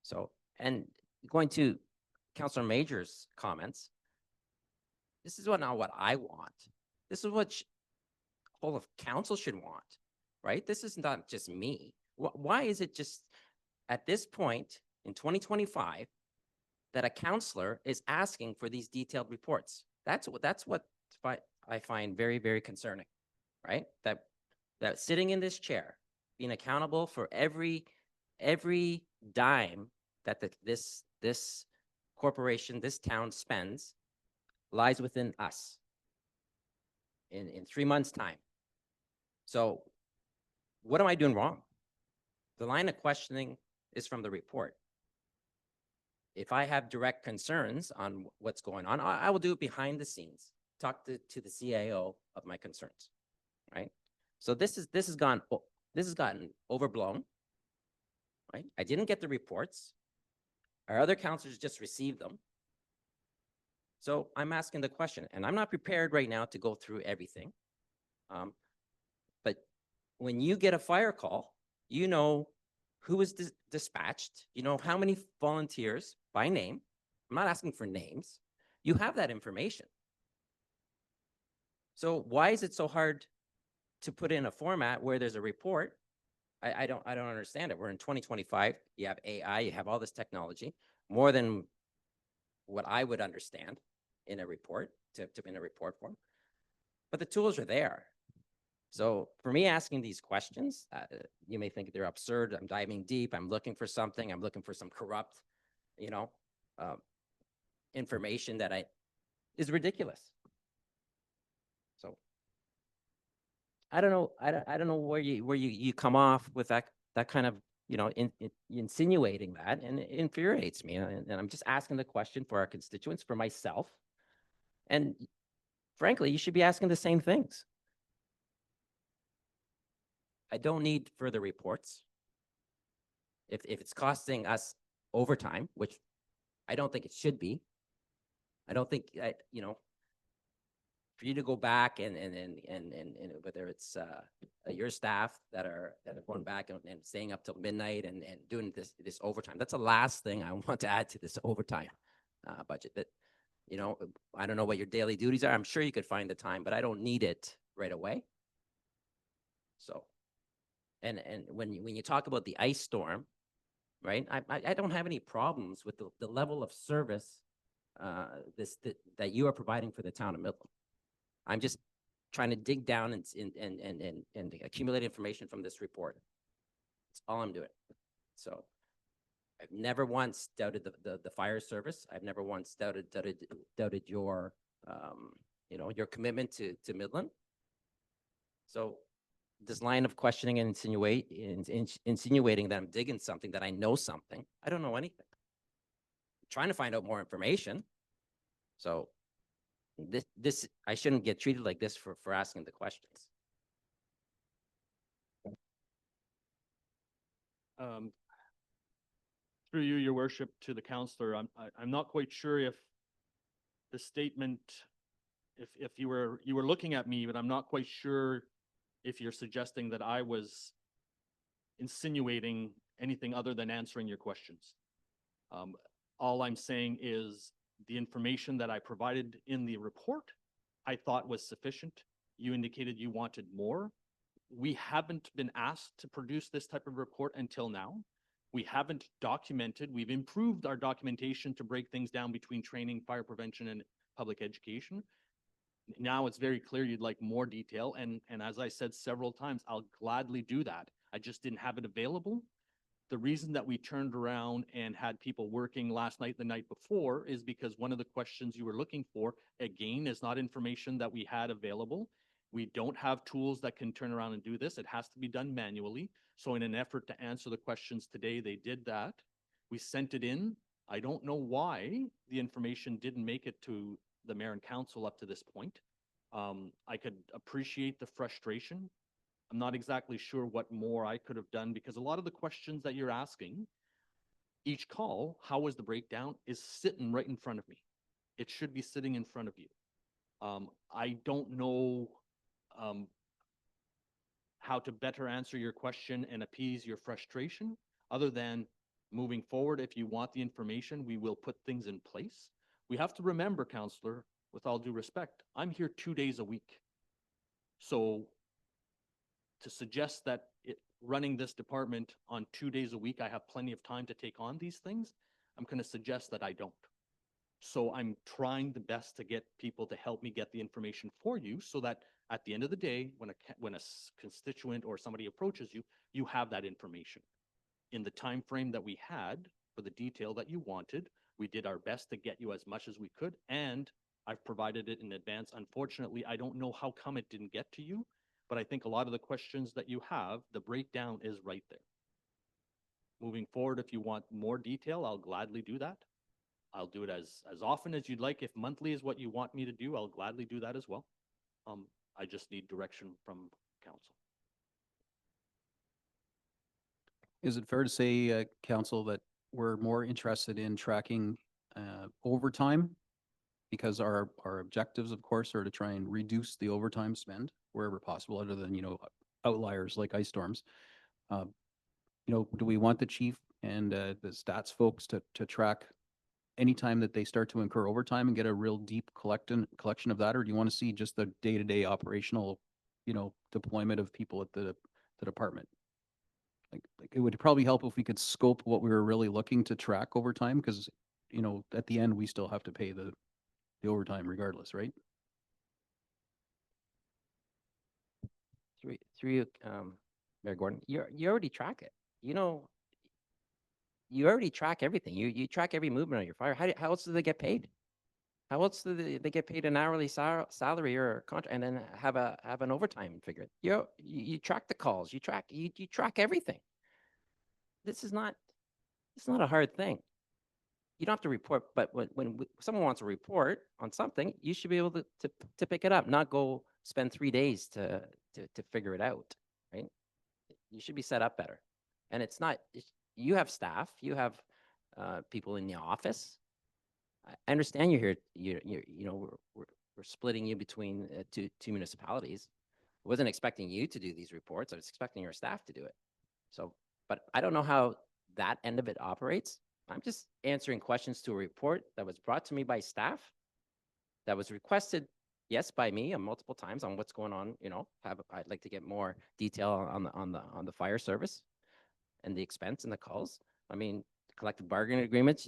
So, and going to Councillor Major's comments, this is not what I want. This is what whole of council should want, right? This is not just me. Why is it just at this point in 2025 that a councillor is asking for these detailed reports? That's what I find very, very concerning, right? That sitting in this chair, being accountable for every dime that this corporation, this town spends, lies within us in 3 months' time. So what am I doing wrong? The line of questioning is from the report. if I have direct concerns on what's going on, I will do it behind the scenes. Talk to the CAO of my concerns, right? So this has gotten overblown, right? I didn't get the reports. Our other counselors just received them. So I'm asking the question, and I'm not prepared right now to go through everything. But when you get a fire call, you know who was dispatched, you know how many volunteers by name. I'm not asking for names. You have that information. So why is it so hard to put in a format where there's a report? I don't understand it. We're in 2025. You have AI, you have all this technology, more than what I would understand in a report, in a report form. But the tools are there. So for me asking these questions, you may think they're absurd. I'm diving deep. I'm looking for something. I'm looking for some corrupt, you know, information that is ridiculous. So I don't know. I don't know where you come off with that kind of, you know, insinuating that, and it infuriates me. And I'm just asking the question for our constituents, for myself, and frankly, you should be asking the same things. I don't need further reports. If it's costing us overtime, which I don't think it should be, I don't think, you know, for you to go back and whether it's your staff that are going back and staying up till midnight and doing this overtime, that's the last thing I want to add to this overtime budget. That, you know, I don't know what your daily duties are. I'm sure you could find the time, but I don't need it right away. So, and when you talk about the ice storm, right? I don't have any problems with the level of service that you are providing for the town of Midland. I'm just trying to dig down and accumulate information from this report. That's all I'm doing. So I've never once doubted the fire service. I've never once doubted your you know, your commitment to Midland. So this line of questioning and insinuating that I'm digging something, that I know something, I don't know anything. I'm trying to find out more information. So this I shouldn't get treated like this for asking the questions. Through you, your worship, to the counselor, I'm not quite sure if the statement, if you were looking at me, but I'm not quite sure if you're suggesting that I was insinuating anything other than answering your questions. All I'm saying is the information that I provided in the report, I thought was sufficient. You indicated you wanted more. We haven't been asked to produce this type of report until now. We haven't documented. We've improved our documentation to break things down between training, fire prevention, and public education. Now it's very clear you'd like more detail. And as I said several times, I'll gladly do that. I just didn't have it available. The reason that we turned around and had people working last night, the night before, is because one of the questions you were looking for, again, is not information that we had available. We don't have tools that can turn around and do this. It has to be done manually. So in an effort to answer the questions today, they did that. We sent it in. I don't know why the information didn't make it to the mayor and council up to this point. I could appreciate the frustration. I'm not exactly sure what more I could have done, because a lot of the questions that you're asking, each call, how was the breakdown, is sitting right in front of me. It should be sitting in front of you. I don't know how to better answer your question and appease your frustration, other than moving forward. If you want the information, we will put things in place. We have to remember, Councillor, with all due respect, I'm here 2 days a week. So to suggest that running this department on 2 days a week, I have plenty of time to take on these things, I'm going to suggest that I don't. So I'm trying the best to get people to help me get the information for you, so that at the end of the day, when a constituent or somebody approaches you, you have that information. In the time frame that we had for the detail that you wanted, we did our best to get you as much as we could, and I've provided it in advance. Unfortunately, I don't know how come it didn't get to you, but I think a lot of the questions that you have, the breakdown is right there. Moving forward, if you want more detail, I'll gladly do that. I'll do it as often as you'd like. If monthly is what you want me to do, I'll gladly do that as well. I just need direction from council. Is it fair to say, council, that we're more interested in tracking overtime? Because our objectives, of course, are to try and reduce the overtime spend wherever possible, other than, outliers like ice storms. Do we want the chief and the stats folks to track anytime that they start to incur overtime and get a real deep collection of that? Or do you want to see just the day-to-day operational, deployment of people at the department? Like it would probably help if we could scope what we were really looking to track over time, because, at the end, we still have to pay the overtime regardless, right? Through you, Mayor Gordon, you already track it. You already track everything. You track every movement on your fire. How else do they get paid? How else do they get paid an hourly salary or a contract, and then have an overtime figure? You track the calls. You track everything. This is not it's not a hard thing. You don't have to report, but when someone wants a report on something, you should be able to pick it up, not go spend 3 days to figure it out, right? You should be set up better. And it's not, you have staff, you have people in the office. I understand you're here, we're splitting you between two municipalities. I wasn't expecting you to do these reports. I was expecting your staff to do it. So, but I don't know how that end of it operates. I'm just answering questions to a report that was brought to me by staff, that was requested, yes, by me multiple times on what's going on. I'd like to get more detail on the fire service and the expense and the calls. I mean, collective bargaining agreements.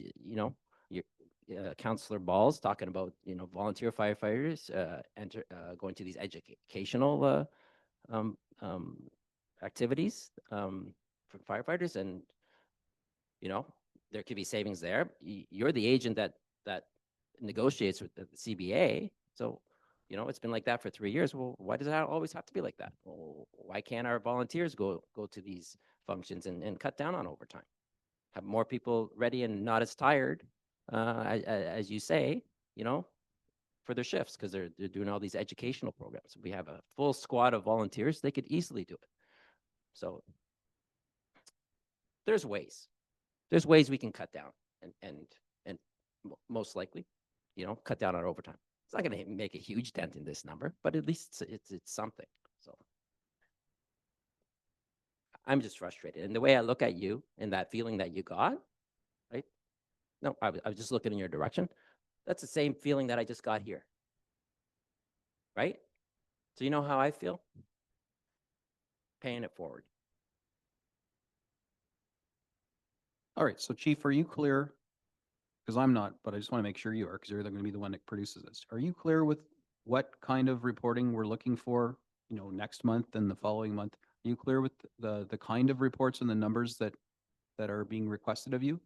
Councillor Ball's talking about volunteer firefighters going to these educational activities for firefighters, and there could be savings there. You're the agent that negotiates with the CBA. So, it's been like that for 3 years. Well, why does that always have to be like that? Well, why can't our volunteers go to these functions and cut down on overtime? Have more people ready and not as tired, as you say, for their shifts, because they're doing all these educational programs. We have a full squad of volunteers. They could easily do it. So there's ways. There's ways we can cut down and most likely, cut down on overtime. It's not going to make a huge dent in this number, but at least it's something. So I'm just frustrated. And the way I look at you and that feeling that you got, right? No, I was just looking in your direction. That's the same feeling that I just got here. Right? So you know how I feel? Paying it forward. All right, so Chief, are you clear? Because I'm not, but I just want to make sure you are, because you're going to be the one that produces this. Are you clear with what kind of reporting we're looking for, next month and the following month? Are you clear with the kind of reports and the numbers that are being requested of you?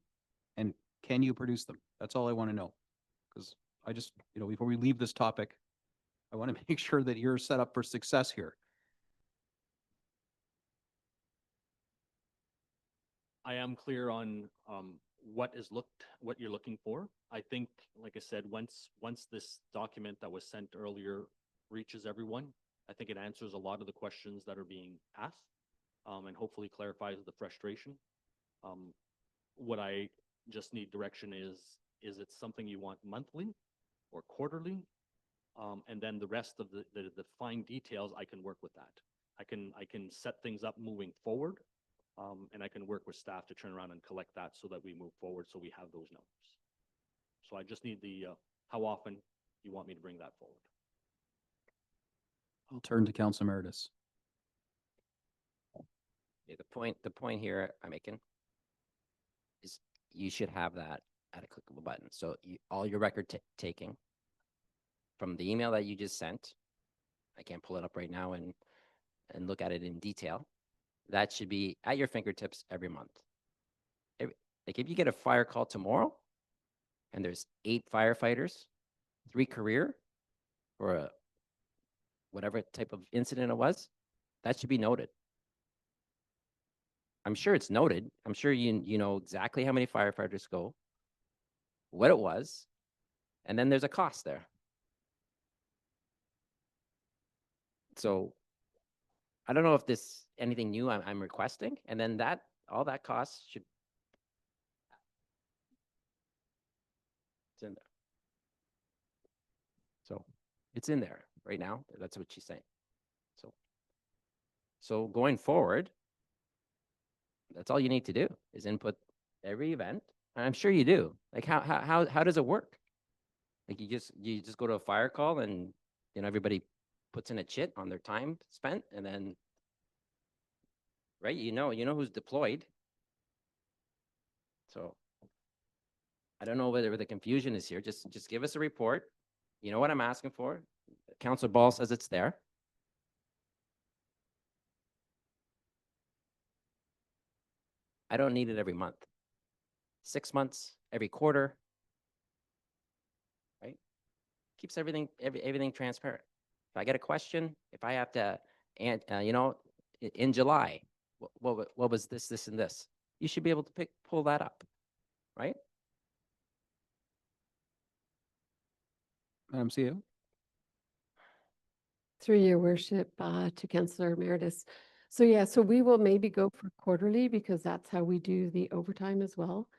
And can you produce them? That's all I want to know. Because I just, before we leave this topic, I want to make sure that you're set up for success here. I am clear on what you're looking for. I think, like I said, once this document that was sent earlier reaches everyone, I think it answers a lot of the questions that are being asked, and hopefully clarifies the frustration. What I just need direction is it something you want monthly or quarterly? And then the rest of the fine details, I can work with that. I can set things up moving forward. And I can work with staff to turn around and collect that so that we move forward, so we have those numbers. So I just need how often you want me to bring that forward. I'll turn to Council Emeritus. Yeah, the point here I'm making is you should have that at a click of a button. So all your record taking from the email that you just sent, I can't pull it up right now and look at it in detail. That should be at your fingertips every month. Like if you get a fire call tomorrow and there's 8 firefighters, 3 career, or whatever type of incident it was, that should be noted. I'm sure it's noted. I'm sure you know exactly how many firefighters go, what it was, and then there's a cost there. So I don't know if this anything new I'm requesting, and then all that cost should it's in there. So it's in there right now. That's what she's saying. So going forward, that's all you need to do is input every event. And I'm sure you do. Like how does it work? Like you just go to a fire call and everybody puts in a chit on their time spent, and then right, you know who's deployed. So I don't know whether the confusion is here. Just give us a report. You know what I'm asking for. Councilor Ball says it's there. I don't need it every month. 6 months, every quarter, right? Keeps everything transparent. If I get a question, if I have to, and in July, what was this, and this? You should be able to pull that up, right? Madam CEO? Through your worship, to Councillor Emeritus. So yeah, so we will maybe go for quarterly because that's how we do the overtime as well.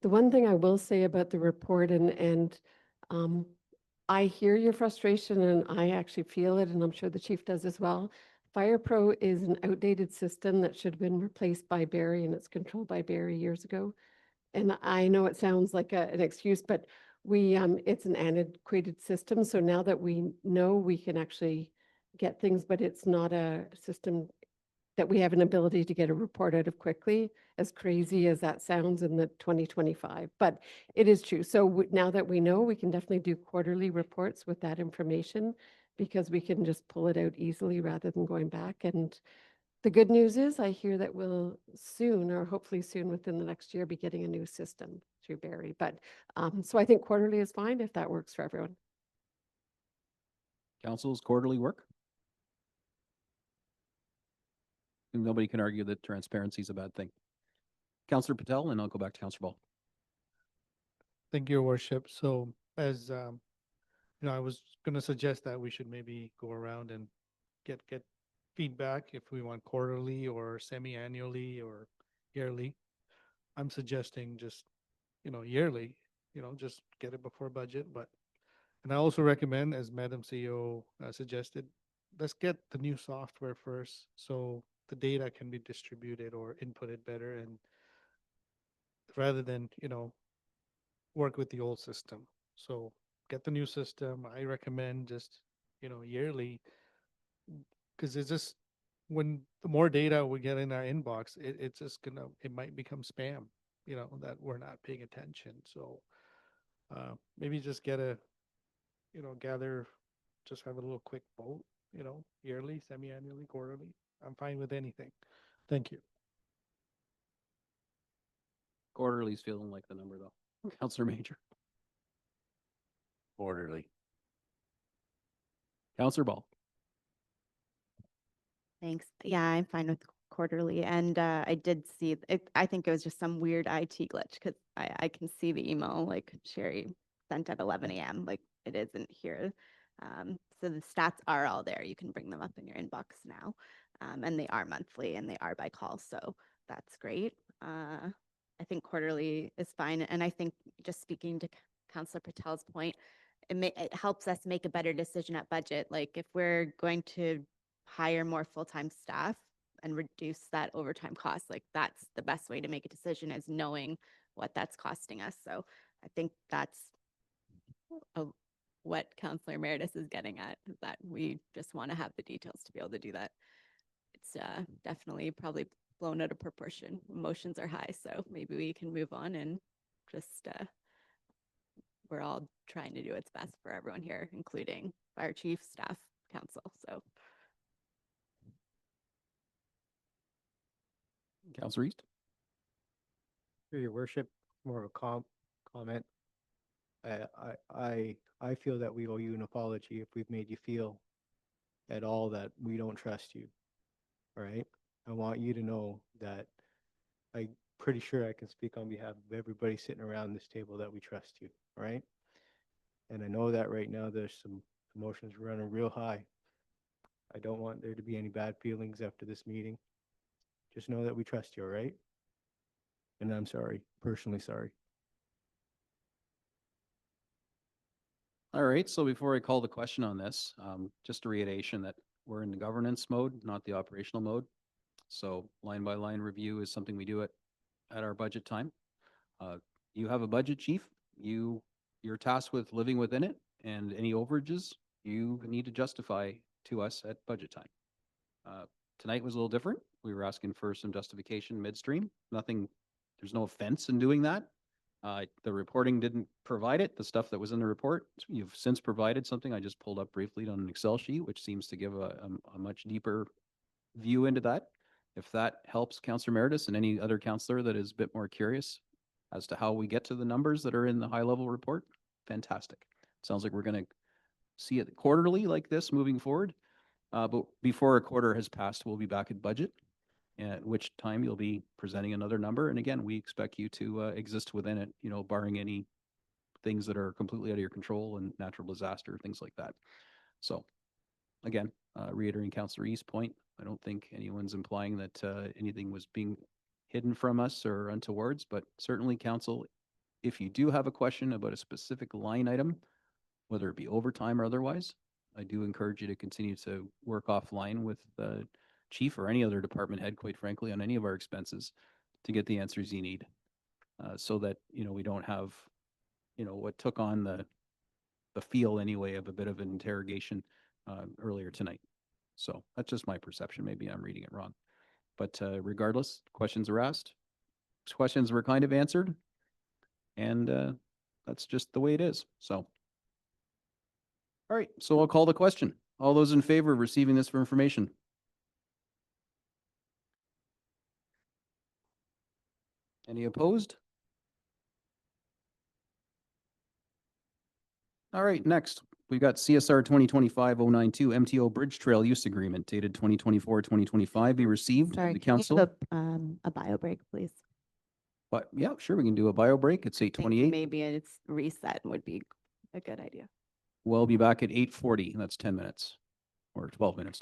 The one thing I will say about the report and I hear your frustration and I actually feel it, and I'm sure the chief does as well. Fire Pro is an outdated system that should have been replaced by Barry, and it's controlled by Barry years ago. And I know it sounds like an excuse, but it's an antiquated system. So now that we know we can actually get things, but it's not a system that we have an ability to get a report out of quickly, as crazy as that sounds in the 2025, but it is true. So now that we know, we can definitely do quarterly reports with that information because we can just pull it out easily rather than going back. And the good news is I hear that we'll soon, or hopefully soon within the next year, be getting a new system through Barry. But so I think quarterly is fine if that works for everyone. Council's quarterly work? Nobody can argue that transparency is a bad thing. Councillor Patel, and I'll go back to Councillor Ball. Thank you, Your Worship. So as I was going to suggest that we should maybe go around and get feedback if we want quarterly or semi-annually or yearly. I'm suggesting just, yearly, just get it before budget. And I also recommend, as Madam CEO suggested, let's get the new software first so the data can be distributed or inputted better, and rather than, work with the old system. So get the new system. I recommend just, yearly, because it's just when the more data we get in our inbox, it's just it might become spam, that we're not paying attention. So maybe just gather, just have a little quick vote, yearly, semi-annually, quarterly. I'm fine with anything. Thank you. Quarterly's feeling like the number, though. Councillor Major. Quarterly. Councillor Ball. Thanks. Yeah, I'm fine with quarterly. And I did see it. I think it was just some weird IT glitch because I can see the email like Sherry sent at 11 a.m. Like it isn't here. So the stats are all there. You can bring them up in your inbox now. And they are monthly and they are by call. So that's great. I think quarterly is fine. And I think just speaking to Councillor Patel's point, it helps us make a better decision at budget. Like if we're going to hire more full-time staff and reduce that overtime cost, like that's the best way to make a decision, is knowing what that's costing us. So I think that's what Councillor Emeritus is getting at, is that we just want to have the details to be able to do that. It's definitely probably blown out of proportion. Emotions are high, so maybe we can move on and just we're all trying to do what's best for everyone here, including fire chief, staff, council. So Councillor East. Through your worship, more of a comment. I feel that we owe you an apology if we've made you feel at all that we don't trust you. All right. I want you to know that I'm pretty sure I can speak on behalf of everybody sitting around this table that we trust you. right? And I know that right now there's some emotions running real high. I don't want there to be any bad feelings after this meeting. Just know that we trust you, all right? And I'm sorry, personally sorry. All right, so before I call the question on this, just a reiteration that we're in the governance mode, not the operational mode. So line by line review is something we do at our budget time. You have a budget, chief. You're tasked with living within it, and any overages you need to justify to us at budget time. Tonight was a little different. We were asking for some justification midstream. Nothing, there's no offense in doing that. The reporting didn't provide it, the stuff that was in the report. You've since provided something I just pulled up briefly on an Excel sheet, which seems to give a much deeper view into that. If that helps Councillor Meredith and any other councillor that is a bit more curious as to how we get to the numbers that are in the high level report, fantastic. Sounds like we're going to see it quarterly like this moving forward. But before a quarter has passed, we'll be back at budget, at which time you'll be presenting another number. And again, we expect you to exist within it, you know, barring any things that are completely out of your control and natural disaster, things like that. So again, reiterating Councillor East's point, I don't think anyone's implying that anything was being hidden from us or untowards, but certainly council, if you do have a question about a specific line item, whether it be overtime or otherwise, I do encourage you to continue to work offline with the chief or any other department head, quite frankly, on any of our expenses to get the answers you need. So that, you know, we don't have, you know, what took on the feel anyway of a bit of an interrogation earlier tonight. So that's just my perception. Maybe I'm reading it wrong. But regardless, questions were asked. Questions were kind of answered. And that's just the way it is. So, all right. So I'll call the question. All those in favor of receiving this for information? Any opposed? All right, next, we've got CSR 2025-092 MTO Bridge Trail Use Agreement dated 2024-2025 be received Sorry, the can you council. give a bio break, please? But yeah, sure, we can do a bio break. It's Think 8:28. Maybe it's reset would be a good idea. We'll be back at 8:40. That's 10 minutes or 12 minutes.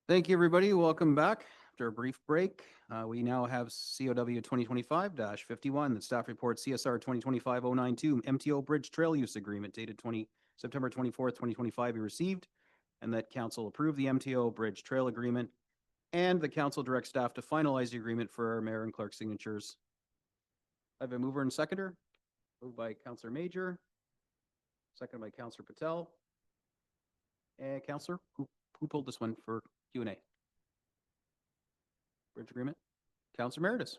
Thank you, everybody. Welcome back. After a brief break, we now have COW 2025-51, the staff report CSR 2025-092 MTO Bridge Trail Use Agreement dated September 24th, 2025 be received, and that council approve the MTO Bridge Trail Agreement, and the council direct staff to finalize the agreement for our mayor and clerk signatures. I have a mover and seconder. Moved by Councillor Major, seconded by Councillor Patel. And Councillor, who pulled this one for Q&A? Bridge agreement. Councillor Meredith.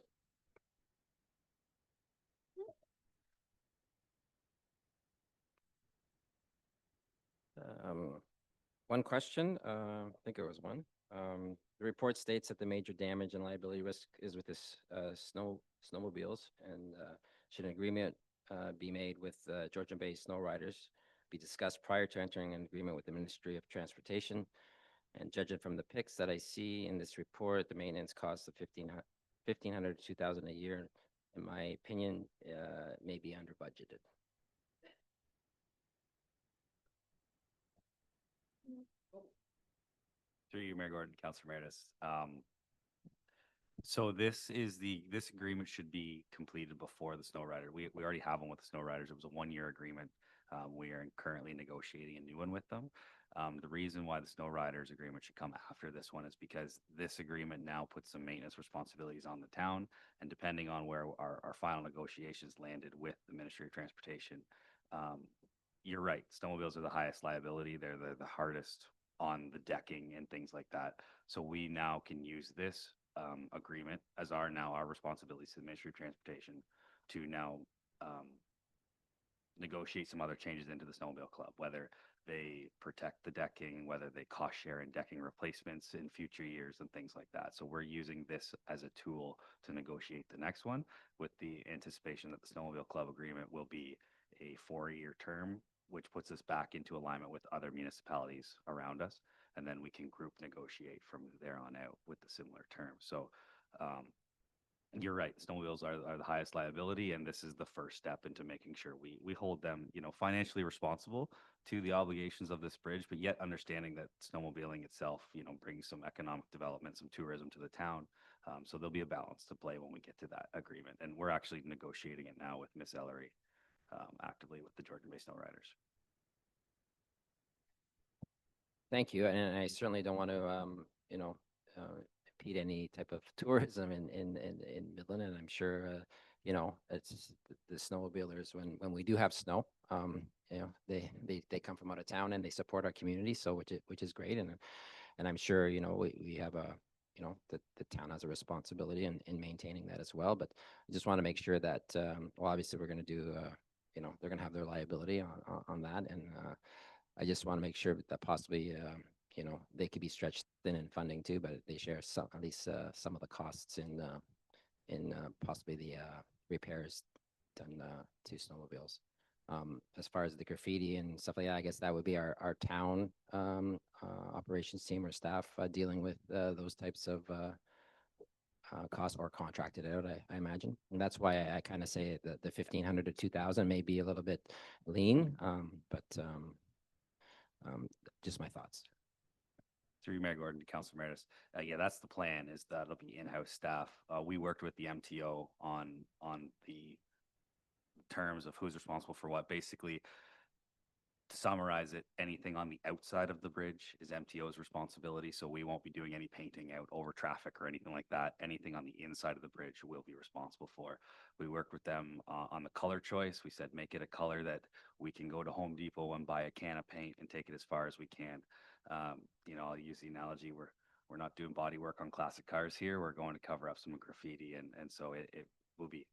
One question, I think it was one. The report states that the major damage and liability risk is with this snowmobiles, and should an agreement be made with Georgian Bay snow riders be discussed prior to entering an agreement with the Ministry of Transportation. And judging from the pics that I see in this report, the maintenance costs of $1,500 to $2,000 a year, in my opinion, may be under budgeted. Through you, Mayor Gordon, Councilor Meredith. So this agreement should be completed before the snow rider. We already have one with the snow riders. It was a 1-year agreement. We are currently negotiating a new one with them. The reason why the snow riders agreement should come after this one is because this agreement now puts some maintenance responsibilities on the town, and depending on where our final negotiations landed with the Ministry of Transportation, you're right, snowmobiles are the highest liability. They're the hardest on the decking and things like that. So we now can use this agreement as our responsibilities to the Ministry of Transportation to now negotiate some other changes into the snowmobile club, whether they protect the decking, whether they cost share in decking replacements in future years and things like that. So we're using this as a tool to negotiate the next one, with the anticipation that the snowmobile club agreement will be a 4-year term, which puts us back into alignment with other municipalities around us. And then we can group negotiate from there on out with the similar terms. So you're right, snowmobiles are the highest liability, and this is the first step into making sure we hold them, financially responsible to the obligations of this bridge, but yet understanding that snowmobiling itself, brings some economic development, some tourism to the town. So there'll be a balance to play when we get to that agreement, and we're actually negotiating it now with Miss Ellery, actively with the Georgian Bay Snow Riders. Thank you, and I certainly don't want to, impede any type of tourism in Midland, and I'm sure, it's the snowmobilers, when we do have snow, they come from out of town and they support our community, so which is great, and I'm sure, we have the town has a responsibility in maintaining that as well, but I just want to make sure that, well, obviously, we're going to do, they're going to have their liability on that, and I just want to make sure that possibly, they could be stretched thin in funding too, but they share some, at least some of the costs in possibly the repairs done to snowmobiles. As far as the graffiti and stuff like that, I guess that would be our town operations team or staff dealing with those types of costs, or contracted out, I imagine. And that's why I kind of say that the 1,500 to 2,000 may be a little bit lean, but just my thoughts. Through Mayor Gordon to Council Meredith. Yeah, that's the plan, is that it'll be in-house staff. We worked with the MTO on the terms of who's responsible for what. Basically, to summarize it, anything on the outside of the bridge is MTO's responsibility, so we won't be doing any painting out over traffic or anything like that. Anything on the inside of the bridge we'll be responsible for. We worked with them on the color choice. We said, make it a color that we can go to Home Depot and buy a can of paint and take it as far as we can. I'll use the analogy, we're not doing body work on classic cars here. We're going to cover up some graffiti, and so it will be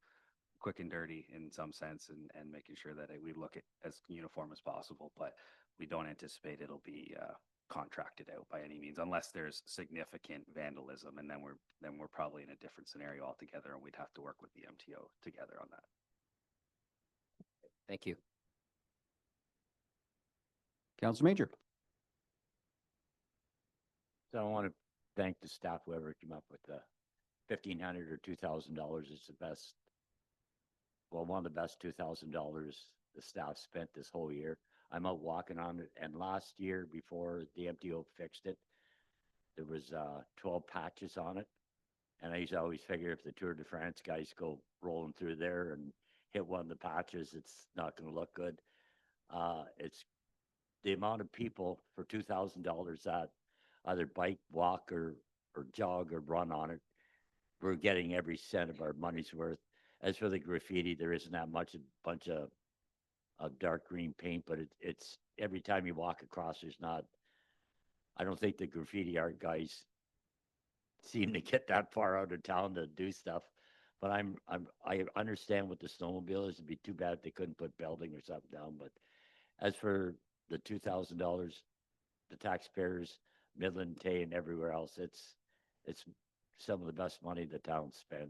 quick and dirty in some sense, and making sure that we look at as uniform as possible, but we don't anticipate it'll be contracted out by any means, unless there's significant vandalism, and then we're probably in a different scenario altogether, and we'd have to work with the MTO together on that. Thank you. Council Major. So I want to thank the staff, whoever came up with the $1,500 or $2,000. It's the best, well, one of the best $2,000 the staff spent this whole year. I'm out walking on it, and last year, before the MTO fixed it, there was 12 patches on it. And I used to always figure if the Tour de France guys go rolling through there and hit one of the patches, it's not going to look good. It's the amount of people for $2,000 that either bike, walk, or jog or run on it. We're getting every cent of our money's worth. As for the graffiti, there isn't that much, a bunch of dark green paint, but it's every time you walk across, there's not, I don't think the graffiti art guys seem to get that far out of town to do stuff. But I understand what the snowmobile is. It'd be too bad if they couldn't put belting or something down. But as for the $2,000, the taxpayers, midland.ca and everywhere else, it's some of the best money the town spent,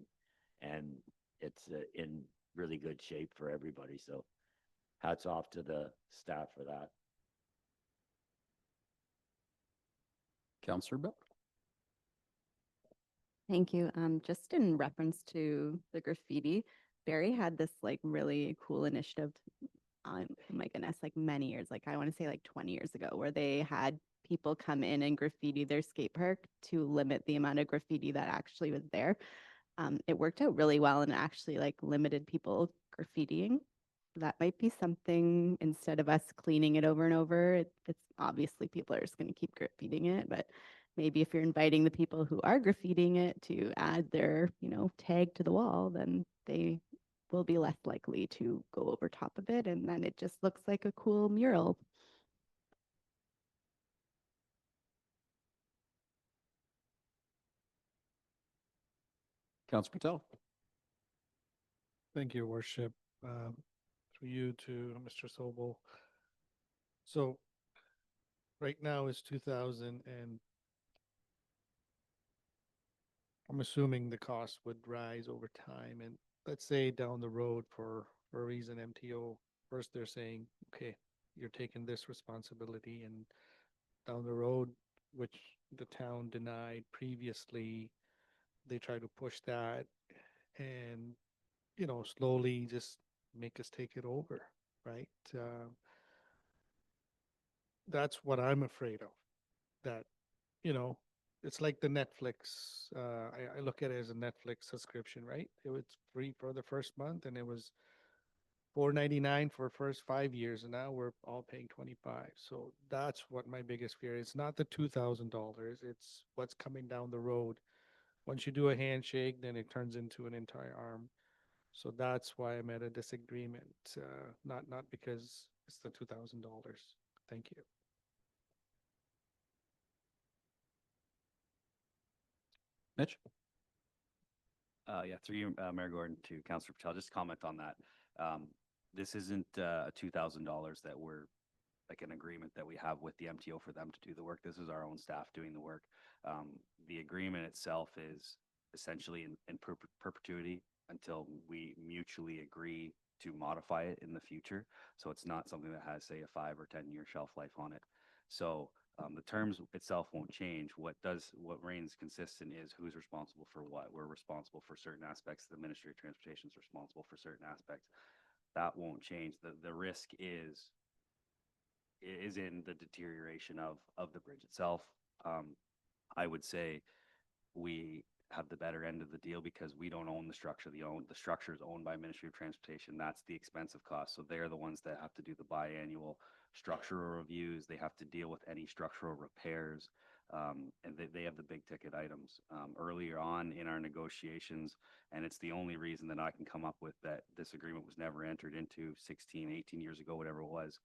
and it's in really good shape for everybody. So hats off to the staff for that. Councillor Bell. Thank you. Just in reference to the graffiti, Barry had this like really cool initiative, oh my goodness, like many years, like I want to say like 20 years ago, where they had people come in and graffiti their skate park to limit the amount of graffiti that actually was there. It worked out really well and actually like limited people graffitiing. That might be something, instead of us cleaning it over and over, it's obviously people are just going to keep graffitiing it, but maybe if you're inviting the people who are graffitiing it to add their, tag to the wall, then they will be less likely to go over top of it, and then it just looks like a cool mural. Councillor Patel. Thank you, Your Worship. Through you to Mr. Sobel. So right now is 2000, and I'm assuming the cost would rise over time. And let's say down the road, for a reason, MTO, first they're saying, okay, you're taking this responsibility, and down the road, which the town denied previously, they try to push that, and, slowly just make us take it over, right? That's what I'm afraid of, that, you know, it's like the Netflix, I look at it as a Netflix subscription, right? It was free for the first month and it was $4.99 for first 5 years, and now we're all paying 25. So that's what my biggest fear is. It's not the $2,000, it's what's coming down the road. Once you do a handshake, then it turns into an entire arm. So that's why I'm at a disagreement, not because it's the $2,000. Thank you. Mitch? Yeah, through you, Mayor Gordon, to Councillor Patel, just comment on that. This isn't a $2,000 that we're like an agreement that we have with the MTO for them to do the work. This is our own staff doing the work. The agreement itself is essentially in perpetuity until we mutually agree to modify it in the future. So it's not something that has, say, a 5 or 10-year shelf life on it. So the terms itself won't change. What reigns consistent is who's responsible for what. We're responsible for certain aspects. The Ministry of Transportation is responsible for certain aspects. That won't change. The risk is in the deterioration of the bridge itself. I would say we have the better end of the deal because we don't own the structure. The structure is owned by Ministry of Transportation. That's the expensive cost. So they're the ones that have to do the biannual structural reviews. They have to deal with any structural repairs. And they have the big ticket items. Earlier on in our negotiations, and it's the only reason that I can come up with that this agreement was never entered into 16, 18 years ago, whatever it was,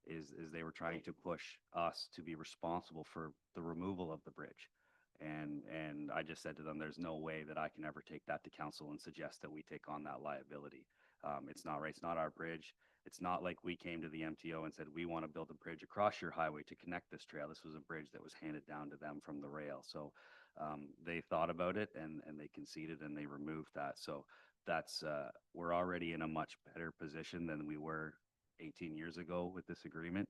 is they were trying to push us to be responsible for the removal of the bridge. And I just said to them, there's no way that I can ever take that to council and suggest that we take on that liability. It's not right. It's not our bridge. It's not like we came to the MTO and said, we want to build a bridge across your highway to connect this trail. This was a bridge that was handed down to them from the rail. So they thought about it and they conceded and they removed that. So that's, we're already in a much better position than we were 18 years ago with this agreement.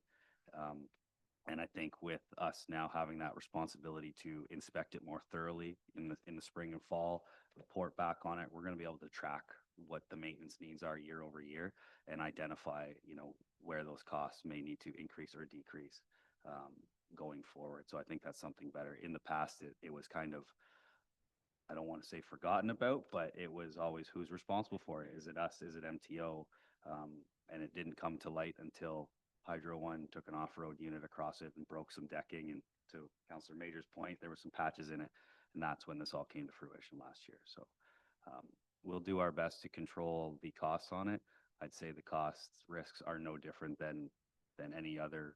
And I think with us now having that responsibility to inspect it more thoroughly in the spring and fall, report back on it, we're going to be able to track what the maintenance needs are year over year and identify, where those costs may need to increase or decrease going forward. So I think that's something better. In the past, it was kind of, I don't want to say forgotten about, but it was always who's responsible for it. Is it us? Is it MTO? And it didn't come to light until Hydro One took an off-road unit across it and broke some decking. And to Councillor Major's point, there were some patches in it. And that's when this all came to fruition last year. So we'll do our best to control the costs on it. I'd say the costs, risks are no different than any other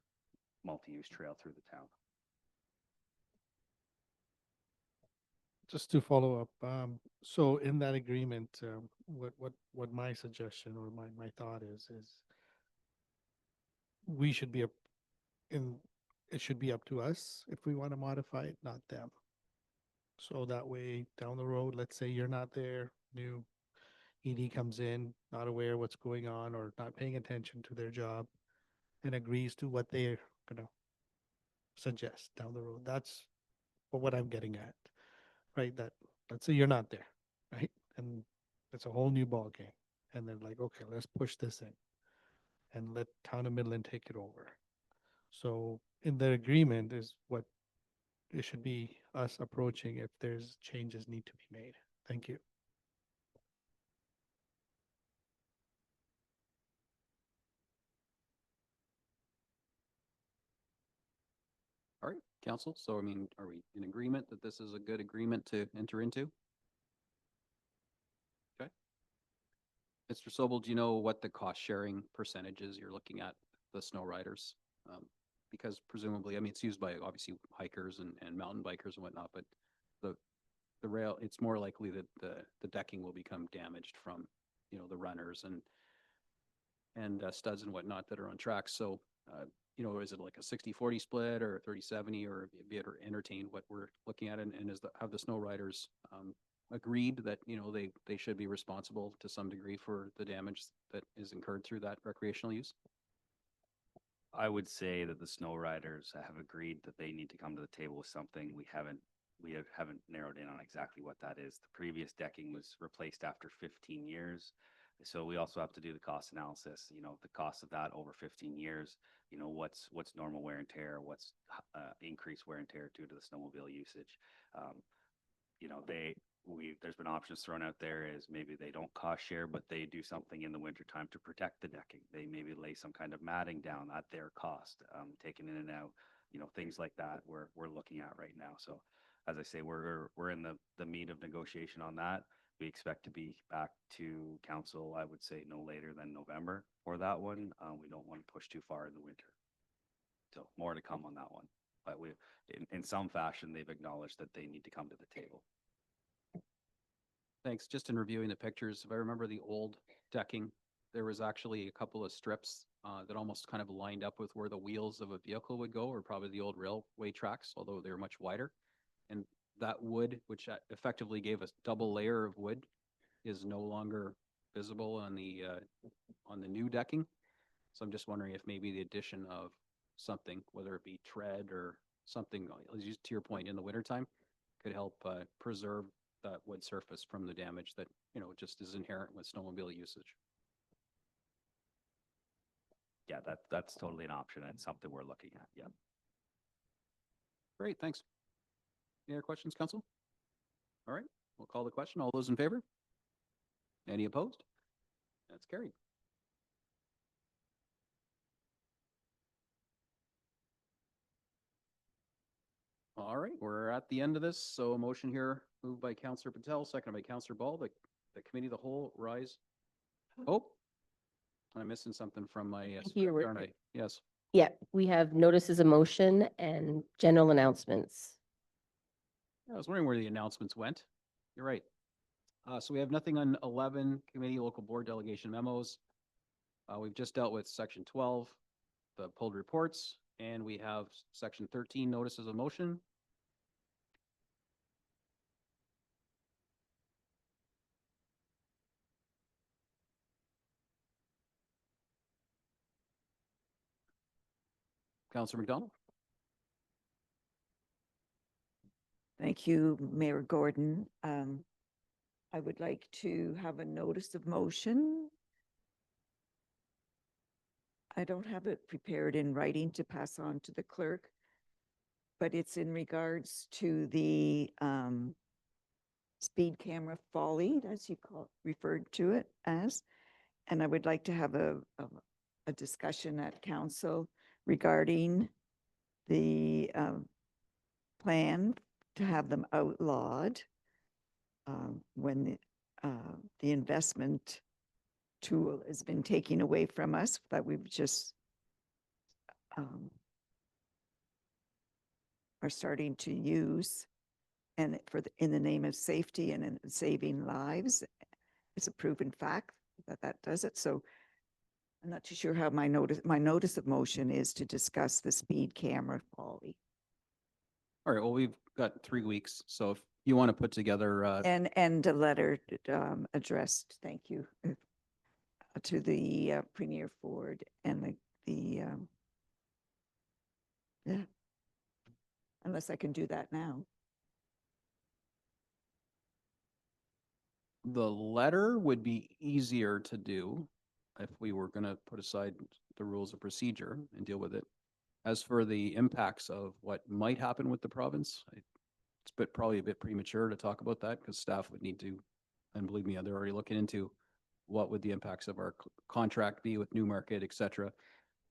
multi-use trail through the town. Just to follow up, so in that agreement, what my suggestion or my thought is we should be it should be up to us if we want to modify it, not them. So that way down the road, let's say you're not there, new ED comes in, not aware what's going on or not paying attention to their job and agrees to what they're gonna suggest down the road. That's what I'm getting at, right? That let's say you're not there, right? And it's a whole new ball game. And they're like, okay, let's push this in and let Town of Midland take it over. So in the agreement is what it should be us approaching if there's changes need to be made. Thank you. All right, council. So, I mean, are we in agreement that this is a good agreement to enter into? Okay. Mr. Sobel, do you know what the cost sharing percentages you're looking at the snow riders? Because presumably, I mean, it's used by obviously hikers and mountain bikers and whatnot, but the rail, it's more likely that the decking will become damaged from, the runners and studs and whatnot that are on tracks. So, is it like a 60-40 split or 30-70, or be it entertain what we're looking at? And have the snow riders agreed that, they should be responsible to some degree for the damage that is incurred through that recreational use? I would say that the snow riders have agreed that they need to come to the table with something. We haven't haven't narrowed in on exactly what that is. The previous decking was replaced after 15 years. So we also have to do the cost analysis, the cost of that over 15 years, what's normal wear and tear, what's increased wear and tear due to the snowmobile usage. There's been options thrown out there is maybe they don't cost share, but they do something in the wintertime to protect the decking. They maybe lay some kind of matting down at their cost, taken in and out, things like that we're looking at right now. So as I say, we're in the meat of negotiation on that. We expect to be back to council, I would say no later than November for that one. We don't want to push too far in the winter. So more to come on that one. But in some fashion, they've acknowledged that they need to come to the table. Thanks. Just in reviewing the pictures, if I remember the old decking, there was actually a couple of strips that almost kind of lined up with where the wheels of a vehicle would go, or probably the old railway tracks, although they were much wider. And that wood, which effectively gave us double layer of wood, is no longer visible on the new decking. So I'm just wondering if maybe the addition of something, whether it be tread or something, to your point, in the wintertime, could help preserve that wood surface from the damage that, just is inherent with snowmobile usage. Yeah, that's totally an option and something we're looking at. Yeah. Great, thanks. Any other questions, council? All right, we'll call the question. All those in favor? Any opposed? That's carried. All right, we're at the end of this. So a motion here moved by Councillor Patel, seconded by Councillor Ball, the committee of the whole rise. Oh, I'm missing something from my Thank you, script, Your aren't I? Worship. Yes. Yeah, we have notices of motion and general announcements. I was wondering where the announcements went. You're right. So we have nothing on 11 committee local board delegation memos. We've just dealt with section 12, the pulled reports, and we have section 13 notices of motion. Councillor McDonald. Thank you, Mayor Gordon. I would like to have a notice of motion. I don't have it prepared in writing to pass on to the clerk, but it's in regards to the speed camera folly, as you referred to it as. And I would like to have a discussion at council regarding the plan to have them outlawed when the investment tool has been taken away from us that we've just are starting to use, and in the name of safety and in saving lives. It's a proven fact that does it. So I'm not too sure how my notice of motion is to discuss the speed camera folly. All right, well, we've got 3 weeks. So if you want to put together And a letter addressed, thank you, to the Premier Ford and yeah, unless I can do that now. the letter would be easier to do if we were going to put aside the rules of procedure and deal with it. As for the impacts of what might happen with the province, it's probably a bit premature to talk about that because staff would need to, and believe me, they're already looking into what would the impacts of our contract be with Newmarket, et cetera.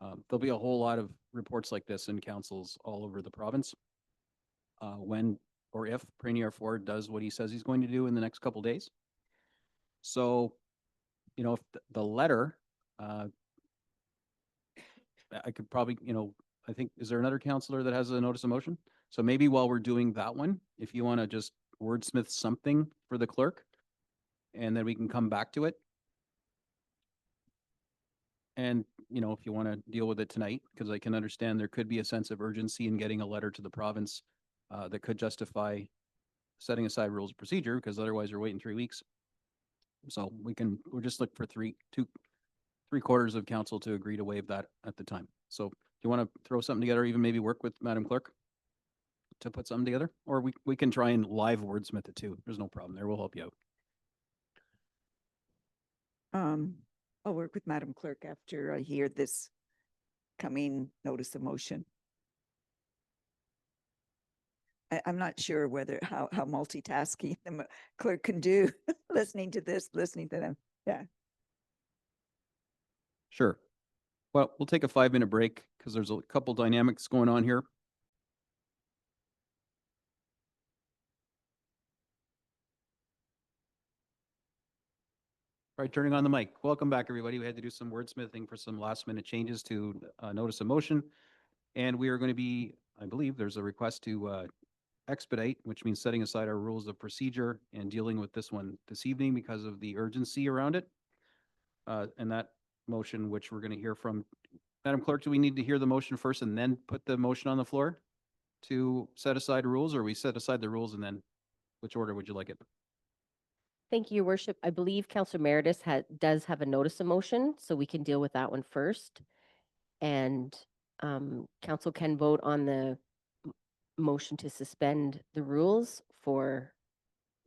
There'll be a whole lot of reports like this in councils all over the province. When or if Premier Ford does what he says he's going to do in the next couple of days. So, if the letter, I could probably, I think, is there another counselor that has a notice of motion? So maybe while we're doing that one, if you want to just wordsmith something for the clerk, and then we can come back to it. And, if you want to deal with it tonight, because I can understand there could be a sense of urgency in getting a letter to the province that could justify setting aside rules of procedure, because otherwise we're waiting 3 weeks. So we'll just look for three quarters of council to agree to waive that at the time. So do you want to throw something together, even maybe work with Madam Clerk? to put something together? Or we can try and live wordsmith it too. There's no problem there. We'll help you out. I'll work with Madam Clerk after I hear this coming notice of motion. I'm not sure whether, how multitasking the clerk can do, listening to this, listening to them. Yeah. Sure. Well, we'll take a 5-minute break because there's a couple dynamics going on here. All right, turning on the mic. Welcome back, everybody. We had to do some wordsmithing for some last-minute changes to notice of motion. And we are going to be, I believe, there's a request to expedite, which means setting aside our rules of procedure and dealing with this one this evening because of the urgency around it. And that motion, which we're going to hear from Madam Clerk, do we need to hear the motion first and then put the motion on the floor to set aside rules, or we set aside the rules and then which order would you like it? Thank you, Your Worship. I believe Councillor Meredith does have a notice of motion, so we can deal with that one first. And council can vote on the motion to suspend the rules for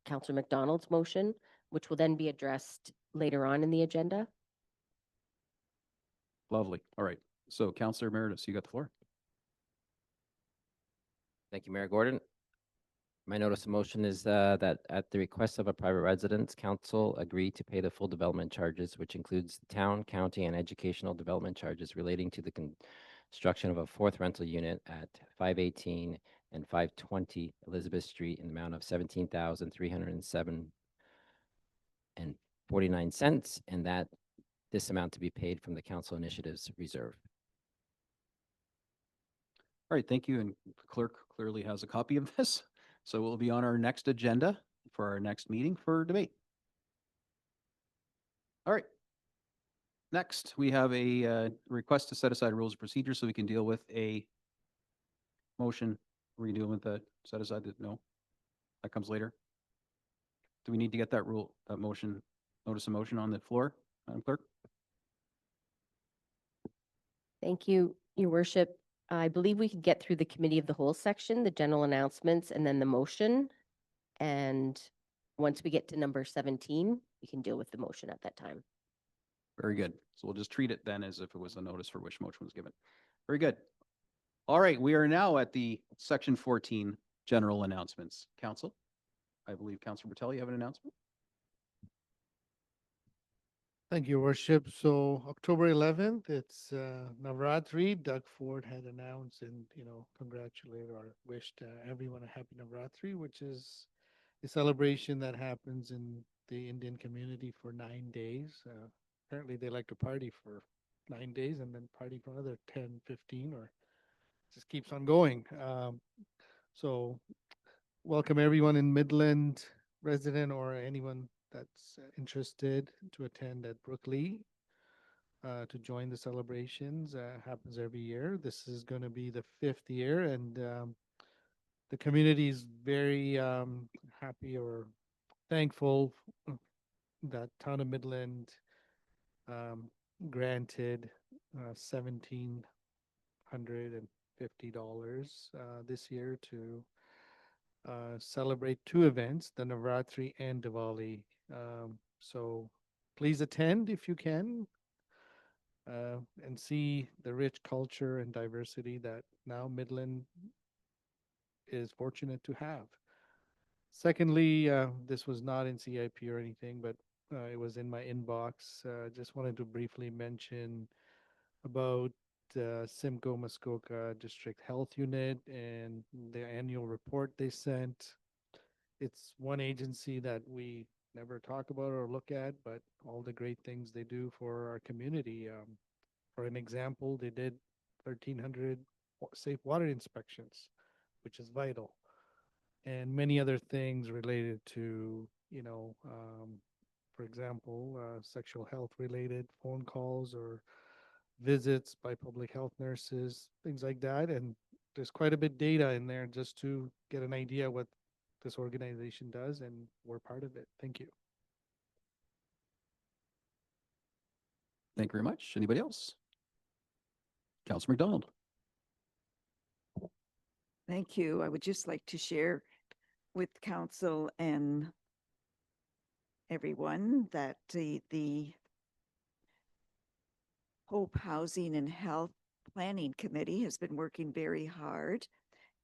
Councillor McDonald's motion, which will then be addressed later on in the agenda. Lovely. All right. So Councillor Meredith, you got the floor. Thank you, Mayor Gordon. My notice of motion is that at the request of a private residence, council agree to pay the full development charges, which includes the town, county, and educational development charges relating to the construction of a 4th rental unit at 518 and 520 Elizabeth Street in the amount of $17,307.49, and that this amount to be paid from the council initiatives reserve. All right, thank you. And the clerk clearly has a copy of this. So it will be on our next agenda for our next meeting for debate. All right. Next, we have a request to set aside rules of procedure so we can deal with a motion. Are we dealing with the set aside? No, that comes later. Do we need to get that motion, notice of motion on the floor, Madam Clerk? Thank you, Your Worship. I believe we could get through the committee of the whole section, the general announcements, and then the motion. And once we get to number 17, we can deal with the motion at that time. Very good. So we'll just treat it then as if it was a notice for which motion was given. Very good. All right, we are now at the section 14, general announcements. Council, I believe Councillor Bertel, you have an announcement? Thank you, Worship. So October 11th, it's Navratri. Doug Ford had announced and, congratulated or wished everyone a happy Navratri, which is a celebration that happens in the Indian community for 9 days. Apparently they like to party for 9 days and then party for another 10, 15, or just keeps on going. So welcome everyone in Midland resident or anyone that's interested to attend at Brooklee to join the celebrations. Happens every year. This is going to be the 5th year, and the community is very happy or thankful that Town of Midland granted $1,750 this year to celebrate 2 events, the Navratri and Diwali. So please attend if you can and see the rich culture and diversity that now Midland is fortunate to have. Secondly, this was not in CIP or anything, but it was in my inbox. Just wanted to briefly mention about Simcoe Muskoka District Health Unit and the annual report they sent. It's one agency that we never talk about or look at, but all the great things they do for our community. For an example, they did 1,300 safe water inspections, which is vital, and many other things related to, for example, sexual health related phone calls or visits by public health nurses, things like that. And there's quite a bit data in there just to get an idea what this organization does, and we're part of it. Thank you. Thank you very much. Anybody else? Councillor McDonald. Thank you. I would just like to share with council and everyone that the Hope Housing and Health Planning Committee has been working very hard.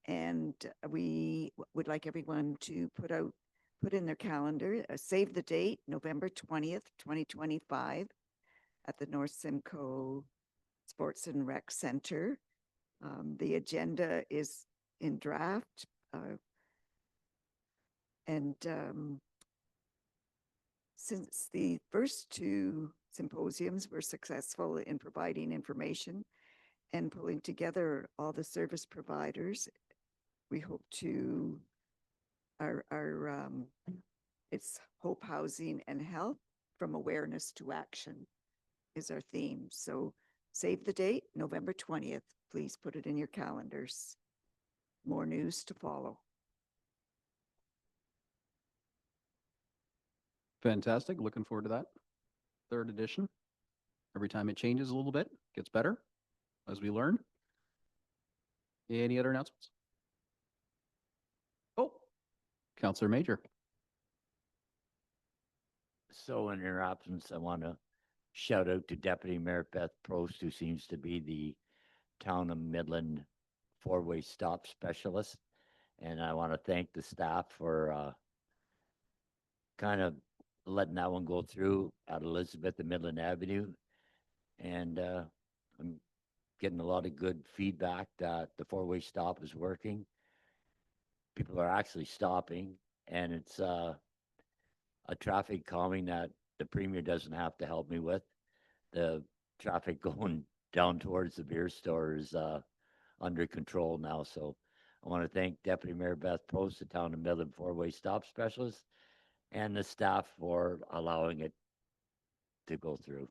And we would like everyone to put in their calendar, save the date, November 20th, 2025 at the North Simcoe Sports and Rec Center. The agenda is in draft. And since the first two symposiums were successful in providing information and pulling together all the service providers, we hope to it's Hope Housing and Health from Awareness to Action is our theme. So save the date, November 20th. Please put it in your calendars. More news to follow. Fantastic. Looking forward to that. Third edition. Every time it changes a little bit, gets better as we learn. Any other announcements? Oh, Councillor Major. So in your absence, I want to shout out to Deputy Mayor Beth Prost, who seems to be the town of Midland four-way stop specialist. And I want to thank the staff for kind of letting that one go through at Elizabeth and Midland Avenue. And I'm getting a lot of good feedback that the four-way stop is working. People are actually stopping, and it's a traffic calming that the premier doesn't have to help me with. The traffic going down towards the beer store is under control now. So I want to thank Deputy Mayor Beth Post, the town of Midland four-way stop specialist, and the staff for allowing it to go through.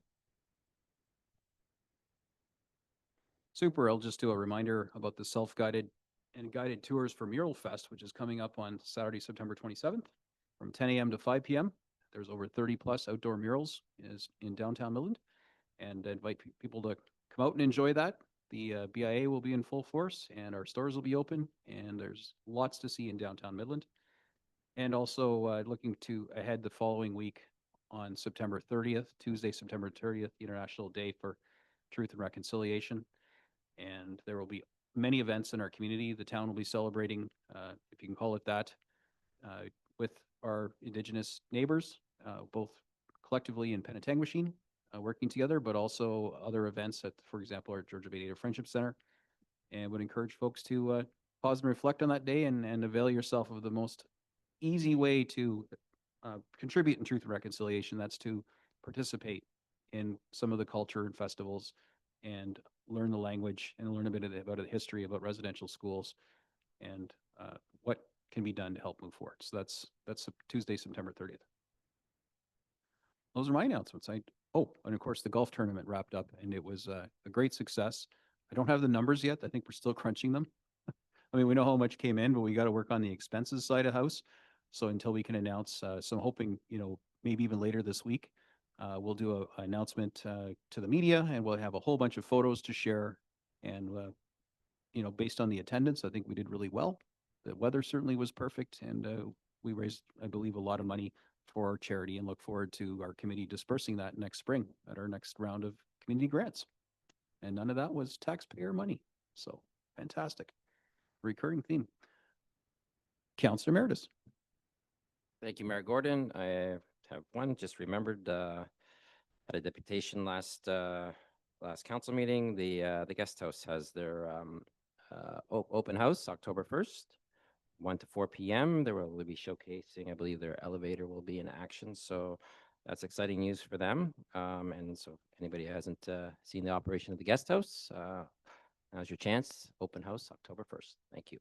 Super. I'll just do a reminder about the self-guided and guided tours for Mural Fest, which is coming up on Saturday, September 27th from 10 a.m. to 5 p.m. There's over 30 plus outdoor murals in downtown Midland, and I invite people to come out and enjoy that. The BIA will be in full force and our stores will be open, and there's lots to see in downtown Midland. And also looking to ahead the following week on September 30th, Tuesday, September 30th, the International Day for Truth and Reconciliation. And there will be many events in our community. The town will be celebrating, if you can call it that, with our Indigenous neighbors, both collectively in Penetanguishene, working together, but also other events at, for example, our Georgia Bay Native Friendship Center. And would encourage folks to pause and reflect on that day and avail yourself of the most easy way to contribute in truth and reconciliation. That's to participate in some of the culture and festivals and learn the language and learn a bit about the history, about residential schools, and what can be done to help move forward. So that's Tuesday, September 30th. Those are my announcements. Oh, and of course the golf tournament wrapped up and it was a great success. I don't have the numbers yet. I think we're still crunching them. I mean, we know how much came in, but we got to work on the expenses side of house. So until we can announce, so I'm hoping, maybe even later this week, we'll do an announcement to the media, and we'll have a whole bunch of photos to share. And, based on the attendance, I think we did really well. The weather certainly was perfect, and we raised, I believe, a lot of money for our charity, and look forward to our committee dispersing that next spring at our next round of community grants. And none of that was taxpayer money. So fantastic. Recurring theme. Councillor Emeritus. Thank you, Mayor Gordon. I have one, just remembered, at a deputation last council meeting, the guest house has their open house October 1st, 1 to 4 p.m. They will be showcasing, I believe their elevator will be in action. So that's exciting news for them. And so if anybody hasn't seen the operation of the guest house, now's your chance. Open house October 1st. Thank you.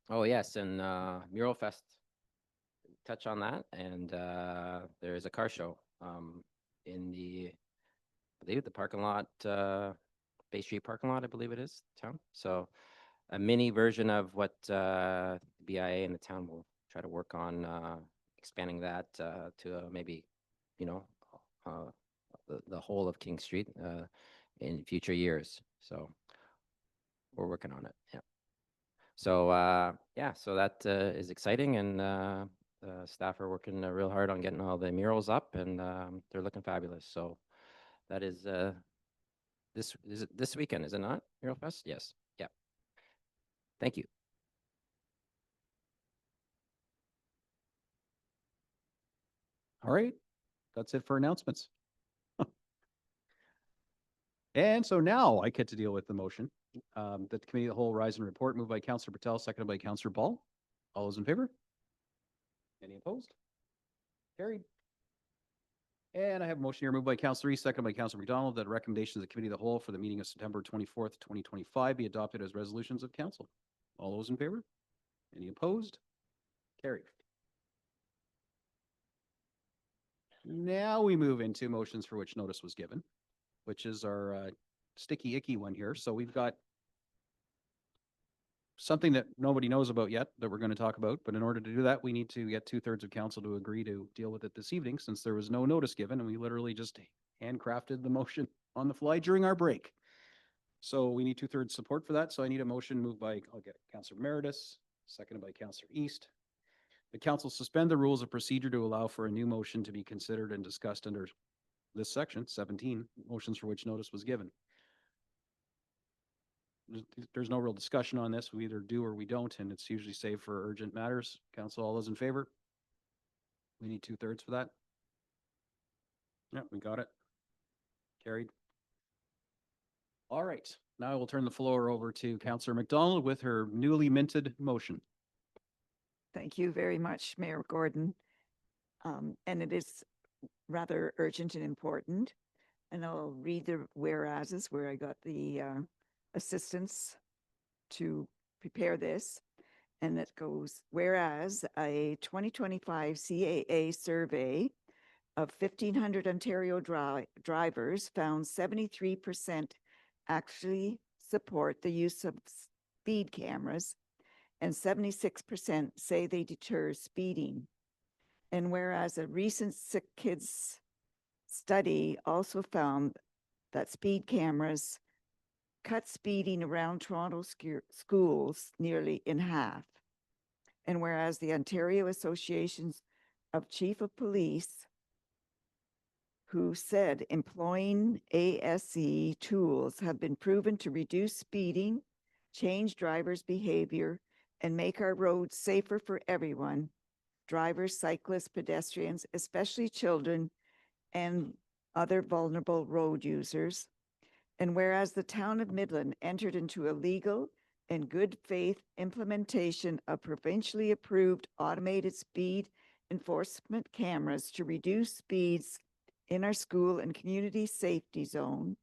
Oh, yes, and Mural Fest, touch on that. And there is a car show in I believe the parking lot, Bay Street parking lot, I believe it is, town. So a mini version of what BIA and the town will try to work on, expanding that to maybe, the whole of King Street. in future years. So we're working on it. Yeah. So yeah, so that is exciting, and staff are working real hard on getting all the murals up, and they're looking fabulous. So that is this weekend, is it not? Mural Fest? Yes. Yeah. Thank you. All right, that's it for announcements. And so now I get to deal with the motion that the committee of the whole rise and report, moved by Councillor Patel, seconded by Councillor Ball. All those in favor? Any opposed? Carried. And I have a motion here moved by Councillor East, seconded by Councillor McDonald, that recommendations of the committee of the whole for the meeting of September 24th, 2025 be adopted as resolutions of council. All those in favor? Any opposed? Carried. Now we move into motions for which notice was given, which is our sticky icky one here. So we've got something that nobody knows about yet that we're going to talk about. But in order to do that, we need to get 2/3 of council to agree to deal with it this evening, since there was no notice given and we literally just handcrafted the motion on the fly during our break. So we need 2/3 support for that. So I need a motion moved by, I'll get Councillor Meredith, seconded by Councillor East. The council suspend the rules of procedure to allow for a new motion to be considered and discussed under this section, 17, motions for which notice was given. There's no real discussion on this. We either do or we don't, and it's usually saved for urgent matters. Council, all those in favor? We need 2/3 for that. Yeah, we got it. Carried. All right, now I will turn the floor over to Councillor McDonald with her newly minted motion. Thank you very much, Mayor Gordon. And it is rather urgent and important. And I'll read the whereases where I got the assistance to prepare this. And it goes, whereas a 2025 CAA survey of 1,500 Ontario drivers found 73% actually support the use of speed cameras, and 76% say they deter speeding. And whereas a recent Sick Kids study also found that speed cameras cut speeding around Toronto schools nearly in half. And whereas the Ontario Associations of Chief of Police, who said employing ASE tools have been proven to reduce speeding, change drivers' behavior, and make our roads safer for everyone, drivers, cyclists, pedestrians, especially children, and other vulnerable road users. And whereas the town of Midland entered into a legal and good faith implementation of provincially approved automated speed enforcement cameras to reduce speeds in our school and community safety zone,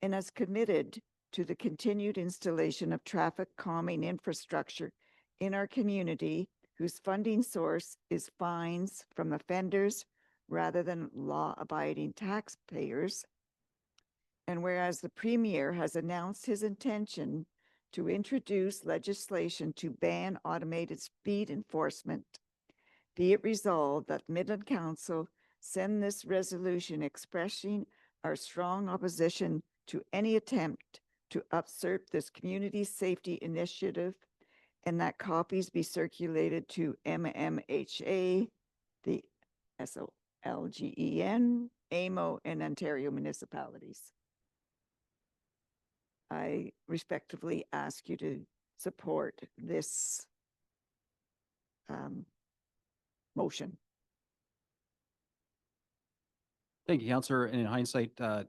and has committed to the continued installation of traffic calming infrastructure in our community, whose funding source is fines from offenders rather than law-abiding taxpayers. And whereas the Premier has announced his intention to introduce legislation to ban automated speed enforcement, be it resolved that Midland Council send this resolution expressing our strong opposition to any attempt to usurp this community safety initiative, and that copies be circulated to MMHA, the SOLGEN, AMO, and Ontario municipalities. I respectfully ask you to support this motion. Thank you, Councillor. And in hindsight, the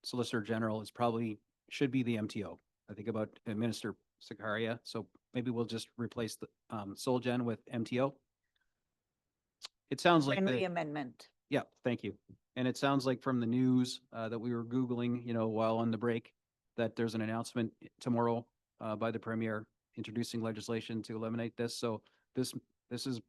Solicitor General is probably, should be the MTO. I think about Minister Sakaria. So maybe we'll just replace the Solgen with MTO. It sounds like Friendly the amendment. Yeah, thank you. And it sounds like from the news that we were Googling, while on the break, that there's an announcement tomorrow by the Premier introducing legislation to eliminate this. So this is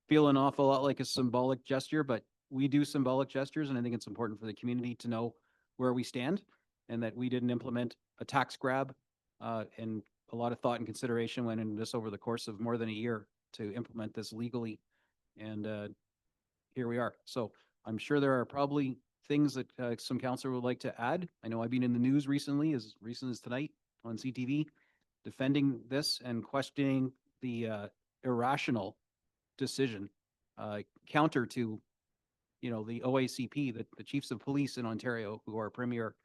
feeling an awful lot like a symbolic gesture, but we do symbolic gestures, and I think it's important for the community to know where we stand, and that we didn't implement a tax grab, and a lot of thought and consideration went into this over the course of more than a year to implement this legally. And here we are. So I'm sure there are probably things that some counselor would like to add? I know I've been in the news recently, as recent as tonight on CTV, defending this and questioning the irrational decision counter to, the OACP, the chiefs of police in Ontario, who our premier,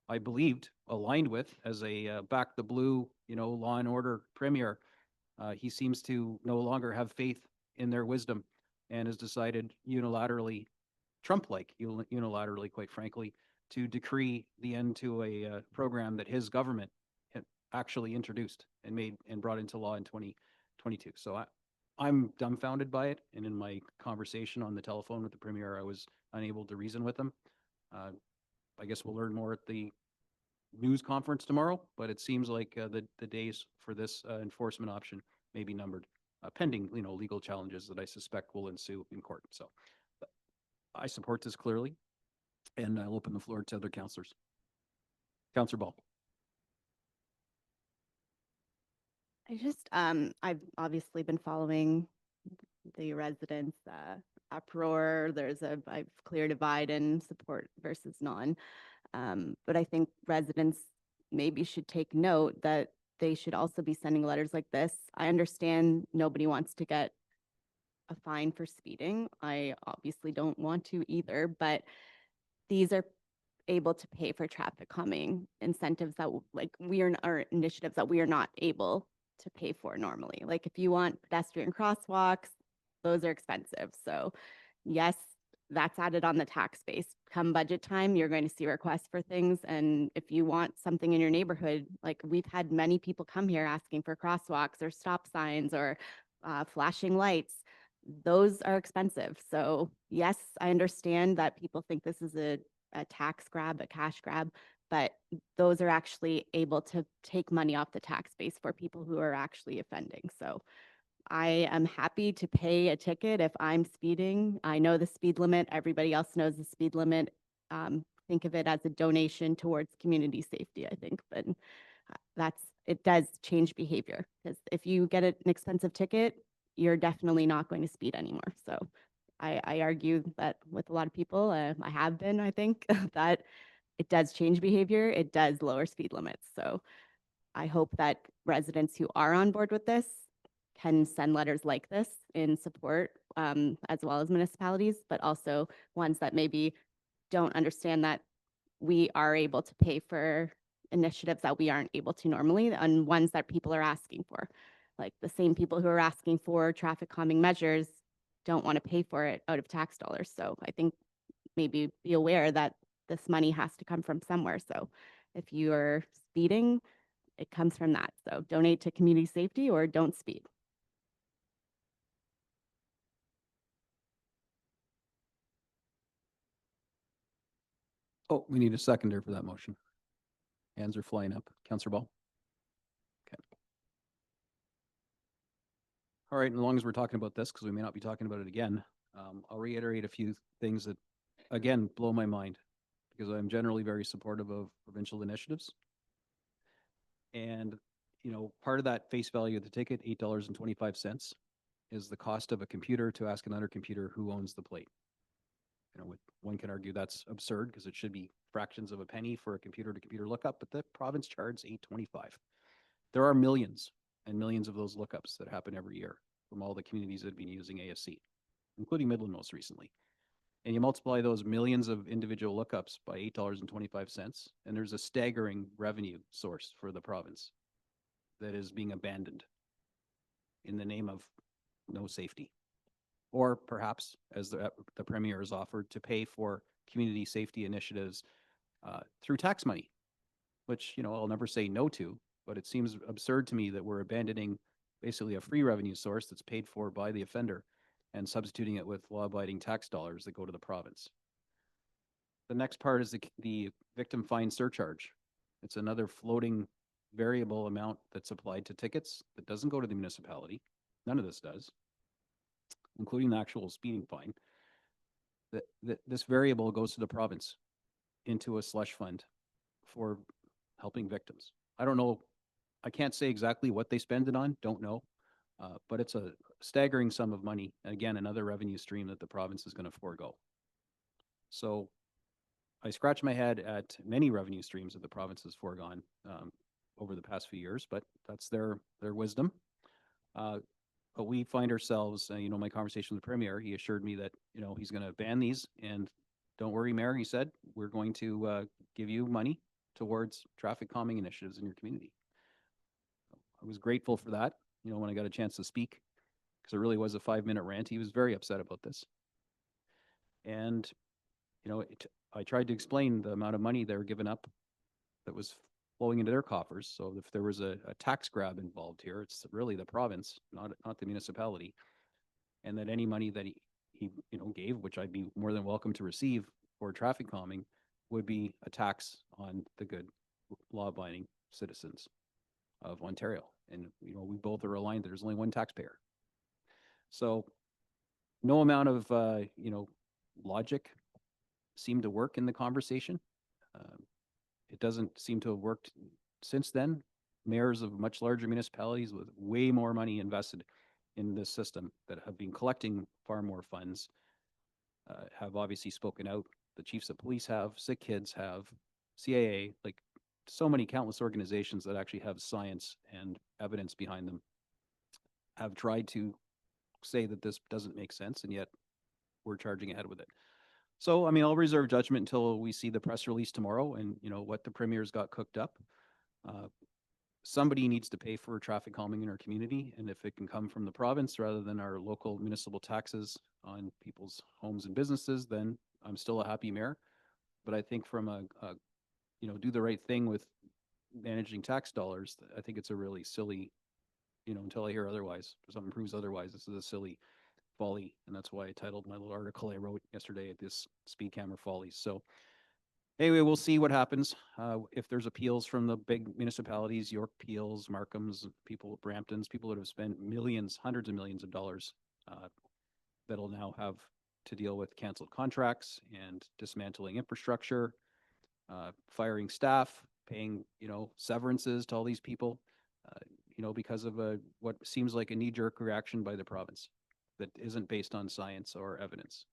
I believed, aligned with as a back the blue, law and order premier. He seems to no longer have faith in their wisdom and has decided unilaterally, Trump-like unilaterally, quite frankly, to decree the end to a program that his government had actually introduced and made and brought into law in 2022. So I'm dumbfounded by it. And in my conversation on the telephone with the premier, I was unable to reason with him. I guess we'll learn more at the news conference tomorrow, but it seems like the days for this enforcement option may be numbered, pending, legal challenges that I suspect will ensue in court. So I support this clearly, and I'll open the floor to other councillors. Councillor Ball. I've obviously been following the residents' uproar. There's a clear divide in support versus non. But I think residents maybe should take note that they should also be sending letters like this. I understand nobody wants to get a fine for speeding. I obviously don't want to either, but these are able to pay for traffic calming incentives that are initiatives that we are not able to pay for normally. Like if you want pedestrian crosswalks, those are expensive. So yes, that's added on the tax base. Come budget time, you're going to see requests for things. And if you want something in your neighborhood, like we've had many people come here asking for crosswalks or stop signs or flashing lights, those are expensive. So yes, I understand that people think this is a tax grab, a cash grab, but those are actually able to take money off the tax base for people who are actually offending. So I am happy to pay a ticket if I'm speeding. I know the speed limit. Everybody else knows the speed limit. Think of it as a donation towards community safety, I think. But it does change behavior, because if you get an expensive ticket, you're definitely not going to speed anymore. So I argue that with a lot of people, I have been, I think, that it does change behavior. It does lower speed limits. So I hope that residents who are on board with this can send letters like this in support, as well as municipalities, but also ones that maybe don't understand that we are able to pay for initiatives that we aren't able to normally, and ones that people are asking for. Like the same people who are asking for traffic calming measures don't want to pay for it out of tax dollars. So I think maybe be aware that this money has to come from somewhere. So if you're speeding, it comes from that. So donate to community safety or don't speed. Oh, we need a seconder for that motion. Hands are flying up. Councillor Ball. Okay. All right, and as long as we're talking about this, because we may not be talking about it again, I'll reiterate a few things that, again, blow my mind, because I'm generally very supportive of provincial initiatives. And, part of that face value of the ticket, $8.25, is the cost of a computer to ask another computer who owns the plate. One can argue that's absurd, because it should be fractions of a penny for a computer-to-computer lookup, but the province charges $8.25. There are millions and millions of those lookups that happen every year from all the communities that have been using ASC, including Midland most recently. And you multiply those millions of individual lookups by $8.25, and there's a staggering revenue source for the province that is being abandoned in the name of no safety. Or perhaps, as the premier has offered, to pay for community safety initiatives through tax money, which, I'll never say no to, but it seems absurd to me that we're abandoning basically a free revenue source that's paid for by the offender and substituting it with law-abiding tax dollars that go to the province. The next part is the victim fine surcharge. It's another floating variable amount that's applied to tickets that doesn't go to the municipality. None of this does, including the actual speeding fine. This variable goes to the province into a slush fund for helping victims. I don't know. I can't say exactly what they spend it on. Don't know. But it's a staggering sum of money. And again, another revenue stream that the province is going to forego. So I scratch my head at many revenue streams that the province has foregone over the past few years, but that's their wisdom. But we find ourselves, my conversation with the Premier, he assured me that, he's going to ban these. And don't worry, Mayor, he said, we're going to give you money towards traffic calming initiatives in your community. I was grateful for that, when I got a chance to speak, because it really was a 5-minute rant. He was very upset about this. And, I tried to explain the amount of money they were giving up that was flowing into their coffers. So if there was a tax grab involved here, it's really the province, not the municipality. And that any money that he gave, which I'd be more than welcome to receive for traffic calming, would be a tax on the good law-abiding citizens of Ontario. And, we both are aligned that there's only one taxpayer. So no amount of, logic seemed to work in the conversation. It doesn't seem to have worked since then. Mayors of much larger municipalities with way more money invested in this system that have been collecting far more funds have obviously spoken out. The chiefs of police have, Sick Kids have, CAA, like so many countless organizations that actually have science and evidence behind them have tried to say that this doesn't make sense, and yet we're charging ahead with it. So, I'll reserve judgment until we see the press release tomorrow and, what the Premier's got cooked up. Somebody needs to pay for traffic calming in our community, and if it can come from the province rather than our local municipal taxes on people's homes and businesses, then I'm still a happy mayor. But I think from a do the right thing with managing tax dollars, I think it's a really silly, until I hear otherwise, or something proves otherwise, this is a silly folly. And that's why I titled my little article I wrote yesterday at this Speed Camera Follies. So anyway, we'll see what happens. If there's appeals from the big municipalities, York Peels, Markhams, people, Bramptons, people that have spent millions, hundreds of millions of dollars that'll now have to deal with canceled contracts and dismantling infrastructure, firing staff, paying, severances to all these people, because of what seems like a knee-jerk reaction by the province that isn't based on science or evidence.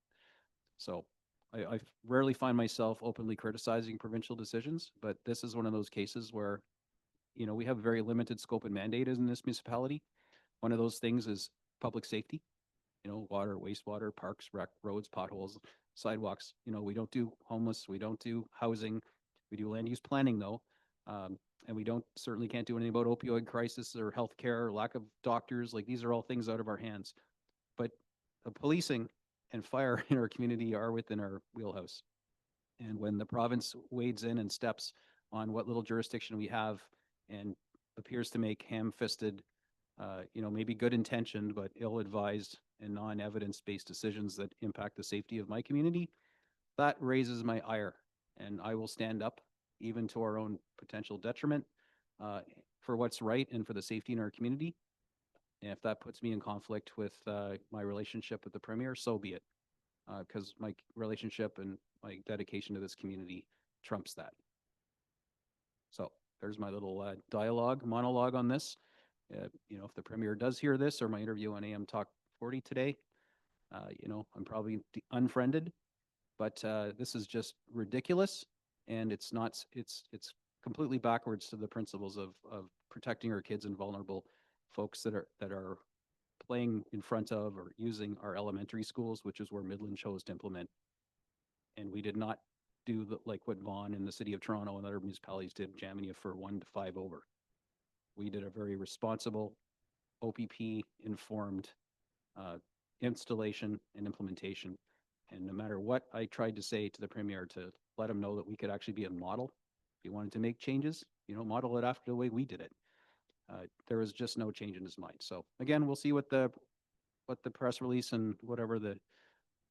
So I rarely find myself openly criticizing provincial decisions, but this is one of those cases where, we have a very limited scope and mandate in this municipality. One of those things is public safety, water, wastewater, parks, rec, roads, potholes, sidewalks. We don't do homeless, we don't do housing. We do land use planning though. And we certainly can't do anything about opioid crisis or healthcare or lack of doctors. Like these are all things out of our hands. But the policing and fire in our community are within our wheelhouse. And when the province wades in and steps on what little jurisdiction we have and appears to make ham-fisted, maybe good intentioned, but ill-advised and non-evidence-based decisions that impact the safety of my community, that raises my ire. And I will stand up even to our own potential detriment for what's right and for the safety in our community. And if that puts me in conflict with my relationship with the Premier, so be it. Because my relationship and my dedication to this community trumps that. So there's my little monologue on this. If the Premier does hear this or my interview on AM Talk 40 today, I'm probably unfriended, but this is just ridiculous. And it's completely backwards to the principles of protecting our kids and vulnerable folks that are playing in front of or using our elementary schools, which is where Midland chose to implement. And we did not do like what Vaughan and the city of Toronto and other municipalities did, jamming you for 1 to 5 over. We did a very responsible, OPP informed installation and implementation. And no matter what I tried to say to the Premier to let him know that we could actually be a model, if he wanted to make changes, model it after the way we did it. There was just no change in his mind. So again, we'll see what the press release and whatever the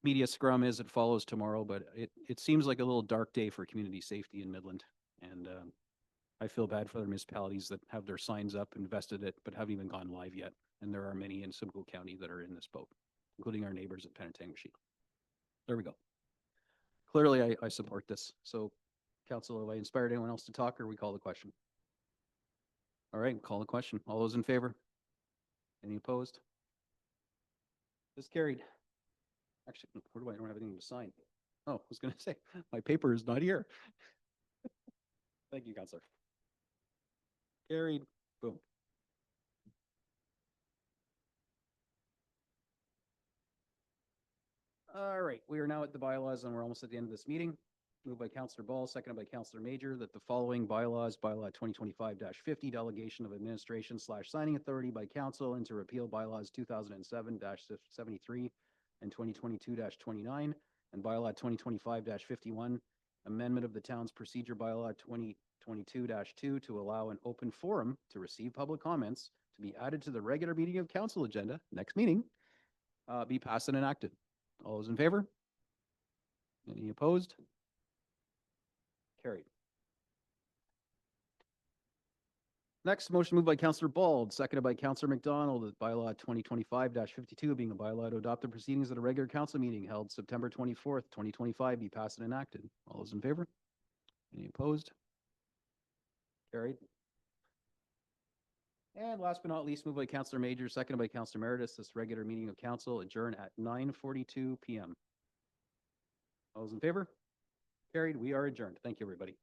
media scrum is that follows tomorrow, but it seems like a little dark day for community safety in Midland. And I feel bad for the municipalities that have their signs up, invested it, but haven't even gone live yet. And there are many in Simcoe County that are in this boat, including our neighbors at Penetanguishene. There we go. Clearly, I support this. So, Council, have I inspired anyone else to talk, or we call the question? All right, call the question. All those in favor? Any opposed? This carried. Actually, where do I don't have anything to sign? Oh, I was gonna say, my paper is not here. Thank you, Counselor. Carried. Boom. All right, we are now at the bylaws and we're almost at the end of this meeting. Moved by Counselor Ball, seconded by Counselor Major, that the following bylaws, bylaw 2025-50, delegation of administration / signing authority by council, and to repeal bylaws 2007-73 and 2022-29, and bylaw 2025-51, amendment of the town's procedure bylaw 2022-2 to allow an open forum to receive public comments, to be added to the regular meeting of council agenda, next meeting, be passed and enacted. All those in favor? Any opposed? Carried. Next, motion moved by Councillor Bald, seconded by Councillor McDonald, that bylaw 2025-52 being a bylaw to adopt the proceedings at a regular council meeting held September 24th, 2025 be passed and enacted. All those in favor? Any opposed? Carried. And last but not least, moved by Councillor Major, seconded by Councillor Meredith, this regular meeting of council adjourn at 9:42 p.m. All those in favor? Carried. We are adjourned. Thank you, everybody.